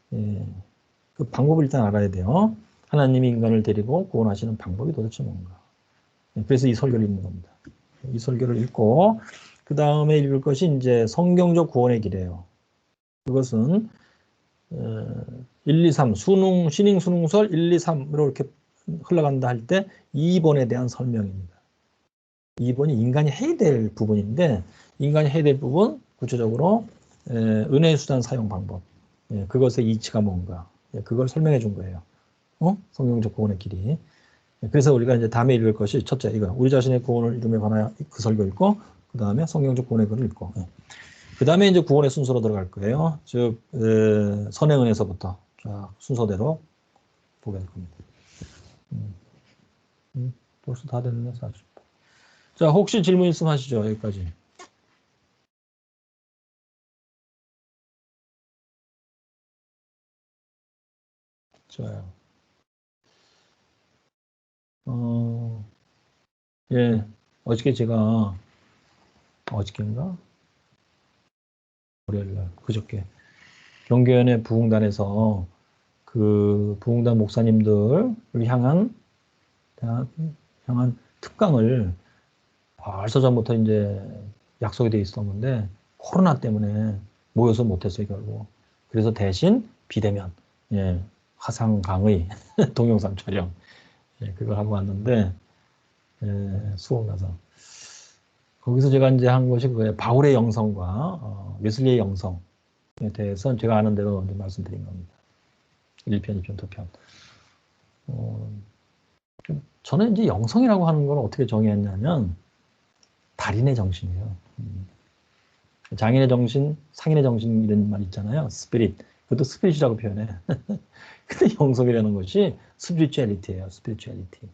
그 방법을 일단 알아야 돼요. 하나님이 인간을 데리고 구원하시는 방법이 도대체 뭔가. 그래서 이 설교를 읽는 겁니다. 이 설교를 읽고 그 다음에 읽을 것이 이제 성경적 구원의 길이에요. 그것은 1, 2, 3 신잉 수능설 1, 2, 3으로 이렇게 흘러간다 할 때 2번에 대한 설명입니다. 2번이 인간이 해야 될 부분인데 인간이 해야 될 부분 구체적으로 은혜의 수단 사용 방법 그것의 이치가 뭔가 그걸 설명해 준 거예요. 성경적 구원의 길이. 그래서 우리가 이제 다음에 읽을 것이 첫째 이거 우리 자신의 구원을 이름에 관하여 그 설교 읽고 그 다음에 성경적 구원의 글을 읽고 그 다음에 이제 구원의 순서로 들어갈 거예요. 즉 선행은에서부터 쫙 순서대로 보게 될 겁니다. 벌써 다 됐네 40. 자 혹시 질문 있으면 하시죠. 여기까지. 좋아요. 예, 어저께 제가 어저께인가? 월요일날 그저께 경계연의 부흥단에서 그 부흥단 목사님들을 향한 특강을 벌써 전부터 이제 약속이 돼 있었는데 코로나 때문에 모여서 못했어요 결국. 그래서 대신 비대면 화상 강의 동영상 촬영 그걸 하고 왔는데 수업 나서 거기서 제가 이제 한 것이 그거예요. 바울의 영성과 웨슬리의 영성에 대해서 제가 아는 대로 이제 말씀드린 겁니다. 1편, 2편, 2편. 저는 이제 영성이라고 하는 걸 어떻게 정의했냐면 달인의 정신이에요. 장인의 정신, 상인의 정신 이런 말 있잖아요. 스피릿. 그것도 스피릿이라고 표현해. 근데 영성이라는 것이 스피리추얼리티예요. 스피리추얼리티.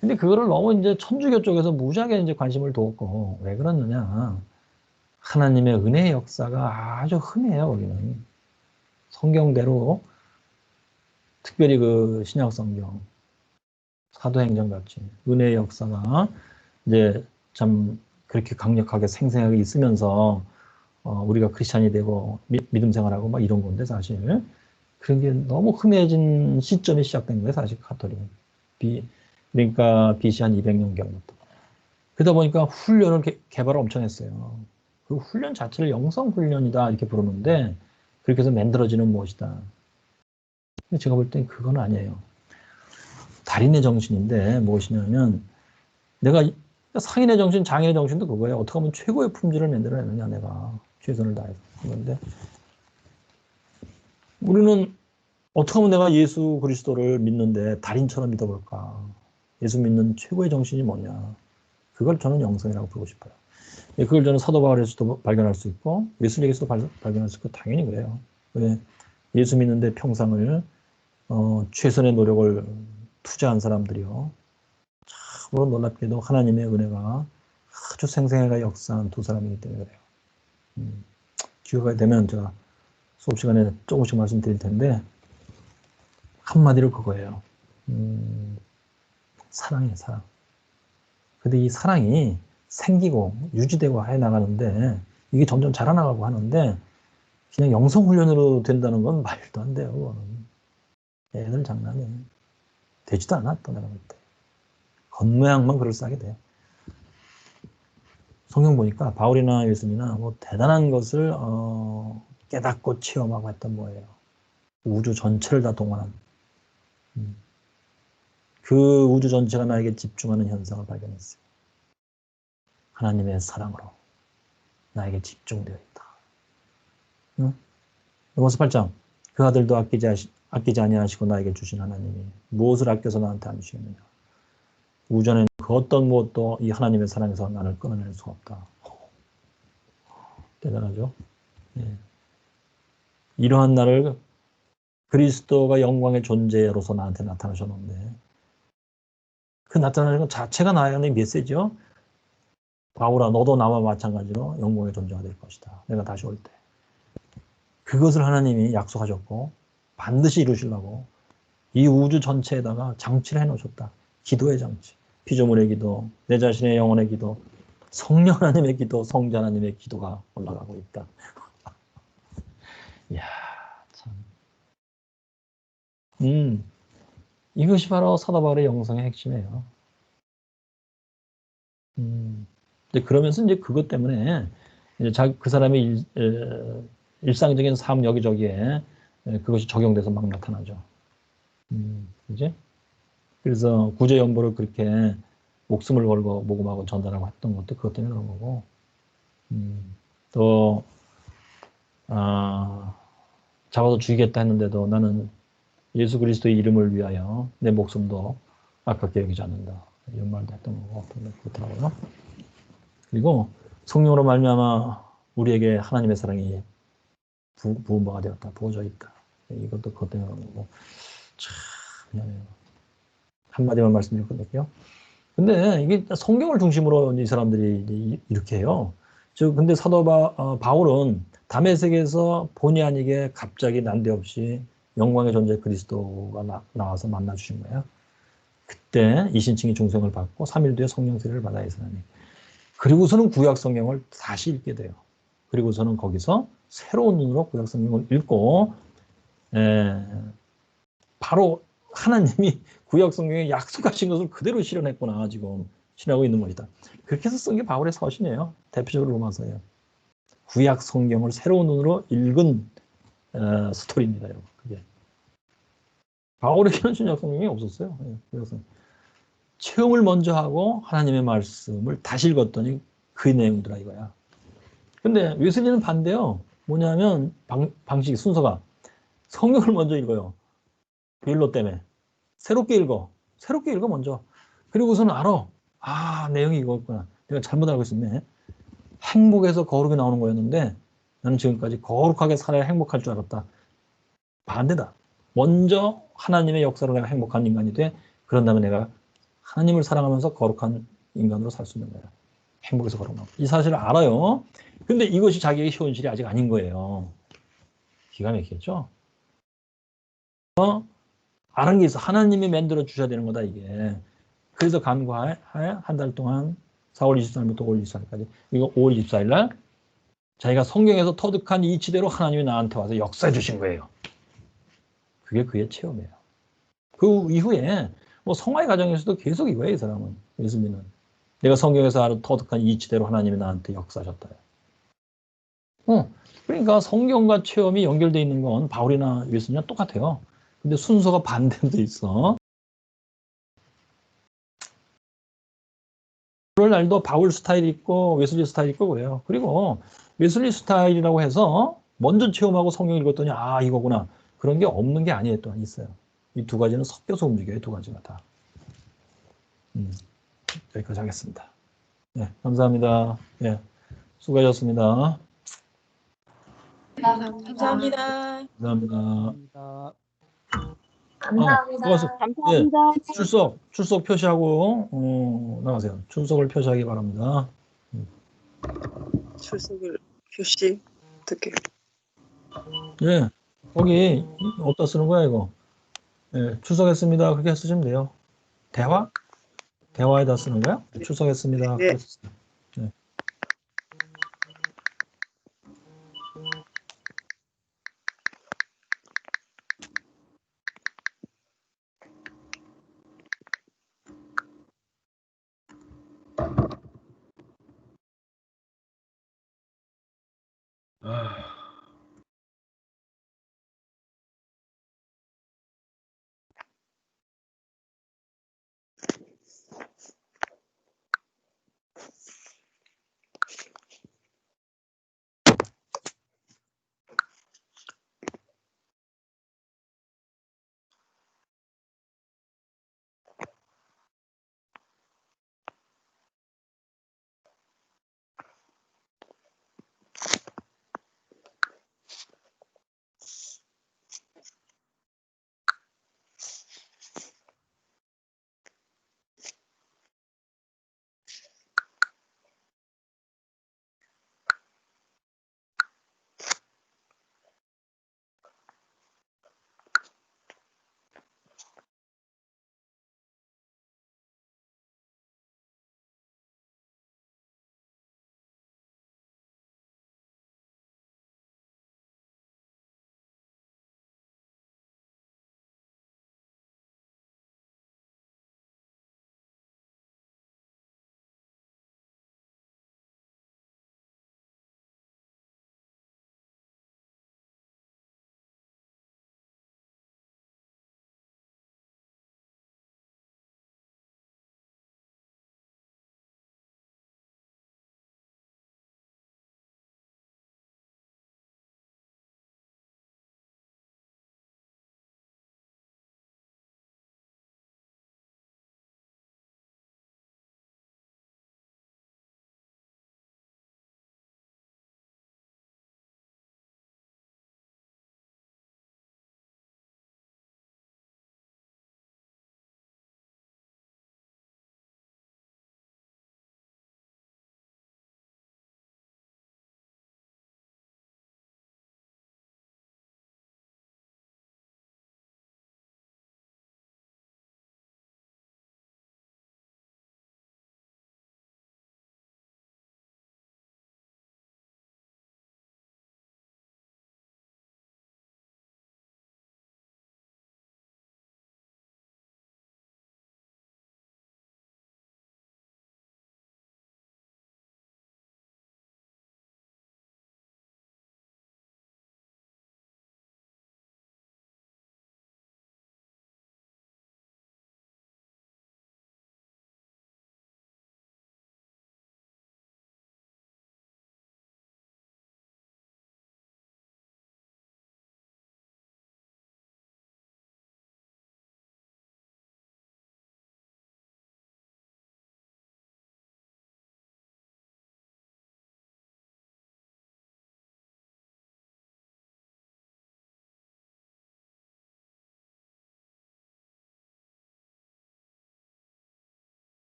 근데 그거를 너무 이제 천주교 쪽에서 무지하게 이제 관심을 두었고 왜 그러느냐? 하나님의 은혜의 역사가 아주 흠해요. 거기는 성경대로 특별히 그 신약 성경 사도행전 같이 은혜의 역사가 이제 참 그렇게 강력하게 생생하게 있으면서 우리가 크리스찬이 되고 믿음 생활하고 막 이런 건데 사실 그런 게 너무 흠해진 시점이 시작된 거예요. 사실 가톨릭은. 그러니까 BC 한 200년경부터. 그러다 보니까 훈련을 개발을 엄청 했어요. 그 훈련 자체를 영성 훈련이다 이렇게 부르는데 그렇게 해서 만들어지는 무엇이다. 근데 제가 볼 땐 그건 아니에요. 달인의 정신인데 무엇이냐면 내가 상인의 정신, 장인의 정신도 그거예요. 어떻게 하면 최고의 품질을 만들어내느냐 내가 최선을 다해서. 그런데 우리는 어떻게 하면 내가 예수 그리스도를 믿는데 달인처럼 믿어볼까? 예수 믿는 최고의 정신이 뭐냐? 그걸 저는 영성이라고 부르고 싶어요. 그걸 저는 사도 바울에서도 발견할 수 있고 웨슬리에서도 발견할 수 있고 당연히 그래요. 왜 예수 믿는데 평생을 최선의 노력을 투자한 사람들이요. 참으로 놀랍게도 하나님의 은혜가 아주 생생하게 역사한 두 사람이기 때문에 그래요. 기회가 되면 제가 수업 시간에 조금씩 말씀드릴 텐데 한마디로 그거예요. 사랑이에요, 사랑. 근데 이 사랑이 생기고 유지되고 해 나가는데 이게 점점 자라나가고 하는데 그냥 영성훈련으로 된다는 건 말도 안 돼요. 그거는. 애들 장난이에요. 되지도 않아, 또 내가 볼 때. 겉모양만 그럴싸하게 돼. 성경 보니까 바울이나 예수님이나 뭐 대단한 것을 깨닫고 체험하고 했던 뭐예요. 우주 전체를 다 동원한 그 우주 전체가 나에게 집중하는 현상을 발견했어요. 하나님의 사랑으로 나에게 집중되어 있다. 응? 로마서 8장 그 아들도 아끼지 아니하시고 나에게 주신 하나님이 무엇을 아껴서 나한테 안 주시느냐. 우주 안에 그 어떤 무엇도 이 하나님의 사랑에서 나를 끊어낼 수가 없다. 대단하죠? 예. 이러한 나를 그리스도가 영광의 존재로서 나한테 나타나셨는데 그 나타나는 것 자체가 나의 메시지요. 바울아 너도 나와 마찬가지로 영광의 존재가 될 것이다. 내가 다시 올 때. 그것을 하나님이 약속하셨고 반드시 이루시려고 이 우주 전체에다가 장치를 해놓으셨다. 기도의 장치. 피조물의 기도, 내 자신의 영혼의 기도, 성령 하나님의 기도, 성자 하나님의 기도가 올라가고 있다. 이야, 참. 이것이 바로 사도 바울의 영성의 핵심이에요. 그러면서 이제 그것 때문에 이제 그 사람의 일상적인 삶 여기저기에 그것이 적용돼서 막 나타나죠. 이제 그래서 구제연보를 그렇게 목숨을 걸고 모금하고 전달하고 했던 것도 그것 때문에 그런 거고, 또 잡아서 죽이겠다 했는데도 나는 예수 그리스도의 이름을 위하여 내 목숨도 아깝게 여기지 않는다. 이런 말도 했던 거고 그렇더라고요. 그리고 성령으로 말미암아 우리에게 하나님의 사랑이 부음바가 되었다. 부어져 있다. 이것도 그것 때문에 그런 거고. 참 미안해요. 한마디만 말씀드리고 끝낼게요. 근데 이게 성경을 중심으로 이 사람들이 이렇게 해요. 근데 사도 바울은 다메섹에서 본의 아니게 갑자기 난데없이 영광의 존재 그리스도가 나와서 만나 주신 거예요. 그때 이신칭이 중생을 받고 3일 뒤에 성령 세례를 받아야 이 사람이. 그리고서는 구약 성경을 다시 읽게 돼요. 그리고서는 거기서 새로운 눈으로 구약 성경을 읽고 바로 하나님이 구약 성경에 약속하신 것을 그대로 실현했구나 지금 실현하고 있는 것이다. 그렇게 해서 쓴 게 바울의 서신이에요. 대표적으로 로마서예요. 구약 성경을 새로운 눈으로 읽은 스토리입니다, 여러분. 그게 바울에게는 신약 성경이 없었어요. 그래서 체험을 먼저 하고 하나님의 말씀을 다시 읽었더니 그 내용이더라 이거야. 근데 웨슬리는 반대요. 뭐냐면 방식 순서가 성경을 먼저 읽어요. 빌로 때문에 새롭게 읽어 먼저. 그리고서는 알아. 아, 내용이 이거였구나. 내가 잘못 알고 있었네. 행복에서 거룩이 나오는 거였는데 나는 지금까지 거룩하게 살아야 행복할 줄 알았다. 반대다. 먼저 하나님의 역사로 내가 행복한 인간이 돼. 그런 다음에 내가 하나님을 사랑하면서 거룩한 인간으로 살 수 있는 거야. 행복에서 거룩 나오고. 이 사실을 알아요. 근데 이것이 자기의 현실이 아직 아닌 거예요. 기가 막히겠죠? 아는 게 있어. 하나님이 만들어 주셔야 되는 거다 이게. 그래서 간과해 한 달 동안 4월 23일부터 5월 24일까지 이거 5월 24일 날 자기가 성경에서 터득한 이치대로 하나님이 나한테 와서 역사해 주신 거예요. 그게 그의 체험이에요. 그 이후에 뭐 성화의 과정에서도 계속 이거예요. 이 사람은. 웨슬리는. 내가 성경에서 터득한 이치대로 하나님이 나한테 역사하셨다. 그러니까 성경과 체험이 연결되어 있는 건 바울이나 웨슬리랑 똑같아요. 근데 순서가 반대로 돼 있어. 그럴 날도 바울 스타일이 있고 웨슬리 스타일이 있고 그래요. 그리고 웨슬리 스타일이라고 해서 먼저 체험하고 성경 읽었더니 아 이거구나. 그런 게 없는 게 아니에요. 또 있어요. 이 두 가지는 섞여서 움직여요. 두 가지가 다. 여기까지 하겠습니다. 네, 감사합니다. 네, 수고하셨습니다. 감사합니다. 감사합니다. 감사합니다. 감사합니다. 네, 출석 표시하고 나가세요. 출석을 표시하기 바랍니다. 출석을 표시 어떻게? 네, 거기 어디다 쓰는 거야 이거? 네, 출석했습니다. 그렇게 쓰시면 돼요. 대화에다 쓰는 거야? 출석했습니다. 네. 그렇게 쓰세요.